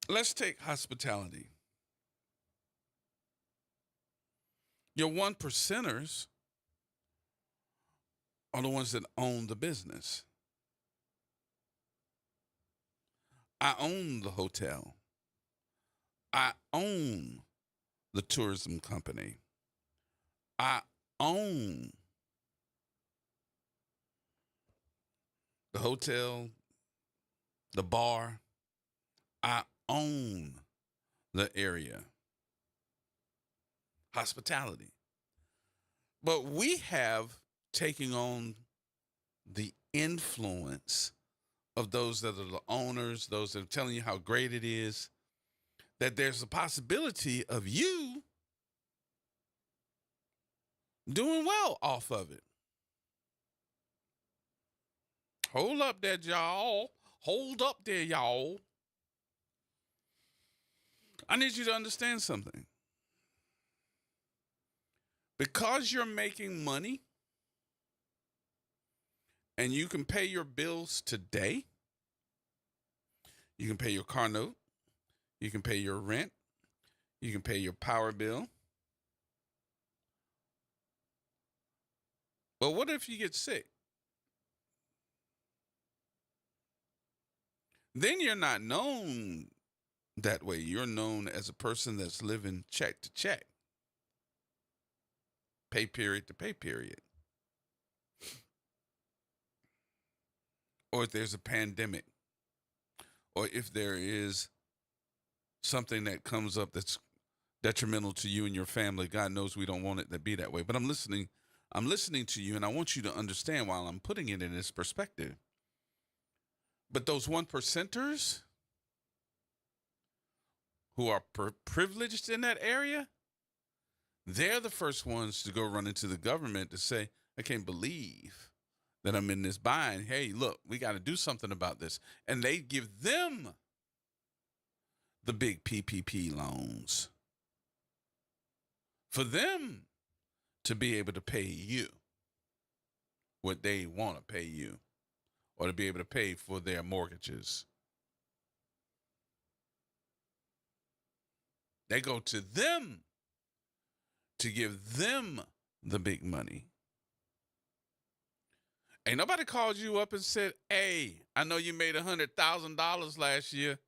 Let's take hospitality. Your 1%ers are the ones that own the business. I own the hotel. I own the tourism company. I own the hotel, the bar. I own the area. Hospitality. But we have taken on the influence of those that are the owners, those that are telling you how great it is, that there's a possibility of you doing well off of it. Hold up there, y'all. Hold up there, y'all. I need you to understand something. Because you're making money and you can pay your bills today, You can pay your car note. You can pay your rent. You can pay your power bill. But what if you get sick? Then you're not known that way. You're known as a person that's living check to check, pay period to pay period. Or if there's a pandemic, or if there is something that comes up that's detrimental to you and your family, God knows we don't want it to be that way. But I'm listening to you, and I want you to understand while I'm putting it in this perspective. But those 1%ers who are privileged in that area, they're the first ones to go run into the government to say, I can't believe that I'm in this bind. Hey, look, we got to do something about this. And they give them the big PPP loans for them to be able to pay you what they want to pay you, or to be able to pay for their mortgages. They go to them to give them the big money. Ain't nobody called you up and said, hey, I know you made $100,000 last year,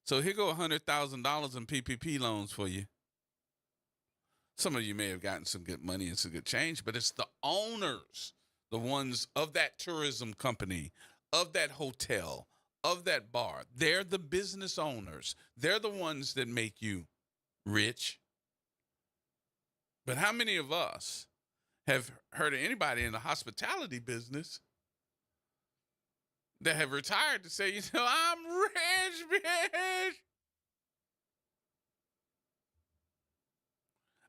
so here go $100,000 in PPP loans for you. Some of you may have gotten some good money and some good change, but it's the owners, the ones of that tourism company, of that hotel, of that bar. They're the business owners. They're the ones that make you rich. But how many of us have heard of anybody in the hospitality business that have retired to say, I'm rich, bitch?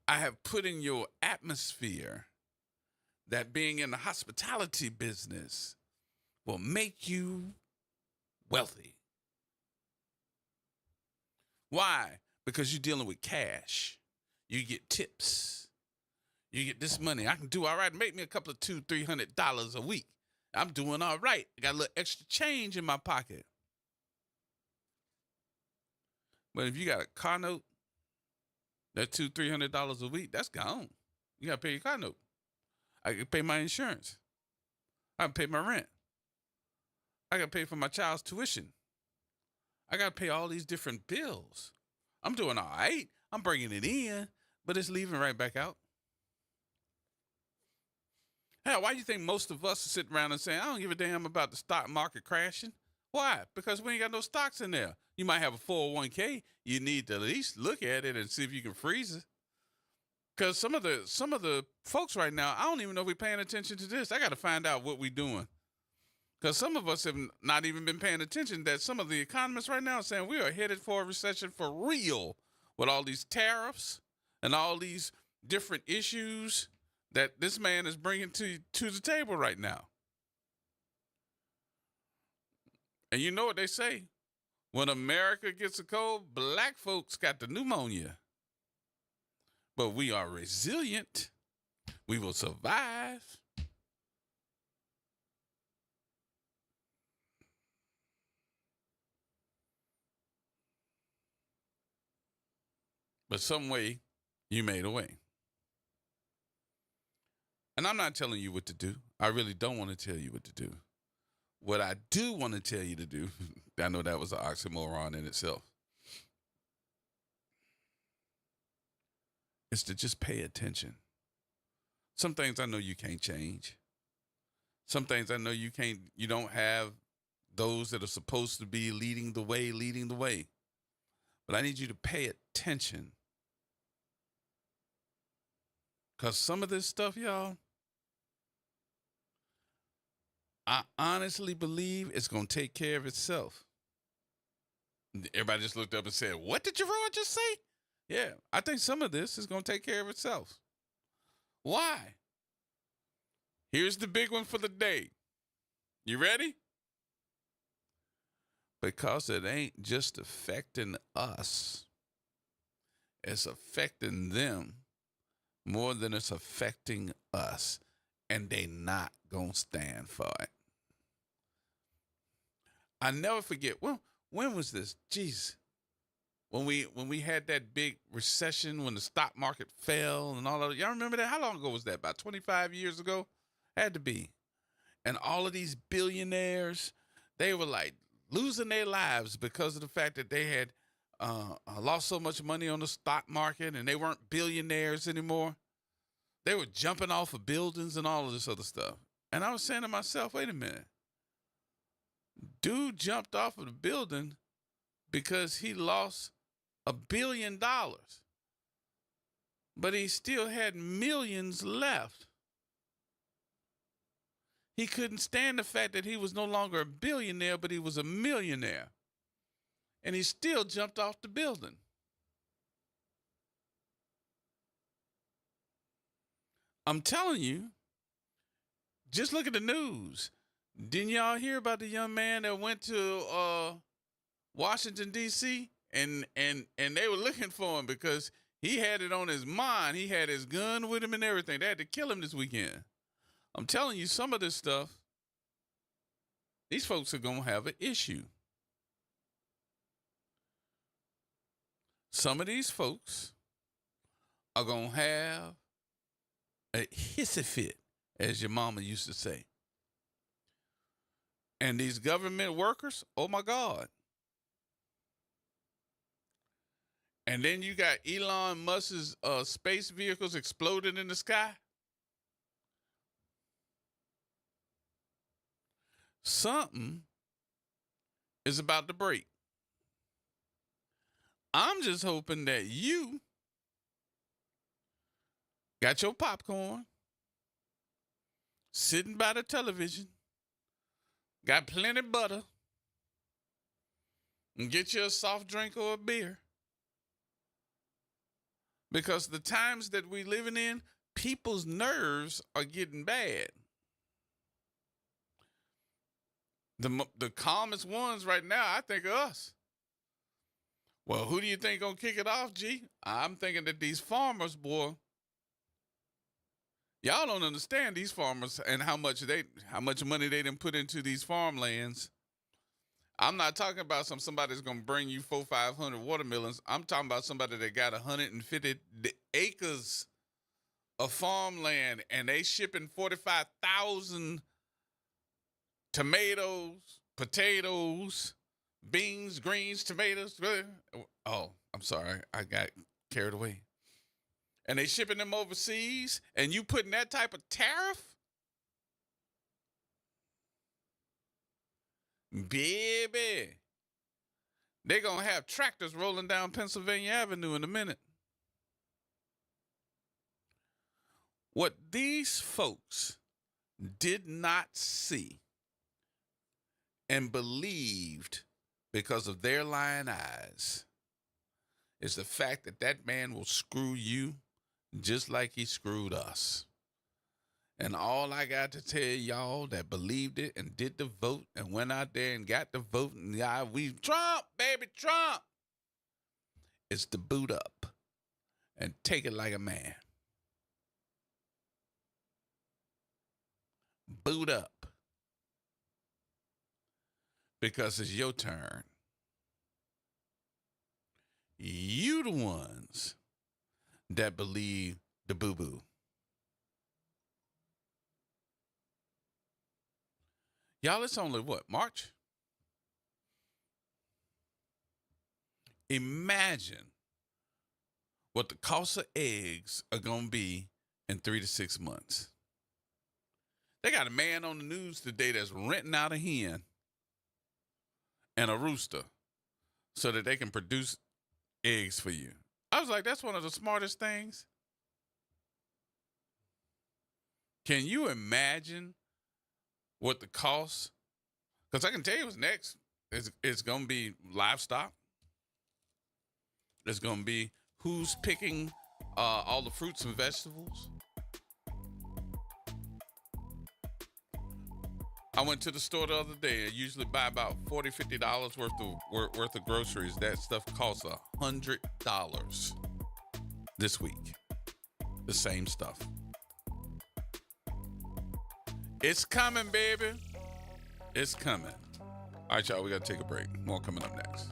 I have put in your atmosphere that being in the hospitality business will make you wealthy. Why? Because you're dealing with cash. You get tips. You get this money. I can do all right. Make me a couple of $200-$300 a week. I'm doing all right. I got a little extra change in my pocket. But if you got a car note, that $200-$300 a week, that's gone. You got to pay your car note. I got to pay my insurance. I got to pay my rent. I got to pay for my child's tuition. I got to pay all these different bills. I'm doing all right. I'm bringing it in, but it's leaving right back out. Hell, why do you think most of us are sitting around and saying, I don't give a damn about the stock market crashing? Why? Because we ain't got no stocks in there. You might have a 401k. You need to at least look at it and see if you can freeze it. Because some of the folks right now, I don't even know if we're paying attention to this. I got to find out what we're doing. Because some of us have not even been paying attention that some of the economists right now are saying we are headed for a recession for real with all these tariffs and all these different issues that this man is bringing to the table right now. And you know what they say? When America gets a cold, black folks got the pneumonia. But we are resilient. We will survive. But some way, you made a way. And I'm not telling you what to do. I really don't want to tell you what to do. What I do want to tell you to do, I know that was an oxymoron in itself, is to just pay attention. Some things I know you can't change. Some things I know you don't have those that are supposed to be leading the way. But I need you to pay attention. Because some of this stuff, y'all, I honestly believe it's going to take care of itself. Everybody just looked up and said, what did Jerome just say? Yeah, I think some of this is going to take care of itself. Why? Here's the big one for the day. You ready? Because it ain't just affecting us. It's affecting them more than it's affecting us. And they not going to stand for it. I never forget, well, when was this? Jeez. When we had that big recession, when the stock market fell and all of it. Y'all remember that? How long ago was that? About 25 years ago? Had to be. And all of these billionaires, they were like losing their lives because of the fact that they had lost so much money on the stock market and they weren't billionaires anymore. They were jumping off of buildings and all of this other stuff. And I was saying to myself, wait a minute. Dude jumped off of the building because he lost $1 billion. But he still had millions left. He couldn't stand the fact that he was no longer a billionaire, but he was a millionaire. And he still jumped off the building. I'm telling you, just look at the news. Didn't y'all hear about the young man that went to Washington, D.C.? And they were looking for him because he had it on his mind. He had his gun with him and everything. They had to kill him this weekend. I'm telling you, some of this stuff, these folks are going to have an issue. Some of these folks are going to have a hissy fit, as your mama used to say. And these government workers, oh my God. And then you got Elon Musk's space vehicles exploding in the sky. Something is about to break. I'm just hoping that you got your popcorn, sitting by the television, got plenty of butter, and get you a soft drink or a beer. Because the times that we're living in, people's nerves are getting bad. The calmest ones right now, I think, are us. Well, who do you think gonna kick it off, G? I'm thinking that these farmers, boy, y'all don't understand these farmers and how much money they done put into these farmlands. I'm not talking about somebody that's gonna bring you 400-500 watermelons. I'm talking about somebody that got 150 acres of farmland and they shipping 45,000 tomatoes, potatoes, beans, greens, tomatoes. Oh, I'm sorry. I got carried away. And they shipping them overseas, and you putting that type of tariff? Baby. They're going to have tractors rolling down Pennsylvania Avenue in a minute. What these folks did not see and believed because of their lying eyes is the fact that that man will screw you just like he screwed us. And all I got to tell y'all that believed it and did the vote and went out there and got the vote and we Trump, baby, Trump, is to boot up and take it like a man. Boot up. Because it's your turn. You the ones that believe the boo-boo. Y'all, it's only what, March? Imagine what the cost of eggs are going to be in 3 to 6 months. They got a man on the news today that's renting out a hen and a rooster so that they can produce eggs for you. I was like, that's one of the smartest things. Can you imagine what the cost? Because I can tell you what's next. It's going to be livestock. It's going to be who's picking all the fruits and vegetables. I went to the store the other day. I usually buy about $40, $50 worth of groceries. That stuff costs $100 this week. The same stuff. It's coming, baby. It's coming. All right, y'all, we got to take a break. More coming up next.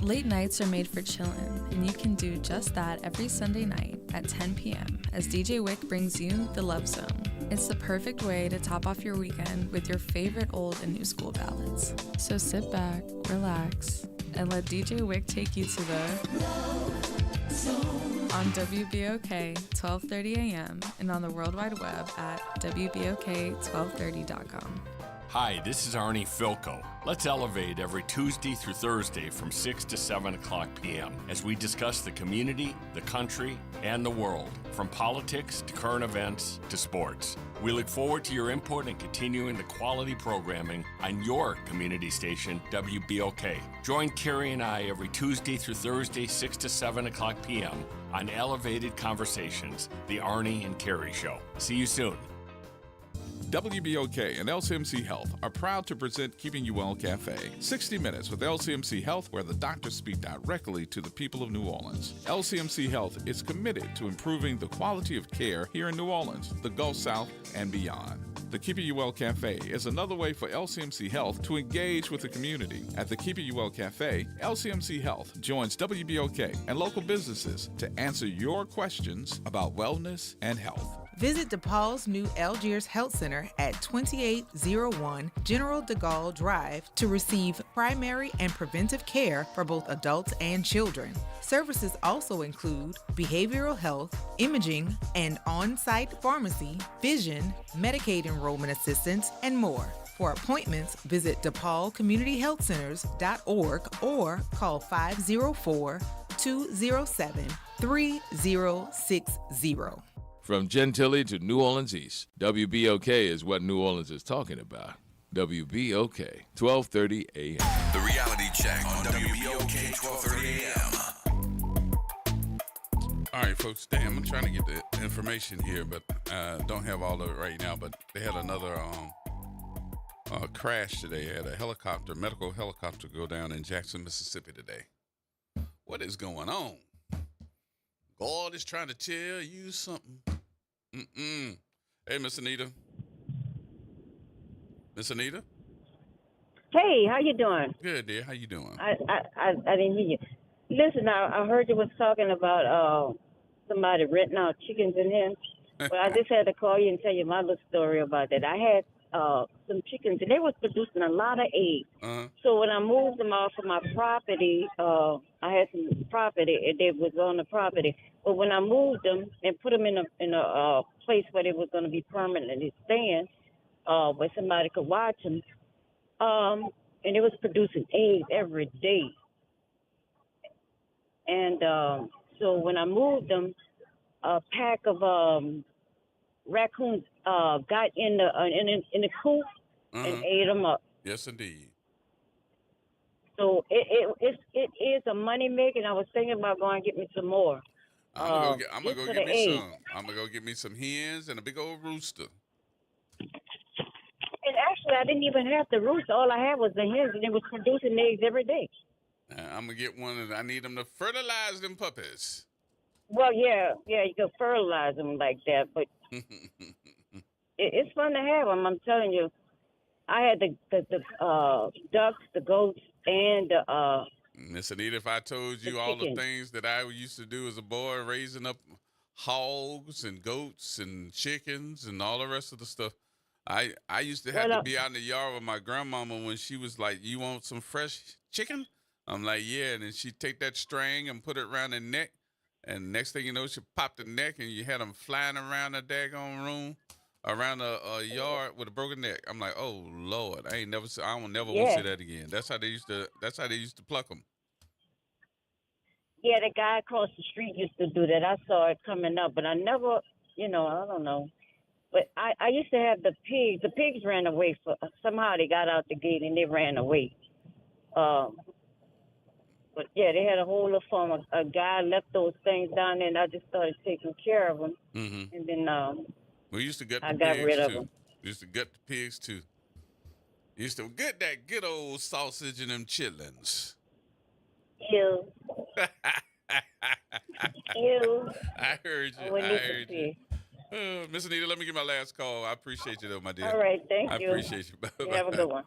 Late nights are made for chillin', and you can do just that every Sunday night at 10 p.m. as DJ Wick brings you The Love Zone. It's the perfect way to top off your weekend with your favorite old and new school ballads. So sit back, relax, and let DJ Wick take you to the Love Zone on WBOK 12:30 a.m. and on the World Wide Web at WBOK1230.com. Hi, this is Arnie Filko. Let's elevate every Tuesday through Thursday from 6 to 7 o'clock p.m. as we discuss the community, the country, and the world, from politics to current events to sports. We look forward to your input and continuing the quality programming on your community station, WBOK. Join Carrie and I every Tuesday through Thursday, 6 to 7 o'clock p.m. on Elevated Conversations, the Arnie and Carrie Show. See you soon. WBOK and LCMC Health are proud to present Keeping You Well Cafe. 60 minutes with LCMC Health, where the doctors speak directly to the people of New Orleans. LCMC Health is committed to improving the quality of care here in New Orleans, the Gulf South, and beyond. The Keeping You Well Cafe is another way for LCMC Health to engage with the community. At the Keeping You Well Cafe, LCMC Health joins WBOK and local businesses to answer your questions about wellness and health. Visit DePaul's new Algiers Health Center at 2801 General de Gaulle Drive to receive primary and preventive care for both adults and children. Services also include behavioral health, imaging, and on-site pharmacy, vision, Medicaid enrollment assistance, and more. For appointments, visit DePaulCommunityHealthCenters.org or call 504-207-3060. From Gentilly to New Orleans East, WBOK is what New Orleans is talking about. WBOK, 12:30 a.m. The Reality Check on WBOK 12:30 a.m. All right, folks. Damn, I'm trying to get the information here, but don't have all of it right now. But they had another crash today. They had a medical helicopter go down in Jackson, Mississippi today. What is going on? God is trying to tell you something. Hey, Miss Anita. Miss Anita? Hey, how you doing? Good, dear. How you doing? I didn't hear you. Listen, I heard you was talking about somebody renting out chickens in here. But I just had to call you and tell you my little story about that. I had some chickens, and they was producing a lot of eggs. So when I moved them off of my property, I had some property, and they was on the property. But when I moved them and put them in a place where they was going to be permanently staying, where somebody could watch them, and it was producing eggs every day. And so when I moved them, a pack of raccoons got in the coop and ate them up. Yes, indeed. So it is a money maker, and I was thinking about going to get me some more. I'm gonna go get me some. I'm gonna go get me some hens and a big old rooster. And actually, I didn't even have the rooster. All I had was the hens, and it was producing eggs every day. I'm gonna get one, and I need them to fertilize them puppies. Well, yeah, you can fertilize them like that, but it's fun to have them. I'm telling you, I had the ducks, the goats, and the Miss Anita, if I told you all the things that I used to do as a boy, raising up hogs and goats and chickens and all the rest of the stuff, I used to have to be out in the yard with my grandmama when she was like, "You want some fresh chicken?" I'm like, "Yeah," and then she'd take that string and put it around the neck, and next thing you know, she popped the neck, and you had them flying around the daggone room, around a yard with a broken neck. I'm like, "Oh Lord, I will never want to see that again." That's how they used to pluck them. Yeah, the guy across the street used to do that. I saw it coming up, but I never, I don't know. But I used to have the pigs. The pigs ran away. Somehow they got out the gate and they ran away. But yeah, they had a whole little farm. A guy left those things down there, and I just started taking care of them. Mm-hmm. And then we used to gut the I got pigs rid of too. them. We used to gut the pigs too. Used to get that good old sausage and them chitlins. Ew. Ew. I heard you. I wouldn't I eat the heard you. pig. Miss Anita, let me get my last call. I appreciate you, though, my dear. All right, thank I you. appreciate you. You have a good one.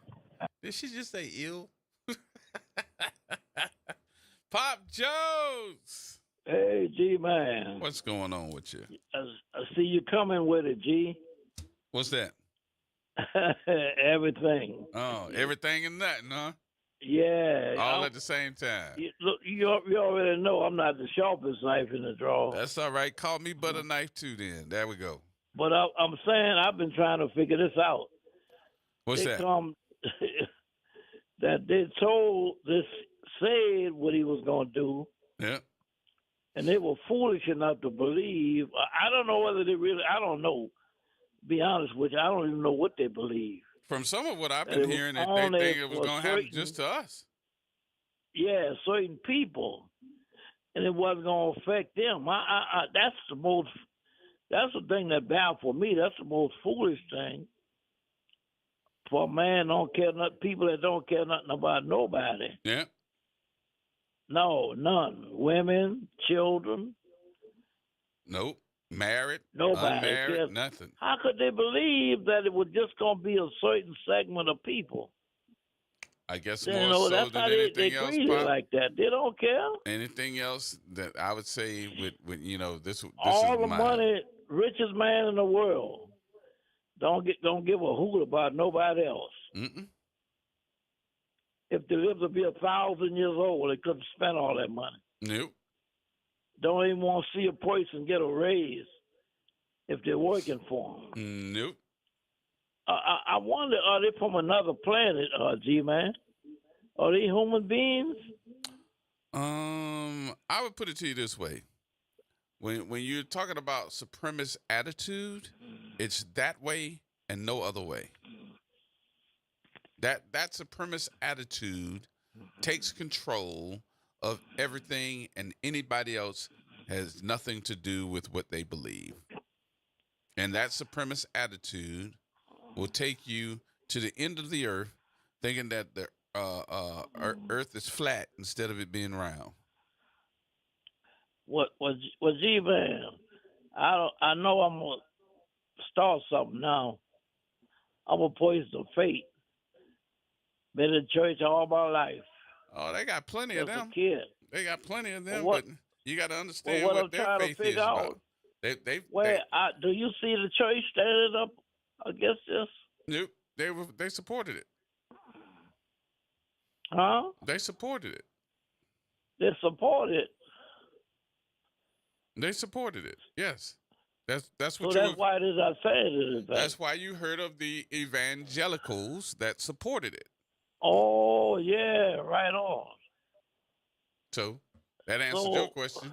Did she just say ill? Pop Jones. Hey, G man. What's going on with you? I see you coming with it, G. What's that? Everything. Oh, everything and nothing, huh? Yeah. All at the same time. Look, you already know I'm not the sharpest knife in the drawer. That's all right. Call me butter knife too. Then there we go. But I'm saying I've been trying to figure this out. What's that? That they told this said what he was going to do. Yeah. And they were foolish enough to believe. I don't know whether they really. I don't know. Be honest with you, I don't even know what they believe. From some of what I've been hearing, that they think it was going to happen just to us. Yeah, certain people, and it wasn't going to affect them. That's the most. That's the thing that baffled me. That's the most foolish thing. For a man don't care nothing. People that don't care nothing about nobody. Yeah. No, none. Women, children. Nope. Married. Nobody. Unmarried. Nothing. How could they believe that it was just going to be a certain segment of people? I guess You more know, so that's than how anything they else. treat it like that. They don't care. Anything else that I would say with this All is the mine. money, richest man in the world, don't give a hoot about nobody else. Mm-mm. If they live to be 1,000 years old, they couldn't spend all that money. Nope. Don't even want to see a person get a raise if they're working for them. Nope. I wonder, are they from another planet, G-Man? Are they human beings? I would put it to you this way. When you're talking about supremacist attitude, it's that way and no other way. That supremacist attitude takes control of everything, and anybody else has nothing to do with what they believe. And that supremacist attitude will take you to the end of the earth, thinking that the earth is flat instead of it being round. What G-Man? I know I'm gonna start something now. I'm a poison of fate. Been in church all my life. Oh, they got plenty of them. A kid. They got plenty of them, Well, but you got to understand what what I'm their trying to faith is figure about. out. They Do you see the church standing up against this? Nope. They supported it. Huh? They supported it. They support it. They supported it. Yes. That's what So you. that's why it is I said it. That's why you heard of the evangelicals that supported it. Oh yeah, right on. So that answers your question.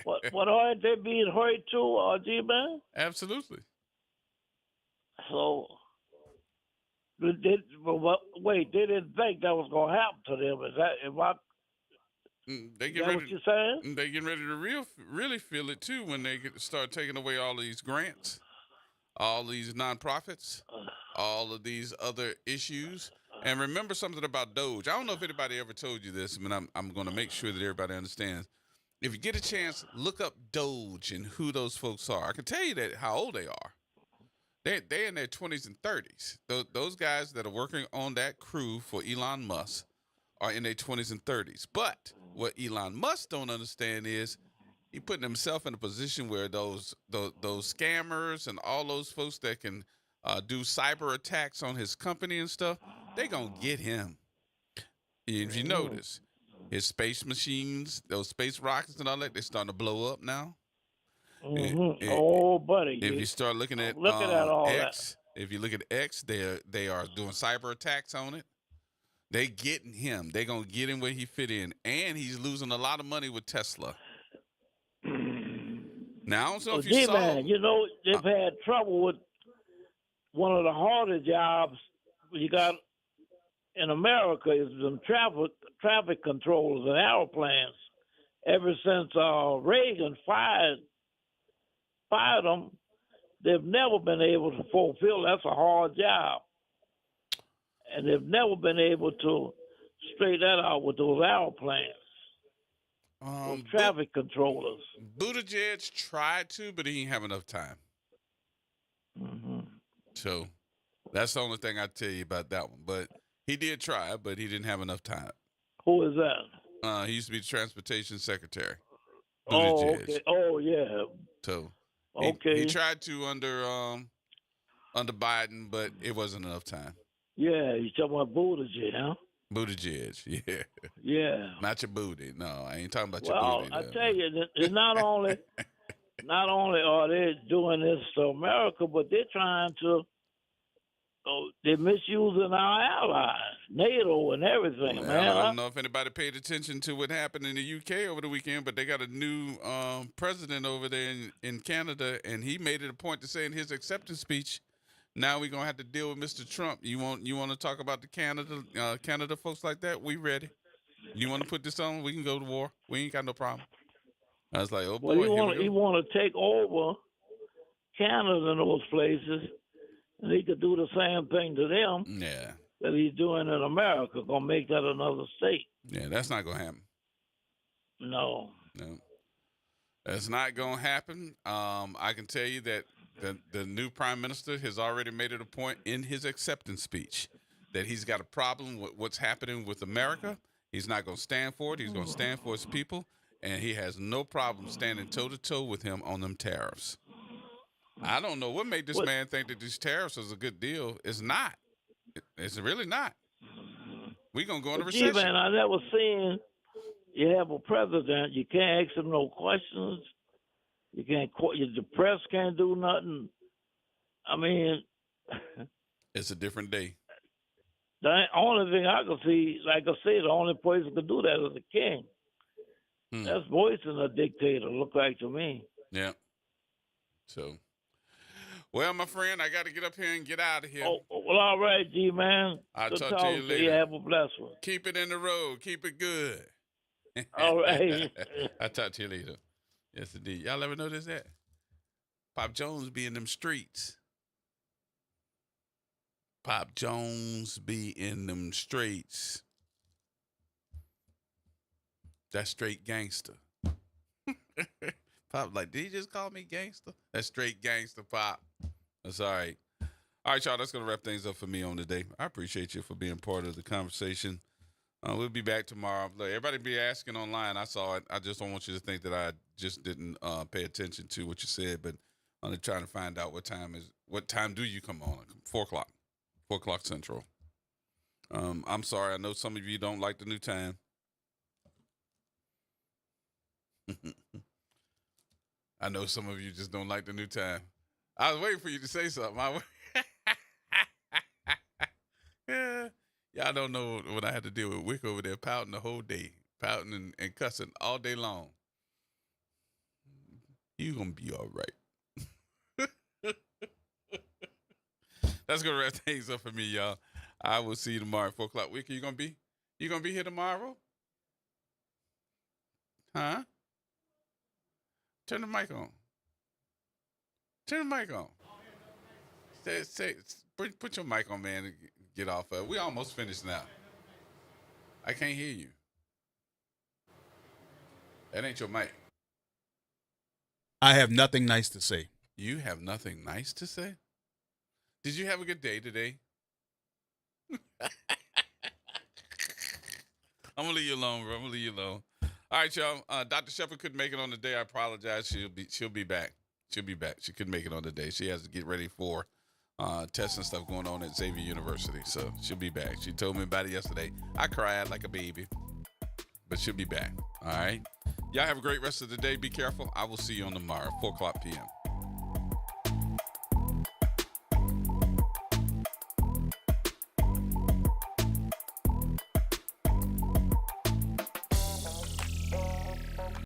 What aren't they being hurt too, G-Man? Absolutely. So, they didn't think that was going to happen to them. Is They that what you're saying? They getting ready to really feel it too when they start taking away all these grants, all these nonprofits, all of these other issues. And remember something about Doge. I don't know if anybody ever told you this, but I'm going to make sure that everybody understands. If you get a chance, look up Doge and who those folks are. I can tell you that how old they are. They're in their 20s and 30s. Those guys that are working on that crew for Elon Musk are in their 20s and 30s. But what Elon Musk don't understand is he putting himself in a position where those scammers and all those folks that can do cyber attacks on his company and stuff, they gonna get him. If you notice, his space machines, those space rockets and all that, they're starting to blow up now. Mm-hmm. Buddy. If you start looking at all X, if you look at X, they are doing cyber attacks on it. They getting him. They gonna get him where he fit in, and he's losing a lot of money with Tesla. Now, I don't know if you saw. Man, you know they've had trouble with one of the harder jobs you got in America is some traffic controllers and airplanes. Ever since Reagan fired them, they've never been able to fulfill. That's a hard job. And they've never been able to straighten that out with those airplanes. traffic controllers. Buttigieg tried to, but he didn't have enough time. Mm-hmm. So that's the only thing I tell you about that one. But he did try, but he didn't have enough time. Who is that? He used to be the transportation secretary. Oh, Buttigieg. okay. Oh, yeah. So Okay. he tried to under Biden, but it wasn't enough time. Yeah, you talking about Buttigieg, huh? Buttigieg, yeah. Yeah. Not your booty. No, I ain't talking about your Well, booty. I though. tell you, it's not only are they doing this to America, but they're trying to. They're misusing our allies, NATO, and everything, Well, man. I don't know if anybody paid attention to what happened in the UK over the weekend, but they got a new president over there in Canada, and he made it a point to say in his acceptance speech, now we're gonna have to deal with Mr. Trump. You want to talk about the Canada folks like that? We ready. You want to put this on? We can go to war. We ain't got no problem. I was like, oh boy. Well, he want to take over Canada and those places, and he could do the same thing to them. Yeah. That he's doing in America, gonna make that another state. Yeah, that's not gonna happen. No. That's not gonna happen. I can tell you that the new prime minister has already made it a point in his acceptance speech that he's got a problem with what's happening with America. He's not going to stand for it. He's going to stand for his people, and he has no problem standing toe-to-toe with him on them tariffs. I don't know what made this man think that these tariffs is a good deal. It's not. It's really not. We're going to go into recession. Gee, man, I never seen you have a president. You can't ask him no questions. You can't. The press can't do nothing. I mean, it's a different day. The only thing I can see, like I say, the only person that can do that is the king. That's voicing a dictator, look like to me. Yeah. So, well, my friend, I got to get up here and get out of here. Oh, well, all right, G, man. I'll Good talk to you later. Have a blessed one. Keep it in the road. Keep it good. All right. I'll talk to you later. Yes, indeed. Y'all ever notice that? Pop Jones be in them streets. Pop Jones be in them streets. That's straight gangster. Pop like, did he just call me gangster? That's straight gangster, Pop. That's all right. All right, y'all, that's going to wrap things up for me on today. I appreciate you for being part of the conversation. We'll be back tomorrow. Look, everybody be asking online. I saw it. I just don't want you to think that I just didn't pay attention to what you said, but I'm trying to find out what time do you come on? 4 o'clock. 4 o'clock Central. I'm sorry. I know some of you don't like the new time. I know some of you just don't like the new time. I was waiting for you to say something. Yeah. Y'all don't know what I had to deal with Wick over there pouting the whole day, pouting and cussing all day long. You gonna be all right. That's gonna wrap things up for me, y'all. I will see you tomorrow at 4 o'clock. Wick, you gonna be here tomorrow? Huh? Turn the mic on. Turn the mic on. Put your mic on, man, and get off of it. We almost finished now. I can't hear you. That ain't your mic. I have nothing nice to say. You have nothing nice to say? Did you have a good day today? I'm going to leave you alone, bro. I'm going to leave you alone. All right, y'all. Dr. Shepard couldn't make it on the day. I apologize. She'll be back. She'll be back. She couldn't make it on the day. She has to get ready for tests and stuff going on at Xavier University. So she'll be back. She told me about it yesterday. I cried like a baby, but she'll be back. All right. Y'all have a great rest of the day. Be careful. I will see you on tomorrow, 4 o'clock p.m.